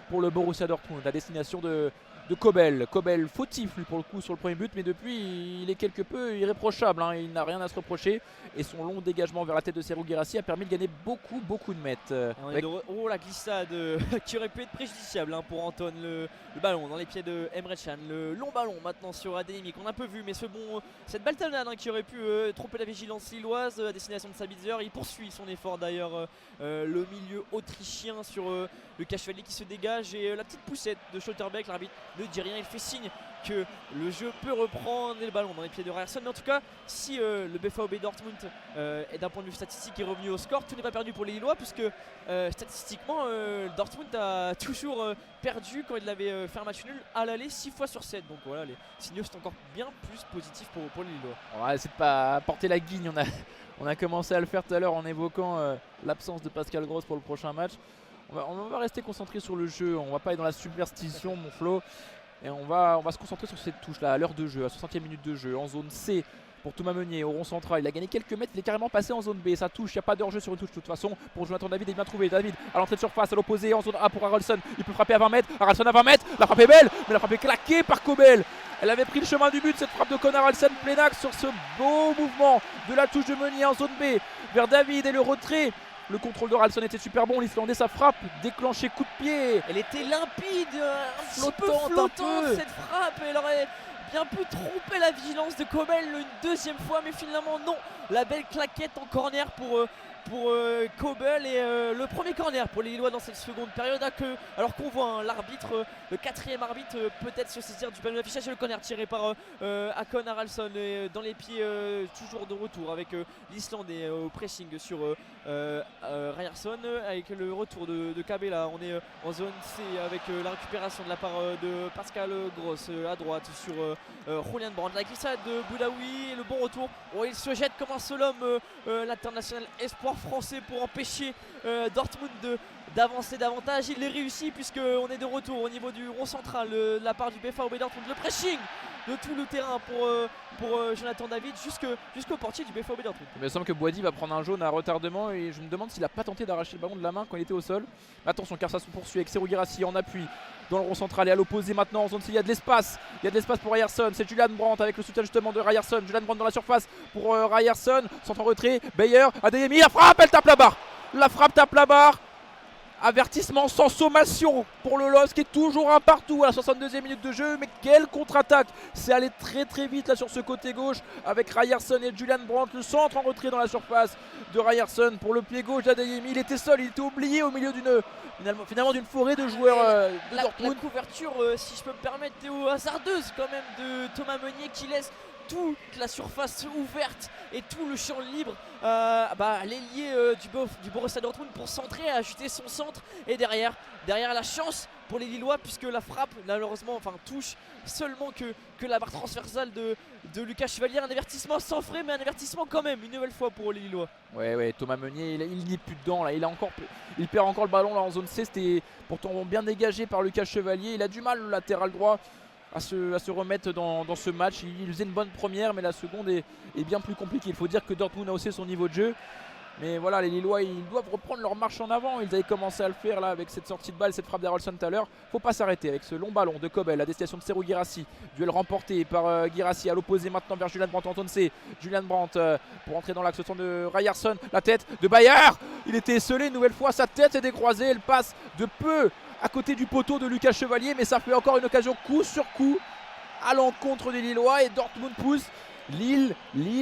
pour le Borussia Dortmund, à destination de Kobel. Kobel fautif lui pour le coup sur le premier but, mais depuis il est quelque peu irréprochable, hein. Il n'a rien à se reprocher et son long dégagement vers la tête de Serhou Guirassy a permis de gagner beaucoup de mètres. Oh la glissade qui aurait pu être préjudiciable pour Anton, le ballon dans les pieds de Emre Can, le long ballon maintenant sur Adeyemi qu'on a un peu vu, mais cette balle talonnade qui aurait pu tromper la vigilance lilloise à destination de Sabitzer. Il poursuit son effort d'ailleurs, le milieu autrichien sur le Chevalier qui se dégage et la petite poussette de Schotterbeck, l'arbitre ne dit rien, il fait signe que le jeu peut reprendre et le ballon dans les pieds de Ryerson. Mais en tout cas, si le BVB Dortmund est d'un point de vue statistique est revenu au score, tout n'est pas perdu pour les Lillois, puisque statistiquement Dortmund a toujours perdu quand il avait fait un match nul à l'aller 6 fois sur 7. Donc voilà, les signaux sont encore bien plus positifs pour les Lillois. On va essayer de pas porter la guigne, on a commencé à le faire tout à l'heure en évoquant l'absence de Pascal Gross pour le prochain match. On va rester concentré sur le jeu, on va pas aller dans la superstition mon Flo. Et on va se concentrer sur cette touche là à l'heure de jeu, à 60e minute de jeu, en zone C pour Thomas Meunier au rond central. Il a gagné quelques mètres, il est carrément passé en zone B. Ça touche, il n'y a pas de hors-jeu sur une touche de toute façon. Pour Jonathan David, il est bien trouvé. David à l'entrée de surface, à l'opposé, en zone A pour Haraldsson. Il peut frapper à 20 mètres. Haraldsson à 20 mètres, la frappe est belle, mais la frappe est claquée par Kobel. Elle avait pris le chemin du but, cette frappe de Conor Haraldsson plein axe sur ce beau mouvement de la touche de Meunier en zone B vers David et le retrait. Le contrôle de Haraldsson était super bon, l'Islandais sa frappe, déclenché coup de pied. Elle était limpide, un petit peu flottante cette frappe, elle aurait bien pu tromper la vigilance de Kobel une deuxième fois, mais finalement non. La belle claquette en corner pour Kobel et le premier corner pour les Lillois dans cette seconde période, alors qu'on voit l'arbitre, le quatrième arbitre peut-être se saisir du panneau d'affichage, et le corner tiré par Akon Haraldsson dans les pieds, toujours de retour avec l'Islandais au pressing sur Ryerson, avec le retour de KB. Là on est en zone C avec la récupération de la part de Pascal Gross à droite sur Julian Brandt, la glissade de Boudaoui et le bon retour. Il se jette comme un seul homme, l'international espoir français, pour empêcher Dortmund d'avancer davantage. Il les réussit puisqu'on est de retour au niveau du rond central de la part du BVB Dortmund. Le pressing de tout le terrain pour Jonathan David jusqu'au portier du BVB Dortmund. Il me semble que Boadi va prendre un jaune à retardement et je me demande s'il n'a pas tenté d'arracher le ballon de la main quand il était au sol. Attention car ça se poursuit avec Serhou Guirassy en appui dans le rond central et à l'opposé maintenant en zone C. Il y a de l'espace pour Ryerson, c'est Julian Brandt avec le soutien justement de Ryerson. Julian Brandt dans la surface pour Ryerson, centre en retrait, Bayer, Adeyemi, la frappe, elle tape la barre. La frappe tape la barre. Avertissement sans sommation pour le LOSC qui est toujours un partout à la 62e minute de jeu. Mais quelle contre-attaque! C'est allé très vite là sur ce côté gauche avec Ryerson et Julian Brandt. Le centre en retrait dans la surface de Ryerson pour le pied gauche d'Adeyemi. Il était seul, il était oublié au milieu finalement d'une forêt de joueurs de Dortmund. La couverture, si je peux me permettre, Théo, hasardeuse quand même de Thomas Meunier qui laisse toute la surface ouverte et tout le champ libre l'ailier du Borussia Dortmund pour centrer, ajuster son centre, et derrière la chance pour les Lillois puisque la frappe malheureusement touche seulement que la barre transversale de Lucas Chevalier. Un avertissement sans frais, mais un avertissement quand même une nouvelle fois pour les Lillois. Ouais, Thomas Meunier il n'y est plus dedans là, il perd encore le ballon là en zone C. C'était pourtant bien dégagé par Lucas Chevalier. Il a du mal le latéral droit à se remettre dans ce match. Il faisait une bonne première, mais la seconde est bien plus compliquée. Il faut dire que Dortmund a haussé son niveau de jeu. Mais voilà, les Lillois ils doivent reprendre leur marche en avant. Ils avaient commencé à le faire là avec cette sortie de balle, cette frappe d'Haraldsson tout à l'heure. Faut pas s'arrêter avec ce long ballon de Kobel à destination de Serhou Guirassy. Duel remporté par Guirassy à l'opposé maintenant vers Julian Brandt en zone C. Julian Brandt pour entrer dans l'axe de Ryerson. La tête de Bayer. Il était esselé une nouvelle fois, sa tête est décroisée. Elle passe de peu à côté du poteau de Lucas Chevalier, mais ça fait encore une occasion coup sur coup à l'encontre des Lillois et Dortmund pousse. Lille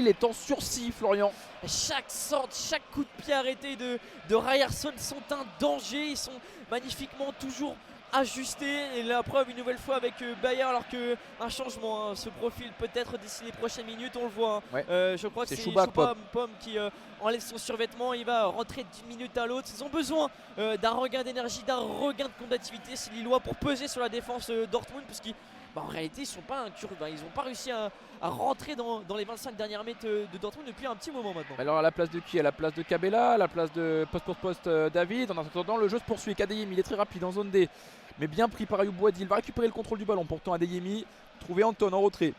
est en sursis, Florian. Chaque centre, chaque coup de pied arrêté de Ryerson sont un danger. Ils sont magnifiquement toujours ajustés. Et la preuve une nouvelle fois avec Bayer, alors qu'un changement se profile peut-être d'ici les prochaines minutes. On le voit. Ouais. Je crois que c'est Chouba Pomme qui enlève son survêtement. Il va rentrer d'une minute à l'autre. Ils ont besoin d'un regain d'énergie, d'un regain de combativité, ces Lillois, pour peser sur la défense Dortmund, puisqu'ils en réalité ils n'ont pas réussi à rentrer dans les 25 dernières mètres de Dortmund depuis un petit moment maintenant. Alors à la place de qui? À la place de Cabella, à la place de poste David. En attendant, le jeu se poursuit. Adeyemi, il est très rapide en zone D, mais bien pris par Ayoub Boadi. Il va récupérer le contrôle du ballon. Pourtant Adeyemi trouver Anton en retrait.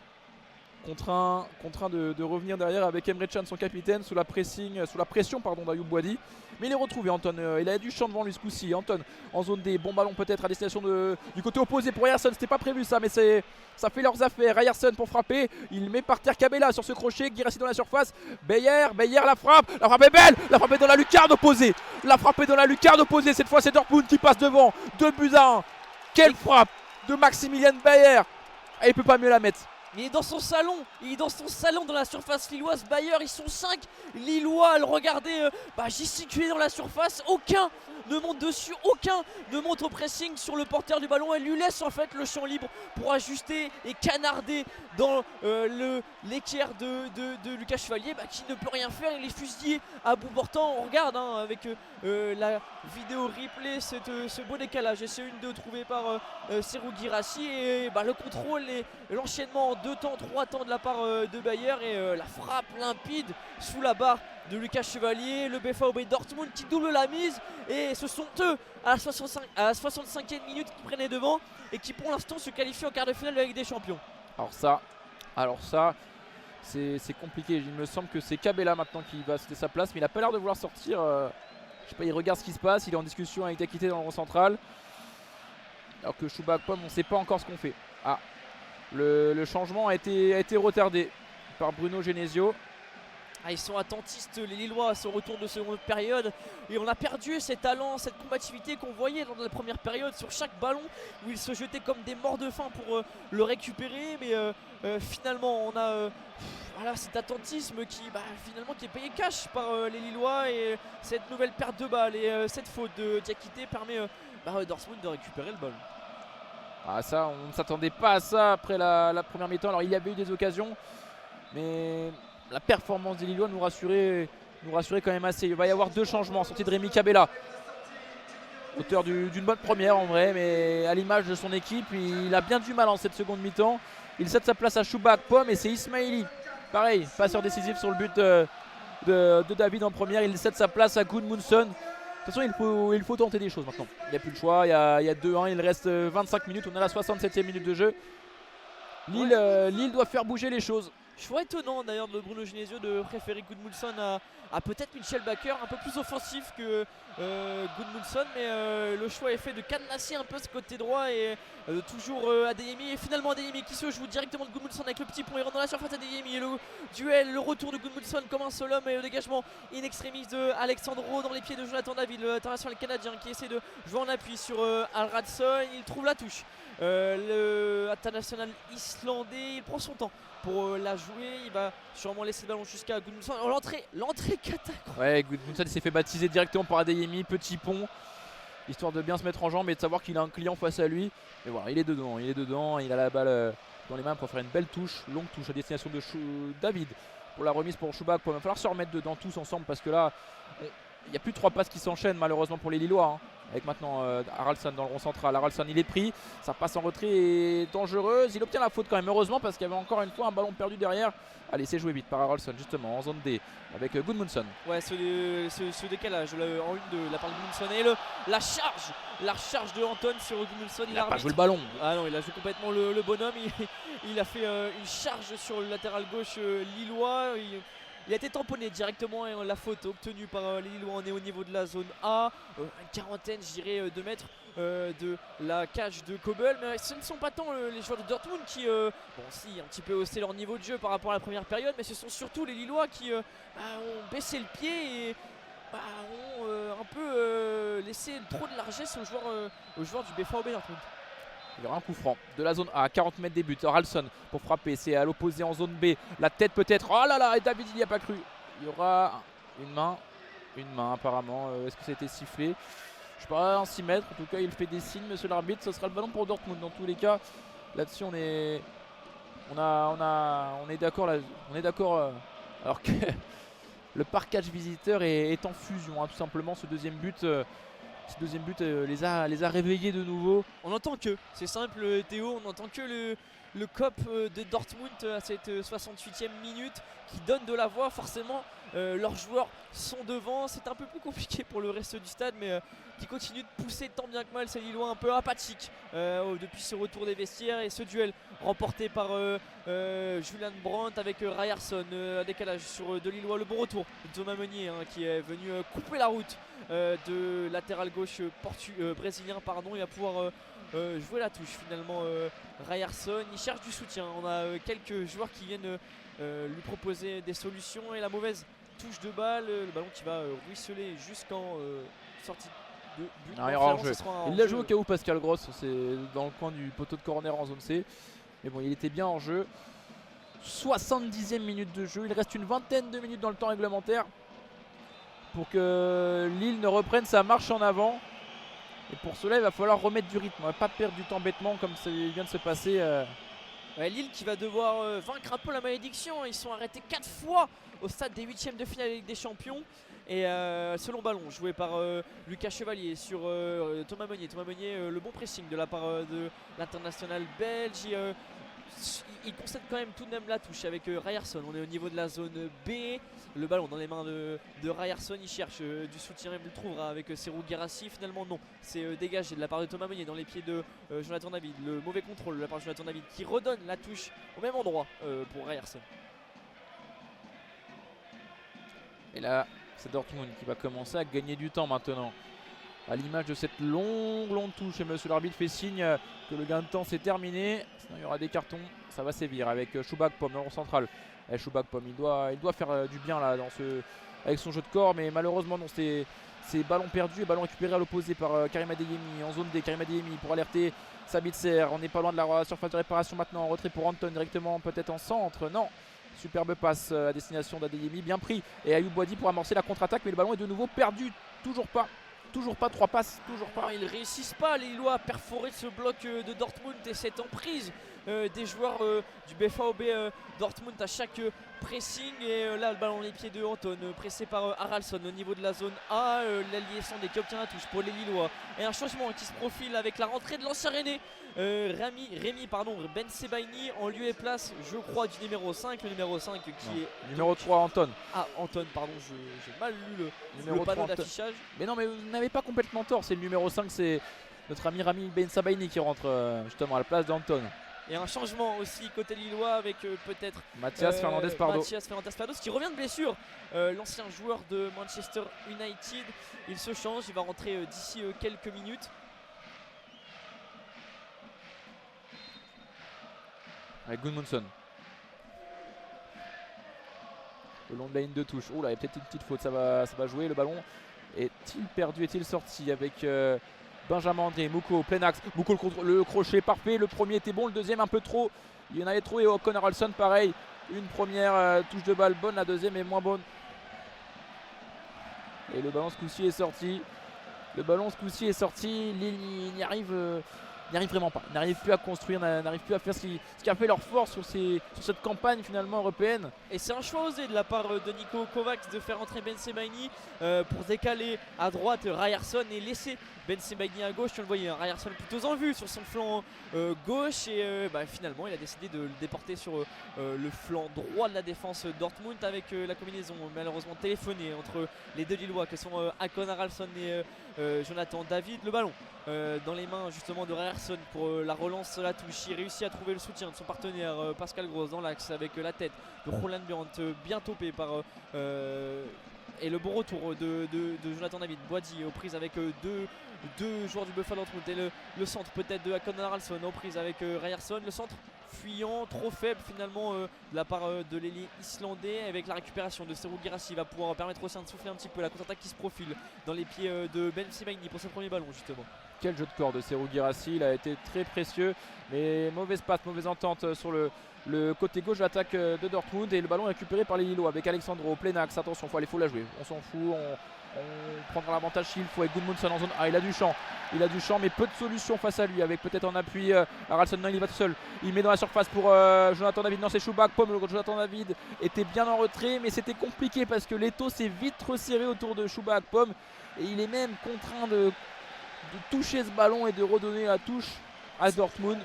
Contraint de revenir derrière avec Emre Can, son capitaine, sous la pression d'Ayoub Boadi. Mais il est retrouvé Anton, il a du champ devant lui ce coup-ci. Anton en zone D, bon ballon peut-être à destination du côté opposé pour Ryerson. C'était pas prévu ça, mais ça fait leurs affaires. Ryerson pour frapper, il met par terre Cabella sur ce crochet. Guirassy dans la surface, Beyer la frappe est belle, la frappe est dans la lucarne opposée. Cette fois c'est Dortmund qui passe devant, 2-1. Quelle frappe de Maximilian Beyer, et il peut pas mieux la mettre. Il est dans son salon, dans la surface lilloise. Bayer, ils sont 5 Lillois à le regarder gesticuler dans la surface. Aucun ne monte dessus, aucun ne monte au pressing sur le porteur du ballon et lui laisse en fait le champ libre pour ajuster et canarder dans l'équerre de Lucas Chevalier qui ne peut rien faire. Il est fusillé à bout portant. On regarde avec la vidéo replay ce beau décalage. Et c'est une de trouvée par Serhou Guirassy et le contrôle et l'enchaînement en 2 temps, 3 temps de la part de Bayer et la frappe limpide sous la barre de Lucas Chevalier. Le BVB Dortmund qui double la mise et ce sont eux à la 65e minute qui prennent les devants et qui pour l'instant se qualifient en quart de finale de la Ligue des Champions. Alors ça c'est compliqué. Il me semble que c'est Cabella maintenant qui va céder sa place, mais il a pas l'air de vouloir sortir. Je sais pas, il regarde ce qui se passe, il est en discussion avec Diakité dans le rond central. Alors que Chouba Akpom, on ne sait pas encore ce qu'on fait. Le changement a été retardé par Bruno Genesio. Ils sont attentistes les Lillois à ce retour de seconde période et on a perdu ces talents, cette combativité qu'on voyait dans la première période sur chaque ballon où ils se jetaient comme des morts de faim pour le récupérer, mais finalement on a cet attentisme qui est payé cash par les Lillois et cette nouvelle perte de balle et cette faute de Diakité permet Dortmund de récupérer le ballon. Ça, on ne s'attendait pas à ça après la première mi-temps. Alors il y avait eu des occasions, mais la performance des Lillois nous rassurait quand même assez. Il va y avoir 2 changements. Sortie de Rémi Cabella, auteur d'une bonne première en vrai, mais à l'image de son équipe, il a bien du mal en cette seconde mi-temps. Il cède sa place à Chouba Akpom et c'est Ismaili, pareil, passeur décisif sur le but de David en première. Il cède sa place à Gudmundsson. De toute façon, il faut tenter des choses maintenant. Il n'y a plus le choix, il y a 2-1, il reste 25 minutes, on est à la 67e minute de jeu. Lille doit faire bouger les choses. Choix étonnant d'ailleurs de Bruno Genesio de préférer Gudmundsson à peut-être Mitchell Bakker, un peu plus offensif que Gudmundsson, mais le choix est fait de cadenasser un peu ce côté droit et toujours Adeyemi, et finalement Adeyemi qui se joue directement de Gudmundsson avec le petit pont, il rentre dans la surface. Adeyemi et le duel, le retour de Gudmundsson comme un seul homme et le dégagement in extremis de Alexandro dans les pieds de Jonathan David, l'international canadien qui essaie de jouer en appui sur Alradsson. Il trouve la touche, le international islandais, il prend son temps pour la jouer, il va sûrement laisser le ballon jusqu'à Gudmundsson. L'entrée cata. Ouais, Gudmundsson s'est fait baptiser directement par Adeyemi, petit pont, histoire de bien se mettre en jambe et de savoir qu'il a un client face à lui. Mais voilà, il est dedans, il a la balle dans les mains pour faire une belle touche, longue touche à destination de David pour la remise pour Chouba. Il va falloir se remettre dedans tous ensemble parce que là, il n'y a plus de 3 passes qui s'enchaînent malheureusement pour les Lillois. Avec maintenant Haraldsson dans le rond central. Haraldsson, il est pris, ça passe en retrait et dangereuse. Il obtient la faute quand même, heureusement, parce qu'il y avait encore une fois un ballon perdu derrière. Allez, c'est joué vite par Haraldsson justement en zone D avec Gudmundsson. Ouais, ce décalage en une de la part de Gudmundsson et la charge de Anton sur Gudmundsson. Il n'a pas joué le ballon. Ah non, il a joué complètement le bonhomme. Il a fait une charge sur le latéral gauche lillois. Il a été tamponné directement et la faute obtenue par les Lillois. On est au niveau de la zone A, une quarantaine, je dirais, de mètres de la cage de Kobel. Mais ce ne sont pas tant les joueurs de Dortmund qui ont un petit peu haussé leur niveau de jeu par rapport à la première période, mais ce sont surtout les Lillois qui ont baissé le pied et ont un peu laissé trop de largesse aux joueurs du BVB Dortmund. Il y aura un coup franc de la zone A, 40 mètres des buts. Haraldsson pour frapper, c'est à l'opposé en zone B. La tête peut-être, oh là là, et David il n'y a pas cru. Il y aura une main apparemment. Est-ce que ça a été sifflé? Je ne sais pas, un 6 mètres. En tout cas, il fait des signes, monsieur l'arbitre. Ce sera le ballon pour Dortmund dans tous les cas. Là-dessus, on est d'accord. On est d'accord. Alors que le parquage visiteur est en fusion, tout simplement. Ce deuxième but. petit deuxième but les a réveillés de nouveau. On entend que, c'est simple Théo, on entend que le cop de Dortmund à cette 68e minute qui donne de la voix. Forcément leurs joueurs sont devant, c'est un peu plus compliqué pour le reste du stade, mais qui continue de pousser tant bien que mal ces Lillois un peu apathiques depuis ce retour des vestiaires et ce duel remporté par Julian Brandt avec Ryerson, un décalage sur de Lillois. Le bon retour de Thomas Meunier qui est venu couper la route de latéral gauche brésilien, il va pouvoir jouer la touche finalement. Ryerson, il cherche du soutien, on a quelques joueurs qui viennent lui proposer des solutions, et la mauvaise touche de balle, le ballon qui va ruisseler jusqu'en sortie de but. Il l'a joué au cas où Pascal Gross, c'est dans le coin du poteau de corner en zone C, mais bon, il était bien en jeu. 70e minute de jeu, il reste une vingtaine de minutes dans le temps réglementaire pour que Lille ne reprenne sa marche en avant. Et pour cela, il va falloir remettre du rythme. On va pas perdre du temps bêtement comme ça vient de se passer. Lille qui va devoir vaincre un peu la malédiction. Ils sont arrêtés 4 fois au stade des 8e de finale de Ligue des Champions. Et ce long ballon joué par Lucas Chevalier sur Thomas Meunier. Thomas Meunier, le bon pressing de la part de l'international belge. Il concède quand même tout de même la touche avec Ryerson. On est au niveau de la zone B. Le ballon dans les mains de Ryerson. Il cherche du soutien, il le trouvera avec Serhou Guirassy. Finalement non, c'est dégagé de la part de Thomas Meunier dans les pieds de Jonathan David. Le mauvais contrôle de la part de Jonathan David qui redonne la touche au même endroit pour Ryerson. Et là, c'est Dortmund qui va commencer à gagner du temps maintenant. À l'image de cette longue touche, et monsieur l'arbitre fait signe que le gain de temps s'est terminé. Sinon il y aura des cartons, ça va sévir avec Chouba Gpom, le central. Chouba Gpom, il doit faire du bien là avec son jeu de corps, mais malheureusement non, c'est ballon perdu et ballon récupéré à l'opposé par Karim Adeyemi en zone D. Karim Adeyemi pour alerter Sabitzer. On n'est pas loin de la surface de réparation maintenant. En retrait pour Anton directement, peut-être en centre. Non, superbe passe à destination d'Adeyemi, bien pris. Et Ayoub Boadi pour amorcer la contre-attaque, mais le ballon est de nouveau perdu. Toujours pas 3 passes, toujours pas. Ils ne réussissent pas, les Lillois, à perforer ce bloc de Dortmund et cette emprise des joueurs du BVB Dortmund à chaque pressing. Et là, le ballon dans les pieds de Anton, pressé par Haraldsson au niveau de la zone A. L'allié Sandé qui obtient la touche pour les Lillois. Et un changement qui se profile avec la rentrée de l'ancien Rennais, Rémi Ben Sebaini, en lieu et place, je crois, du numéro 5. Le numéro 5 qui est. Numéro 3, Anton. Ah, Anton, pardon, j'ai mal lu le panneau d'affichage. Mais non, mais vous n'avez pas complètement tort, c'est le numéro 5, c'est notre ami Rami Ben Sebaini qui rentre justement à la place d'Anton. Et un changement aussi côté lillois avec peut-être Mathias Fernandez Pardo qui revient de blessure, l'ancien joueur de Manchester United. Il se change, il va rentrer d'ici quelques minutes. Avec Gudmundsson. Le long de la ligne de touche. Oh là, il y a peut-être une petite faute, ça va jouer. Le ballon est-il perdu, est-il sorti avec Benjamin André, Mouko, plein axe. Mouko le crochet parfait, le premier était bon, le deuxième un peu trop. Il y en avait trop, et Ocon Haraldsson pareil. Une première touche de balle bonne, la deuxième est moins bonne. Et le ballon ce coup-ci est sorti. Lille n'y arrive vraiment pas. N'arrive plus à construire, n'arrive plus à faire ce qui a fait leur force sur cette campagne finalement européenne. Et c'est un choix osé de la part de Niko Kovacs de faire entrer Ben Sebaini pour décaler à droite Ryerson et laisser Ben Sebaini à gauche. Tu le voyais, Ryerson plutôt en vue sur son flanc gauche, et finalement il a décidé de le déporter sur le flanc droit de la défense Dortmund avec la combinaison malheureusement téléphonée entre les deux Lillois que sont Akon Haraldsson et Jonathan David. Le ballon dans les mains justement de Ryerson pour la relance, la touche. Il réussit à trouver le soutien de son partenaire Pascal Gross dans l'axe avec la tête de Roland Brandt bien topé par et le bon retour de Jonathan David. Boadi aux prises avec deux joueurs du Buffalo Dortmund, et le centre peut-être de Akon Haraldsson aux prises avec Ryerson. Le centre fuyant, trop faible finalement de la part de l'ailier islandais, avec la récupération de Serhou Guirassy va pouvoir permettre au sein de souffler un petit peu la contre-attaque qui se profile dans les pieds de Ben Sebaini pour ce premier ballon justement. Quel jeu de corps de Serhou Guirassy, il a été très précieux, mais mauvaise passe, mauvaise entente sur le côté gauche de l'attaque de Dortmund, et le ballon récupéré par les Lillois avec Alexandro, plein axe. Attention, il faut la jouer, on s'en fout, on prendra l'avantage s'il faut avec Gudmundsson en zone. Ah, il a du champ mais peu de solutions face à lui, avec peut-être en appui Haraldsson. Non, il y va tout seul, il met dans la surface pour Jonathan David. Non, c'est Chouba Gpom. Jonathan David était bien en retrait, mais c'était compliqué parce que l'étau s'est vite resserré autour de Chouba Gpom, et il est même contraint de toucher ce ballon et de redonner la touche à Dortmund.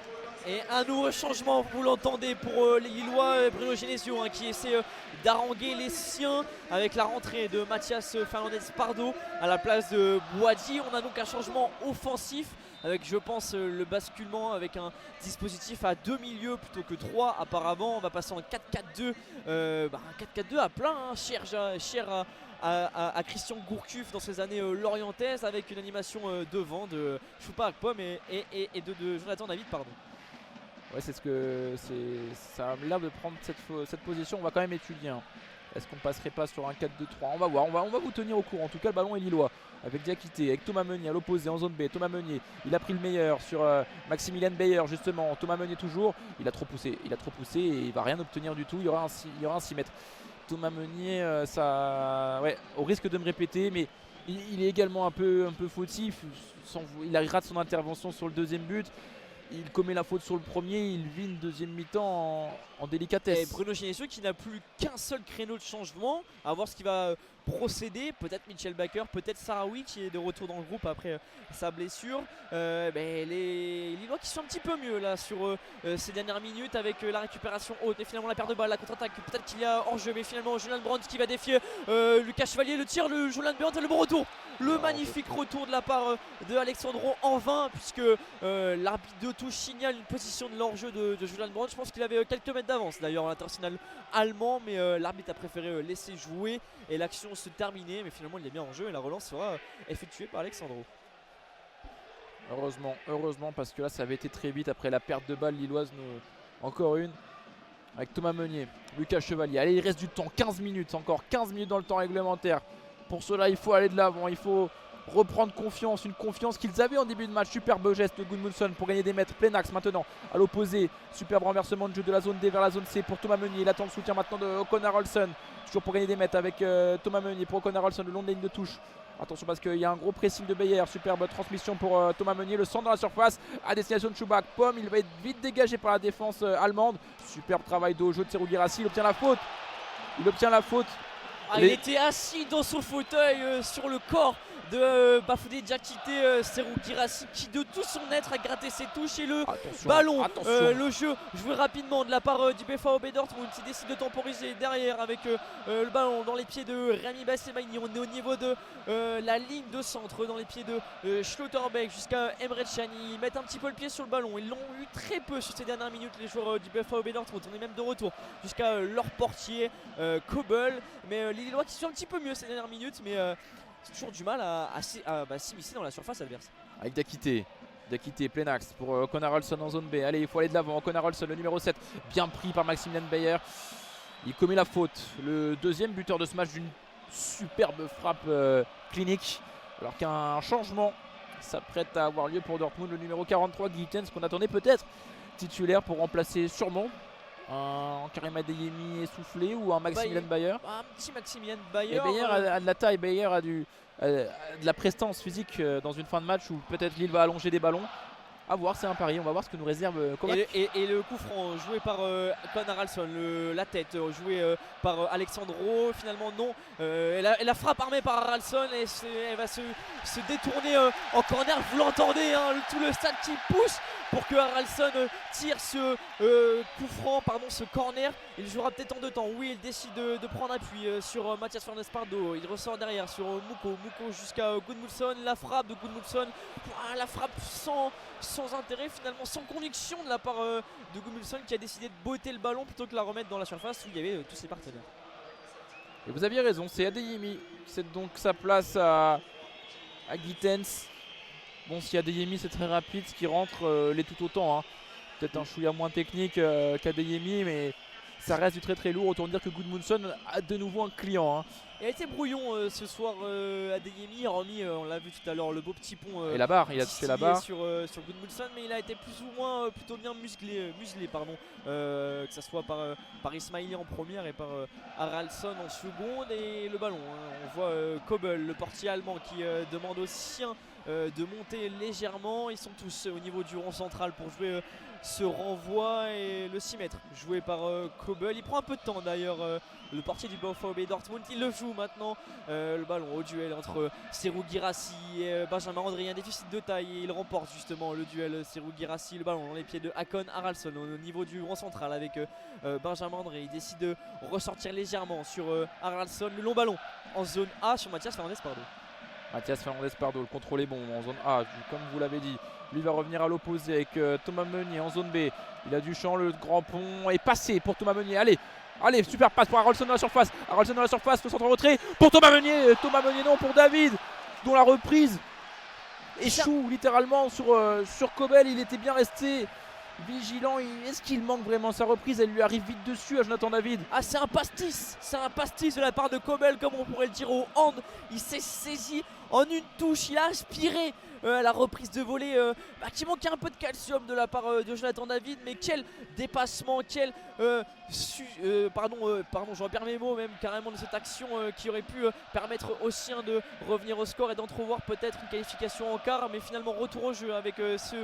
Et un nouveau changement, vous l'entendez, pour les Lillois, Bruno Genesio qui essaie d'haranguer les siens avec la rentrée de Mathias Fernandez Pardo à la place de Boadi. On a donc un changement offensif avec, je pense, le basculement avec un dispositif à 2 milieux plutôt que 3 apparemment. On va passer en 4-4-2, un 4-4-2 à plein, hein, cher à Christian Gourcuff dans ses années lorientaises, avec une animation devant de Choupa Akpom et de Jonathan David, pardon. Ouais, c'est ça a l'air de prendre cette position. On va quand même étudier. Hein. Est-ce qu'on passerait pas sur un 4-2-3? On va voir, on va vous tenir au courant. En tout cas, le ballon est lillois avec Diakité, avec Thomas Meunier à l'opposé en zone B. Thomas Meunier, il a pris le meilleur sur Maximilian Bayer justement. Thomas Meunier toujours, il a trop poussé et il va rien obtenir du tout. Il y aura un 6 mètres. Thomas Meunier, au risque de me répéter, mais il est également un peu fautif. Il rate son intervention sur le deuxième but. Il commet la faute sur le premier, il vit une deuxième mi-temps en délicatesse. Et Bruno Genesio qui n'a plus qu'un seul créneau de changement, à voir ce qui va procéder. Peut-être Mitchell Baker, peut-être Sarawi qui est de retour dans le groupe après sa blessure. Les Lillois qui sont un petit peu mieux là sur ces dernières minutes avec la récupération haute et finalement la perte de balle, la contre-attaque. Peut-être qu'il y a hors-jeu, mais finalement Julian Brandt qui va défier Lucas Chevalier, le tir, le Julian Brandt et le bon retour. Le magnifique retour de la part de Alexandro en vain, puisque l'arbitre de touche signale une position de l'hors-jeu de Julian Brandt. Je pense qu'il avait quelques mètres d'avance d'ailleurs l'international allemand, mais l'arbitre a préféré laisser jouer et l'action se terminer. Mais finalement il est bien en jeu et la relance sera effectuée par Alexandro. Heureusement, parce que là ça avait été très vite après la perte de balle lilloise. Encore une avec Thomas Meunier, Lucas Chevalier. Allez, il reste du temps, 15 minutes, encore 15 minutes dans le temps réglementaire. Pour cela, il faut aller de l'avant, il faut reprendre confiance, une confiance qu'ils avaient en début de match. Superbe geste de Gudmundsson pour gagner des mètres, plein axe maintenant. À l'opposé, superbe renversement de jeu de la zone D vers la zone C pour Thomas Meunier. Il attend le soutien maintenant de O'Connor Olsen. Toujours pour gagner des mètres avec Thomas Meunier pour O'Connor Olsen le long de la ligne de touche. Attention parce qu'il y a un gros pressing de Bayer. Superbe transmission pour Thomas Meunier. Le centre dans la surface à destination de Chouba Akpom. Il va être vite dégagé par la défense allemande. Superbe travail de jeu de Serhou Guirassy. Il obtient la faute. Il était assis dans son fauteuil sur le corps de Bafodé Diakité, Serhou Guirassy qui de tout son être a gratté ses touches et le ballon, le jeu joué rapidement de la part du BVB Dortmund qui décide de temporiser derrière avec le ballon dans les pieds de Rami Bassemaini. On est au niveau de la ligne de centre, dans les pieds de Schlotterbeck jusqu'à Emre Can. Ils mettent un petit peu le pied sur le ballon, ils l'ont eu très peu sur ces dernières minutes les joueurs du BVB Dortmund. On est même de retour jusqu'à leur portier Kobel, mais les Lillois qui sont un petit peu mieux ces dernières minutes, mais c'est toujours du mal à s'immiscer dans la surface adverse. Avec Diakité, plein axe pour Connor Olsen en zone B. Allez, il faut aller de l'avant. Connor Olsen, le numéro 7, bien pris par Maximilian Bayer. Il commet la faute. Le deuxième buteur de ce match d'une superbe frappe clinique. Alors qu'un changement s'apprête à avoir lieu pour Dortmund. Le numéro 43, Gittens, qu'on attendait peut-être titulaire pour remplacer sûrement un Karim Adeyemi essoufflé ou un Maximilian Bayer. Un petit Maximilian Bayer. Et Bayer a de la taille, Bayer a de la prestance physique dans une fin de match où peut-être Lille va allonger des ballons. À voir, c'est un pari, on va voir ce que nous réserve Kovac. Et le coup franc joué par Connor Haraldsson, la tête jouée par Alexandro, finalement non. Et la frappe armée par Haraldsson et elle va se détourner en corner. Vous l'entendez, hein, tout le stade qui pousse pour que Haraldsson tire ce coup franc, ce corner. Il jouera peut-être en deux temps. Oui, il décide de prendre appui sur Mathias Fernandez Pardo. Il ressort derrière sur Mouko jusqu'à Gudmundsson. La frappe de Gudmundsson, la frappe sans intérêt finalement, sans conviction de la part de Gudmundsson qui a décidé de botter le ballon plutôt que la remettre dans la surface où il y avait tous ses partenaires. Et vous aviez raison, c'est Adeyemi, c'est donc sa place à Gittens. Bon, si Adeyemi c'est très rapide, ce qui rentre l'est tout autant, hein. Peut-être un chouïa moins technique qu'Adeyemi, mais ça reste du très très lourd. Autant dire que Gudmundsson a de nouveau un client, hein. Il a été brouillon ce soir Adeyemi, hormis on l'a vu tout à l'heure, le beau petit pont et la barre, il a touché la barre sur Gudmundsson, mais il a été plus ou moins plutôt bien muselé que ce soit par Ismaili en première et par Haraldsson en seconde. Et le ballon, hein, on voit Kobel, le portier allemand, qui demande aux siens de monter légèrement. Ils sont tous au niveau du rond central pour jouer ce renvoi et le 6 mètres joué par Kobel. Il prend un peu de temps d'ailleurs, le portier du VfB Dortmund. Il le joue joue maintenant le ballon au duel entre Serhou Guirassy et Benjamin André. Il y a un déficit de taille et il remporte justement le duel. Serhou Guirassy, le ballon dans les pieds de Hakon Haraldsson au niveau du rond central avec Benjamin André. Il décide de ressortir légèrement sur Haraldsson, le long ballon en zone A sur Mathias Fernandez Pardo. Mathias Fernandez Pardo, le contrôle est bon en zone A, comme vous l'avez dit. Lui va revenir à l'opposé avec Thomas Meunier en zone B. Il a du champ, le grand pont est passé pour Thomas Meunier. Allez, super passe pour Haraldsson dans la surface. Haraldsson dans la surface, le centre en retrait pour Thomas Meunier. Thomas Meunier non pour David, dont la reprise échoue littéralement sur Kobel. Il était bien resté vigilant. Est-ce qu'il manque vraiment sa reprise? Elle lui arrive vite dessus à Jonathan David. Ah, c'est un pastis de la part de Kobel, comme on pourrait le dire au hand. Il s'est saisi en une touche, il a aspiré la reprise de volée qui manquait un peu de calcium de la part de Jonathan David, mais quel dépassement, quel j'en perds mes mots même carrément de cette action qui aurait pu permettre aux siens de revenir au score et d'entrevoir peut-être une qualification en quart, mais finalement retour au jeu avec ce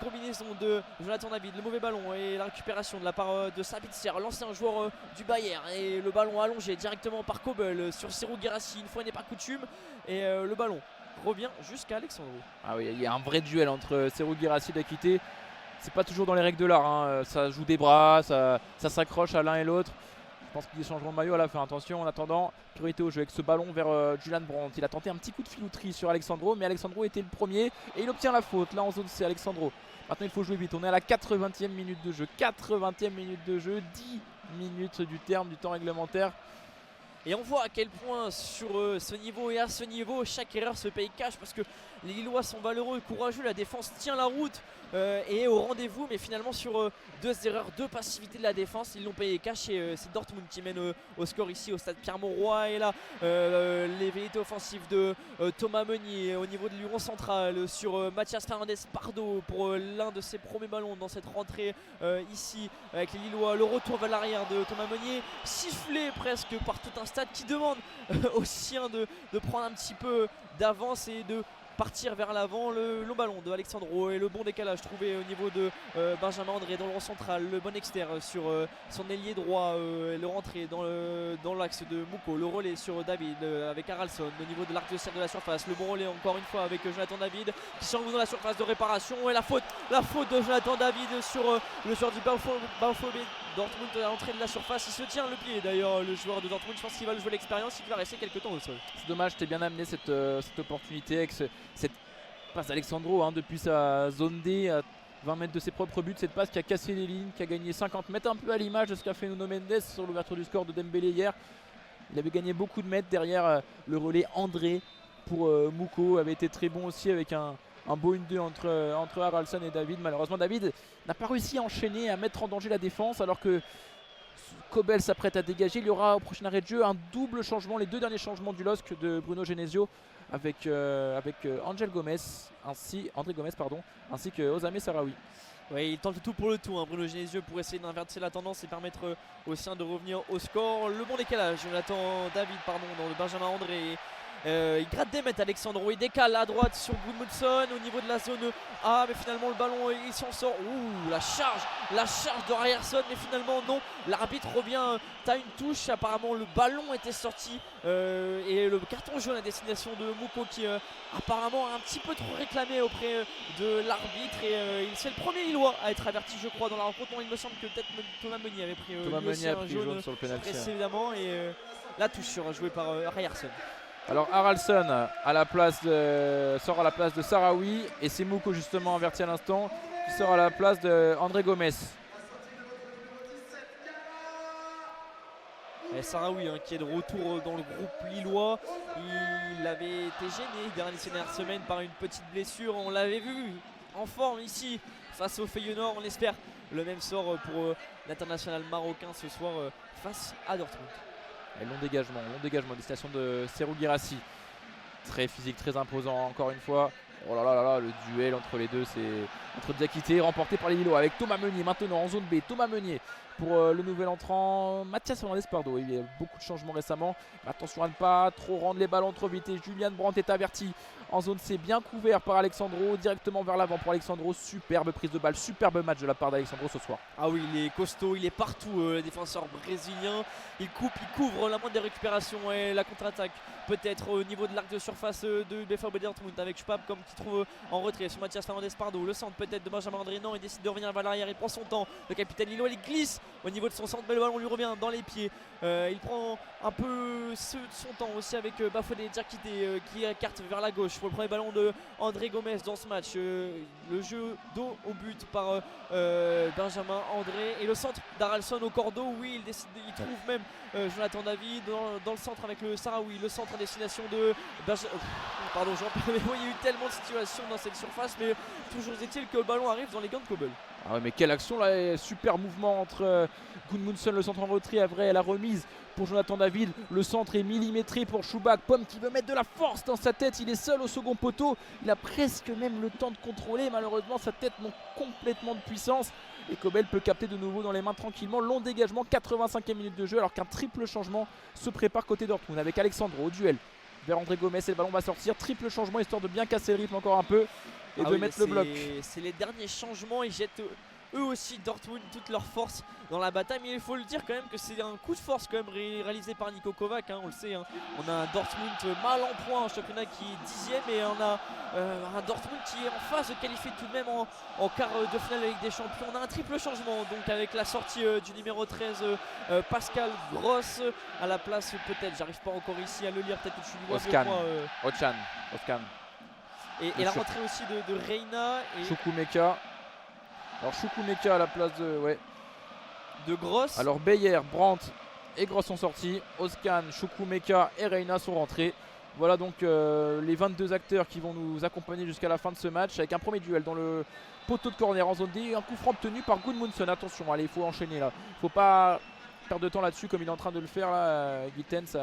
combinaison de Jonathan David, le mauvais ballon et la récupération de la part de Sabitzer, l'ancien joueur du Bayern, et le ballon allongé directement par Kobel sur Serhou Guirassy, une fois n'est pas coutume, et le ballon revient jusqu'à Alexandro. Ah oui, il y a un vrai duel entre Serhou Guirassy et Daquité. C'est pas toujours dans les règles de l'art, hein. Ça joue des bras, ça s'accroche à l'un et l'autre. Je pense qu'ils changeront de maillot à la fin. Attention, en attendant, priorité au jeu avec ce ballon vers Julian Brandt. Il a tenté un petit coup de filouterie sur Alexandro, mais Alexandro était le premier et il obtient la faute. Là en zone C, Alexandro. Maintenant il faut jouer vite. On est à la 80e minute de jeu. 80e minute de jeu, 10 minutes du terme du temps réglementaire. Et on voit à quel point sur ce niveau et à ce niveau, chaque erreur se paye cash, parce que les Lillois sont valeureux, courageux, la défense tient la route et est au rendez-vous, mais finalement sur deux erreurs, deux passivités de la défense, ils l'ont payé cash, et c'est Dortmund qui mène au score ici au stade Pierre-Mauroy. Et là les velléités offensives de Thomas Meunier au niveau de l'Uron central sur Mathias Fernandez Pardo pour l'un de ses premiers ballons dans cette rentrée ici avec les Lillois. Le retour vers l'arrière de Thomas Meunier, sifflé presque par tout un stade qui demande aux siens de prendre un petit peu d'avance et de partir vers l'avant. Le long ballon de Alexandro et le bon décalage trouvé au niveau de Benjamin André dans le rond central, le bon externe sur son ailier droit, le rentré dans l'axe de Mouko, le relais sur David avec Haraldsson au niveau de l'arc de cercle de la surface, le bon relais encore une fois avec Jonathan David qui s'engouffre dans la surface de réparation, et la faute de Jonathan David sur le joueur du BVB Dortmund à l'entrée de la surface. Il se tient le pied d'ailleurs, le joueur de Dortmund. Je pense qu'il va le jouer l'expérience, il va rester quelques temps au sol. C'est dommage, t'es bien amené cette opportunité avec cette passe d'Alexandro depuis sa zone D à 20 mètres de ses propres buts. Cette passe qui a cassé les lignes, qui a gagné 50 mètres, un peu à l'image de ce qu'a fait Nuno Mendes sur l'ouverture du score de Dembélé hier. Il avait gagné beaucoup de mètres derrière le relais André pour Mouko, avait été très bon aussi avec un beau 1-2 entre Haraldsson et David. Malheureusement David n'a pas réussi à enchaîner, à mettre en danger la défense, alors que Kobel s'apprête à dégager. Il y aura au prochain arrêt de jeu un double changement, les deux derniers changements du LOSC de Bruno Genesio avec André Gomez ainsi que Osame Sarawi. Oui, il tente le tout pour le tout, Bruno Genesio, pour essayer d'inverser la tendance et permettre aux siens de revenir au score. Le bon décalage, Jonathan David dans le Benjamin André. Il gratte des mètres Alexandro, il décale à droite sur Gudmundsson au niveau de la zone A, mais finalement le ballon il s'en sort. Ouh, la charge de Ryerson, mais finalement non, l'arbitre revient, t'as une touche, apparemment le ballon était sorti et le carton jaune à destination de Mouko qui apparemment a un petit peu trop réclamé auprès de l'arbitre, et c'est le premier Lillois à être averti je crois dans la rencontre. Non, il me semble que peut-être Thomas Meunier avait pris un jaune sur le pénalty précédemment, et la touche sera jouée par Ryerson. Alors Haraldsson sort à la place de Sarawi, et c'est Mouko justement averti à l'instant qui sort à la place de André Gomez. Et Sarawi qui est de retour dans le groupe lillois. Il avait été gêné ces dernières semaines par une petite blessure. On l'avait vu en forme ici face au Feyenoord. On espère le même sort pour l'international marocain ce soir face à Dortmund. Et long dégagement à destination de Serhou Guirassy. Très physique, très imposant encore une fois. Oh là là là là, le duel entre les deux, c'est entre Diakité remporté par les Lillois avec Thomas Meunier maintenant en zone B. Thomas Meunier pour le nouvel entrant Mathias Fernandez Pardo. Il y a beaucoup de changements récemment. Attention à ne pas trop rendre les ballons trop vite. Et Julian Brandt est averti en zone C, bien couvert par Alexandro, directement vers l'avant pour Alexandro. Superbe prise de balle, superbe match de la part d'Alexandro ce soir. Ah oui, il est costaud, il est partout, le défenseur brésilien. Il coupe, il couvre la moindre des récupérations et la contre-attaque. Peut-être au niveau de l'arc de surface de BFAB Dortmund avec Schwab comme qui trouve en retrait sur Mathias Fernandez Pardo. Le centre peut-être de Benjamin André. Non, il décide de revenir vers l'arrière, il prend son temps. Le capitaine Lillois, il glisse au niveau de son centre, mais le ballon lui revient dans les pieds. Il prend un peu son temps aussi avec Bafodé Diakité qui écarte vers la gauche pour le premier ballon de André Gomes dans ce match. Le jeu dos au but par Benjamin André et le centre d'Aralson au cordeau. Oui, il trouve même Jonathan David dans le centre avec le Sahraoui. Le centre à destination de pardon, il y a eu tellement de situations dans cette surface, mais toujours est-il que le ballon arrive dans les gants de Kobel. Ah ouais, mais quelle action là, super mouvement entre Gudmundsson, le centre en retrait, après la remise pour Jonathan David. Le centre est millimétré pour Schubak. Pomme qui veut mettre de la force dans sa tête, il est seul au second poteau. Il a presque même le temps de contrôler, malheureusement sa tête manque complètement de puissance. Et Kobel peut capter de nouveau dans les mains tranquillement. Long dégagement, 85e minute de jeu, alors qu'un triple changement se prépare côté Dortmund avec Alexandro au duel vers André Gomes et le ballon va sortir. Triple changement histoire de bien casser le rythme encore un peu et de mettre le bloc. C'est les derniers changements, ils jettent eux aussi Dortmund toute leur force dans la bataille, mais il faut le dire quand même que c'est un coup de force quand même réalisé par Niko Kovac, on le sait, on a un Dortmund mal en point, un championnat qui est 10e et on a un Dortmund qui est en phase de qualifier tout de même en quart de finale de Ligue des Champions. On a un triple changement donc avec la sortie du numéro 13 Pascal Gross à la place peut-être, j'arrive pas encore ici à le lire, peut-être que tu le vois Oscan. Et la rentrée aussi de Reina et Chukwumeka. Alors Chukwumeka à la place de Gross. Alors Beyer, Brandt et Gross sont sortis. Oscan, Chukwumeka et Reina sont rentrés. Voilà donc les 22 acteurs qui vont nous accompagner jusqu'à la fin de ce match avec un premier duel dans le poteau de corner en zone D. Un coup franc obtenu par Gudmundsson. Attention, allez, il faut enchaîner là. Il ne faut pas perdre de temps là-dessus comme il est en train de le faire là. Gittens,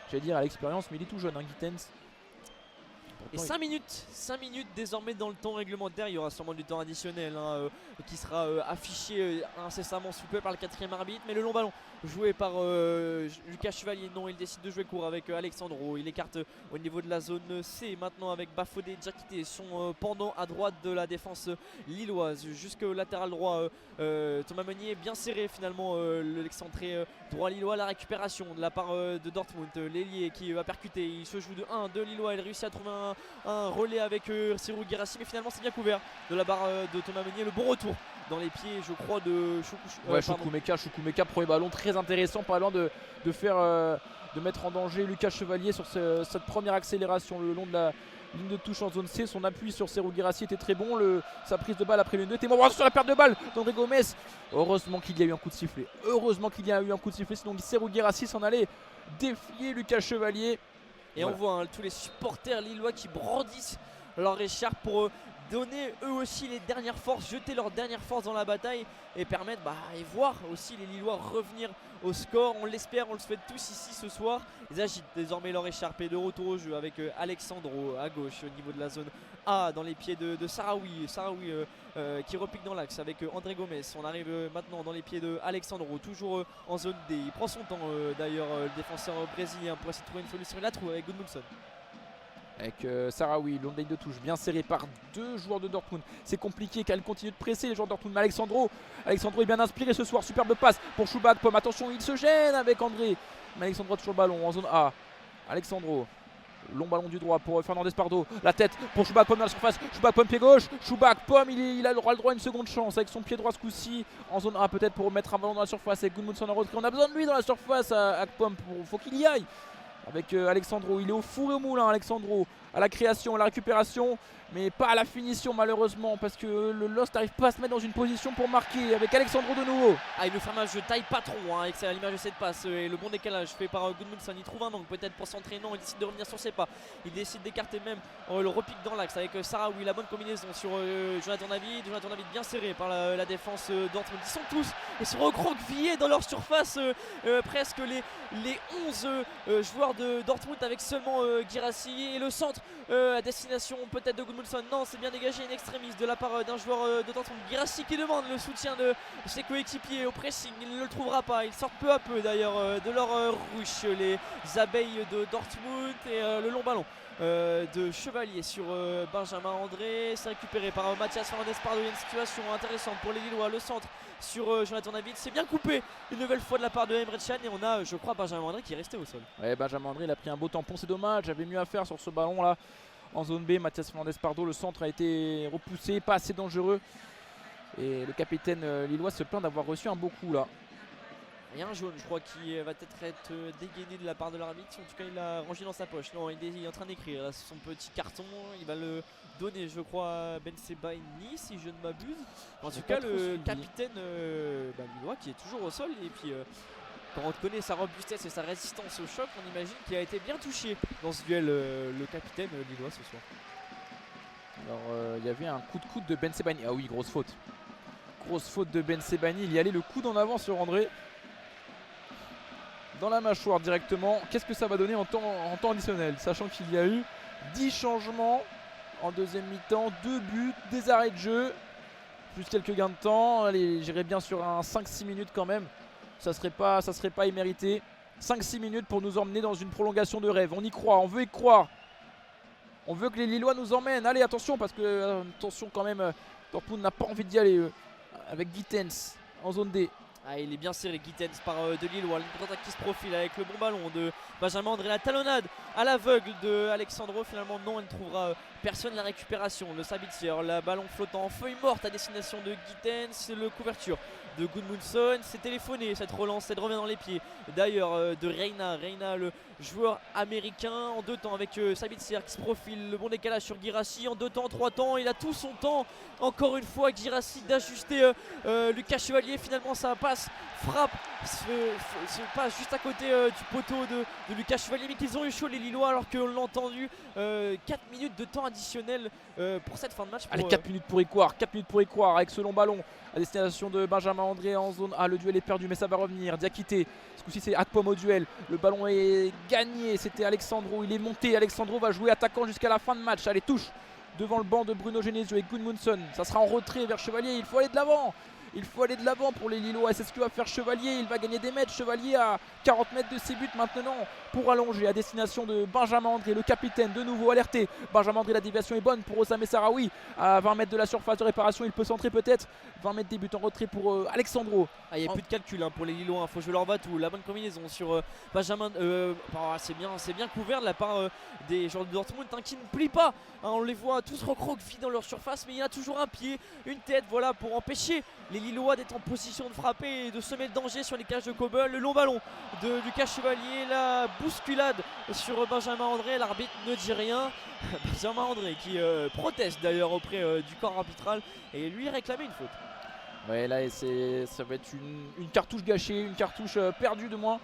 j'allais dire à l'expérience, mais il est tout jeune, Gittens. Et 5 minutes désormais dans le temps réglementaire. Il y aura sûrement du temps additionnel qui sera affiché incessamment sous peu par le 4e arbitre. Mais le long ballon joué par Lucas Chevalier, non, il décide de jouer court avec Alexandro. Il écarte au niveau de la zone C maintenant avec Bafodé Diakité, son pendant à droite de la défense lilloise. Jusqu'au latéral droit, Thomas Meunier bien serré finalement, l'excentré droit lillois. La récupération de la part de Dortmund, l'ailier qui va percuter. Il se joue de 1-2 lillois. Il réussit à trouver un relais avec Serhou Guirassy, mais finalement c'est bien couvert de la barre de Thomas Meunier. Le bon retour dans les pieds, je crois, de Chukwumeka, premier ballon très intéressant, pas loin de mettre en danger Lucas Chevalier sur cette première accélération le long de la ligne de touche en zone C. Son appui sur Serhou Guirassy était très bon. Sa prise de balle après l'une 2 était bon sur la perte de balle d'André Gomes. Heureusement qu'il y a eu un coup de sifflet. Sinon Serhou Guirassy s'en allait défier Lucas Chevalier. Et voilà. On voit tous les supporters lillois qui brandissent leur écharpe pour donner eux aussi les dernières forces, jeter leurs dernières forces dans la bataille et permettre et voir aussi les Lillois revenir au score. On l'espère, on le souhaite tous ici ce soir. Ils agitent désormais leur écharpe et de retour au jeu avec Alexandro à gauche au niveau de la zone A dans les pieds de Sahraoui qui repique dans l'axe avec André Gomes. On arrive maintenant dans les pieds de Alexandro, toujours en zone D. Il prend son temps d'ailleurs, le défenseur brésilien, pour essayer de trouver une solution. Il la trouve avec Gudmundsson. Avec Sahraoui, long ligne de touche bien serré par deux joueurs de Dortmund. C'est compliqué car il continue de presser les joueurs de Dortmund. Mais Alexandro est bien inspiré ce soir. Superbe passe pour Schubak. Pomme, attention, il se gêne avec André. Mais Alexandro a toujours le ballon en zone A. Alexandro, long ballon du droit pour Fernandez Pardo. La tête pour Schubak, Pomme dans la surface. Schubak, Pomme, pied gauche. Schubak, Pomme, il a le droit à une seconde chance avec son pied droit ce coup-ci. En zone A peut-être pour mettre un ballon dans la surface avec Gudmundsson en retrait. On a besoin de lui dans la surface à Pomme. Faut qu'il y aille. Avec Alexandro, il est au four et au moulin. Alexandro à la création, à la récupération, mais pas à la finition malheureusement parce que le Lost n'arrive pas à se mettre dans une position pour marquer. Avec Alexandro de nouveau. Il veut faire un match de taille patron avec l'image de cette passe et le bon décalage fait par Gudmundsson. Il trouve un angle peut-être pour s'entraîner. Non, il décide de revenir sur ses pas. Il décide d'écarter même le repique dans l'axe avec Sahraoui. La bonne combinaison sur Jonathan David. Jonathan David bien serré par la défense Dortmund. Ils sont tous et se recroquevillés dans leur surface. Presque les 11 joueurs de Dortmund avec seulement Guirassy et le centre à destination peut-être de Gudmundsson. Non, c'est bien dégagé in extremis de la part d'un joueur de Dortmund. Guirassy qui demande le soutien de ses coéquipiers au pressing. Il ne le trouvera pas. Ils sortent peu à peu d'ailleurs de leur ruche, les abeilles de Dortmund, et le long ballon de Chevalier sur Benjamin André. C'est récupéré par Mathias Fernandez-Pardo. Il y a une situation intéressante pour les Lillois. Le centre sur Jonathan David. C'est bien coupé une nouvelle fois de la part de Emre Can. Et on a, je crois, Benjamin André qui est resté au sol. Ouais, Benjamin André, il a pris un beau tampon. C'est dommage. J'avais mieux à faire sur ce ballon là. En zone B, Mathias Fernandez-Pardo. Le centre a été repoussé. Pas assez dangereux. Et le capitaine lillois se plaint d'avoir reçu un beau coup là. Il y a un jaune, je crois, qui va peut-être être dégainé de la part de l'arbitre. En tout cas, il l'a rangé dans sa poche. Non, il est en train d'écrire son petit carton. Il va le donner, je crois, à Ben Sebaini, si je ne m'abuse. En tout cas, le capitaine lillois qui est toujours au sol. Et puis, quand on connaît sa robustesse et sa résistance au choc, on imagine qu'il a été bien touché dans ce duel, le capitaine lillois ce soir. Alors, il y avait un coup de coude de Ben Sebaini. Ah oui, grosse faute. Grosse faute de Ben Sebaini. Il y allait le coude en avant sur André. Dans la mâchoire directement. Qu'est-ce que ça va donner en temps additionnel, sachant qu'il y a eu 10 changements en deuxième mi-temps, 2 buts, des arrêts de jeu, plus quelques gains de temps. Allez, j'irai bien sur un 5-6 minutes quand même. Ça serait pas immérité. 5-6 minutes pour nous emmener dans une prolongation de rêve. On y croit, on veut y croire. On veut que les Lillois nous emmènent. Allez, attention, parce que attention quand même, Dortmund n'a pas envie d'y aller avec Gittens en zone D. Ah, il est bien serré, Gittens par de Lillois. Une contre-attaque qui se profile avec le bon ballon de Benjamin André. La talonnade à l'aveugle de Alexandro. Finalement, non, elle ne trouvera personne. La récupération, le Sabitzer, le ballon flottant en feuille morte à destination de Gittens. Le couverture de Gudmundsson. C'est téléphoné cette relance, elle revient dans les pieds. D'ailleurs, de Reina. Reina, le joueur américain, en 2 temps avec Sabitzer qui se profile. Le bon décalage sur Guirassy en 2 temps, 3 temps. Il a tout son temps. Encore une fois, Guirassy d'ajuster Lucas Chevalier. Finalement, ça passe. Frappe se passe juste à côté du poteau de Lucas Chevalier, mais qu'ils ont eu chaud les Lillois alors qu'on l'a entendu. 4 minutes de temps additionnel pour cette fin de match. Allez, 4 minutes pour y croire, 4 minutes pour y croire avec ce long ballon à destination de Benjamin André en zone A. Le duel est perdu, mais ça va revenir. Diakité, ce coup-ci c'est Akpom au duel. Le ballon est gagné, c'était Alexandro, il est monté. Alexandro va jouer attaquant jusqu'à la fin de match. Allez, touche devant le banc de Bruno Genesio et Gudmundsson. Ça sera en retrait vers Chevalier, il faut aller de l'avant. Il faut aller de l'avant pour les Lillois. C'est ce que va faire Chevalier. Il va gagner des mètres. Chevalier à 40 mètres de ses buts maintenant pour allonger à destination de Benjamin André, le capitaine, de nouveau alerté. Benjamin André, la déviation est bonne pour Osama Sarawi. À 20 mètres de la surface de réparation, il peut centrer peut-être. 20 mètres des buts en retrait pour Alexandro. Ah, il n'y a plus de calcul pour les Lillois. Il faut jouer leur va-tout. La bonne combinaison sur Benjamin. C'est bien couvert de la part des joueurs de Dortmund qui ne plient pas. On les voit tous recroquevillés dans leur surface, mais il y a toujours un pied, une tête, voilà, pour empêcher les Lillois d'être en position de frapper et de semer le danger sur les cages de Kobel. Le long ballon de Lucas Chevalier, la bousculade sur Benjamin André. L'arbitre ne dit rien. Benjamin André qui proteste d'ailleurs auprès du corps arbitral et lui réclamait une faute. Ouais, là ça va être une cartouche gâchée, une cartouche perdue de moins.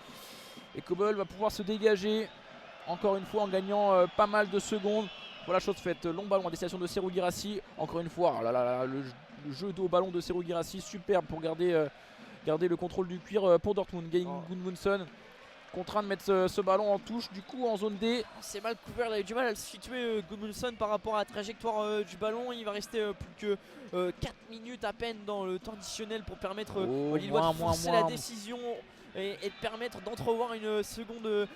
Et Kobel va pouvoir se dégager encore une fois en gagnant pas mal de secondes. Voilà, chose faite. Long ballon à destination de Serhou Guirassy. Encore une fois, le jeu de haut ballon de Serhou Guirassy, superbe pour garder le contrôle du cuir pour Dortmund. Gudmundsson contraint de mettre ce ballon en touche, du coup en zone D. C'est mal couvert, il a eu du mal à le situer Gudmundsson par rapport à la trajectoire du ballon. Il va rester plus que 4 minutes à peine dans le temps additionnel pour permettre aux Lillois de forcer la décision et de permettre d'entrevoir une seconde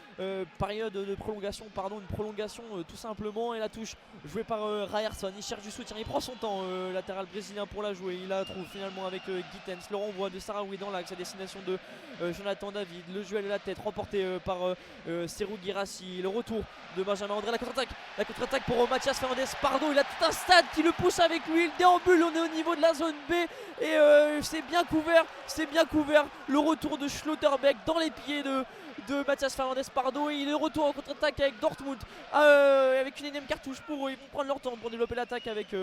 période de prolongation, une prolongation tout simplement. Et la touche jouée par Ryerson, il cherche du soutien, il prend son temps, latéral brésilien pour la jouer. Il la trouve finalement avec Gittens. Le renvoi de Sarawi dans l'axe à destination de Jonathan David. Le duel de la tête remporté par Serhou Guirassy. Le retour de Benjamin André, la contre-attaque pour Mathias Fernandez-Pardo. Il a tout un stade qui le pousse avec lui, il déambule. On est au niveau de la zone B et c'est bien couvert, le retour de Schlotterbeck dans les pieds de Mathias Fernandez-Pardo, et il est retour en contre-attaque avec Dortmund avec une énième cartouche pour eux. Ils vont prendre leur temps pour développer l'attaque avec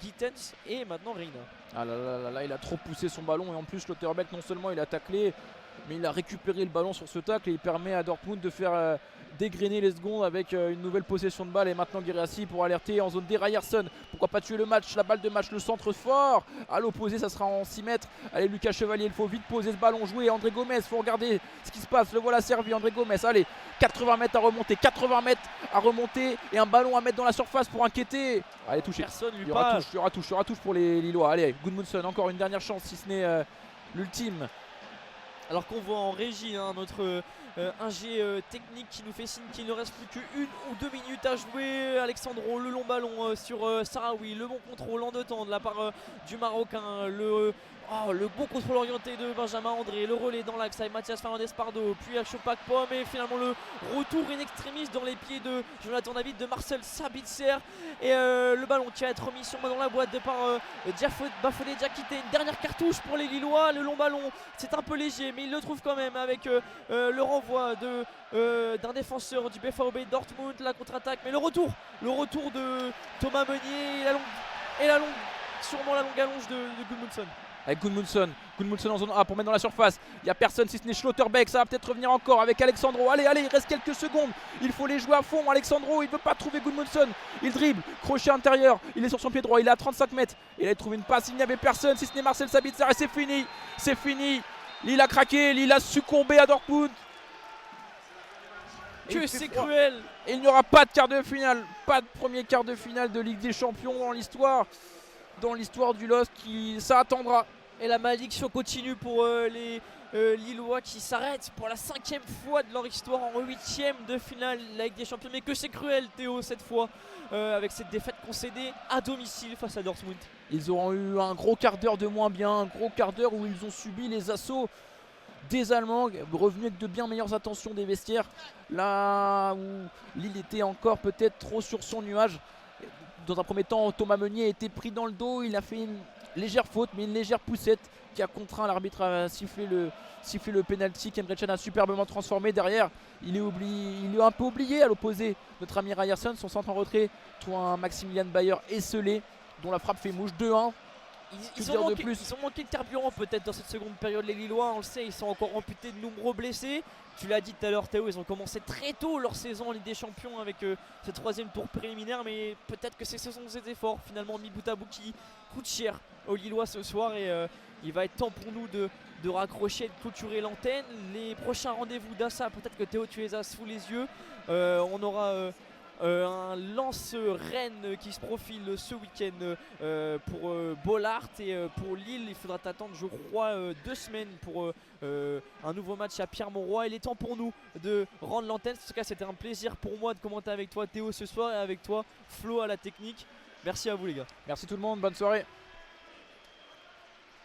Gittens et maintenant Reina. Ah là, il a trop poussé son ballon, et en plus Schlotterbeck, non seulement il a taclé, mais il a récupéré le ballon sur ce tacle et il permet à Dortmund de faire dégrainer les secondes avec une nouvelle possession de balle. Et maintenant Guirassy pour alerter en zone D Ryerson. Pourquoi pas tuer le match, la balle de match, le centre fort. À l'opposé, ça sera en 6 mètres. Allez, Lucas Chevalier, il faut vite poser ce ballon, jouer. André Gomez, faut regarder ce qui se passe. Le voilà servi, André Gomez. Allez, 80 mètres à remonter, 80 mètres à remonter et un ballon à mettre dans la surface pour inquiéter. Allez, touché. Personne lui Il y aura passe. touche, il y aura touche pour les Lillois. Allez, Gudmundsson, encore une dernière chance si ce n'est l'ultime. Alors qu'on voit en régie notre ingé technique qui nous fait signe qu'il ne reste plus qu'une ou 2 minutes à jouer. Alexandro, le long ballon sur Sarawi, le bon contrôle en 2 temps de la part du Marocain, le bon contrôle orienté de Benjamin André, le relais dans l'axe avec Mathias Fernandez Pardo, puis à Chopak Pom et finalement le retour in extremis dans les pieds de Jonathan David, de Marcel Sabitzer et le ballon qui va être remis sur dans la boîte de par Bafodé Diakité. Une dernière cartouche pour les Lillois, le long ballon c'est un peu léger mais il le trouve quand même avec le renvoi d'un défenseur du BVB Dortmund, la contre-attaque mais le retour de Thomas Meunier et la longue sûrement la longue allonge de Gudmundsson. Avec Gudmundsson en zone A pour mettre dans la surface. Il n'y a personne si ce n'est Schlotterbeck. Ça va peut-être revenir encore avec Alexandro. Allez, il reste quelques secondes. Il faut les jouer à fond. Alexandro, il ne veut pas trouver Gudmundsson. Il dribble, crochet intérieur. Il est sur son pied droit. Il est à 35 mètres. Il a trouvé une passe. Il n'y avait personne si ce n'est Marcel Sabitzer. Et c'est fini. C'est fini. Lille a craqué. Lille a succombé à Dortmund. Que c'est cruel. Et il n'y aura pas de quart de finale. Pas de premier quart de finale de Ligue des Champions dans l'histoire. Dans l'histoire du LOSC, ça attendra. Et la malédiction continue pour les Lillois qui s'arrêtent pour la 5e fois de leur histoire en 8e de finale de la Ligue des Champions. Mais que c'est cruel Théo cette fois avec cette défaite concédée à domicile face à Dortmund. Ils auront eu un gros quart d'heure de moins bien, un gros quart d'heure où ils ont subi les assauts des Allemands, revenus avec de bien meilleures attentions des vestiaires. Là où Lille était encore peut-être trop sur son nuage. Dans un premier temps, Thomas Meunier a été pris dans le dos, il a fait une légère faute, mais une légère poussette qui a contraint l'arbitre à siffler le penalty qu'Emre Can a superbement transformé. Derrière, il est un peu oublié à l'opposé. Notre ami Ryerson, son centre en retrait, trouve un Maximilian Bayer esselé, dont la frappe fait mouche. 2-1. Ils ont manqué de carburant peut-être dans cette seconde période les Lillois, on le sait, ils sont encore amputés de nombreux blessés. Tu l'as dit tout à l'heure Théo, ils ont commencé très tôt leur saison en Ligue des Champions avec ce 3e tour préliminaire, mais peut-être que ce sont ces efforts finalement mis bout à bout qui coûtent cher aux Lillois ce soir et il va être temps pour nous de raccrocher, de clôturer l'antenne. Les prochains rendez-vous d'Assa, peut-être que Théo tu les as sous les yeux, on aura un Lens-Rennes qui se profile ce week-end pour Bollard et pour Lille il faudra t'attendre je crois 2 semaines pour un nouveau match à Pierre-Mauroy. Il est temps pour nous de rendre l'antenne. En tout cas c'était un plaisir pour moi de commenter avec toi Théo ce soir et avec toi Flo à la technique. Merci à vous les gars. Merci tout le monde, bonne soirée.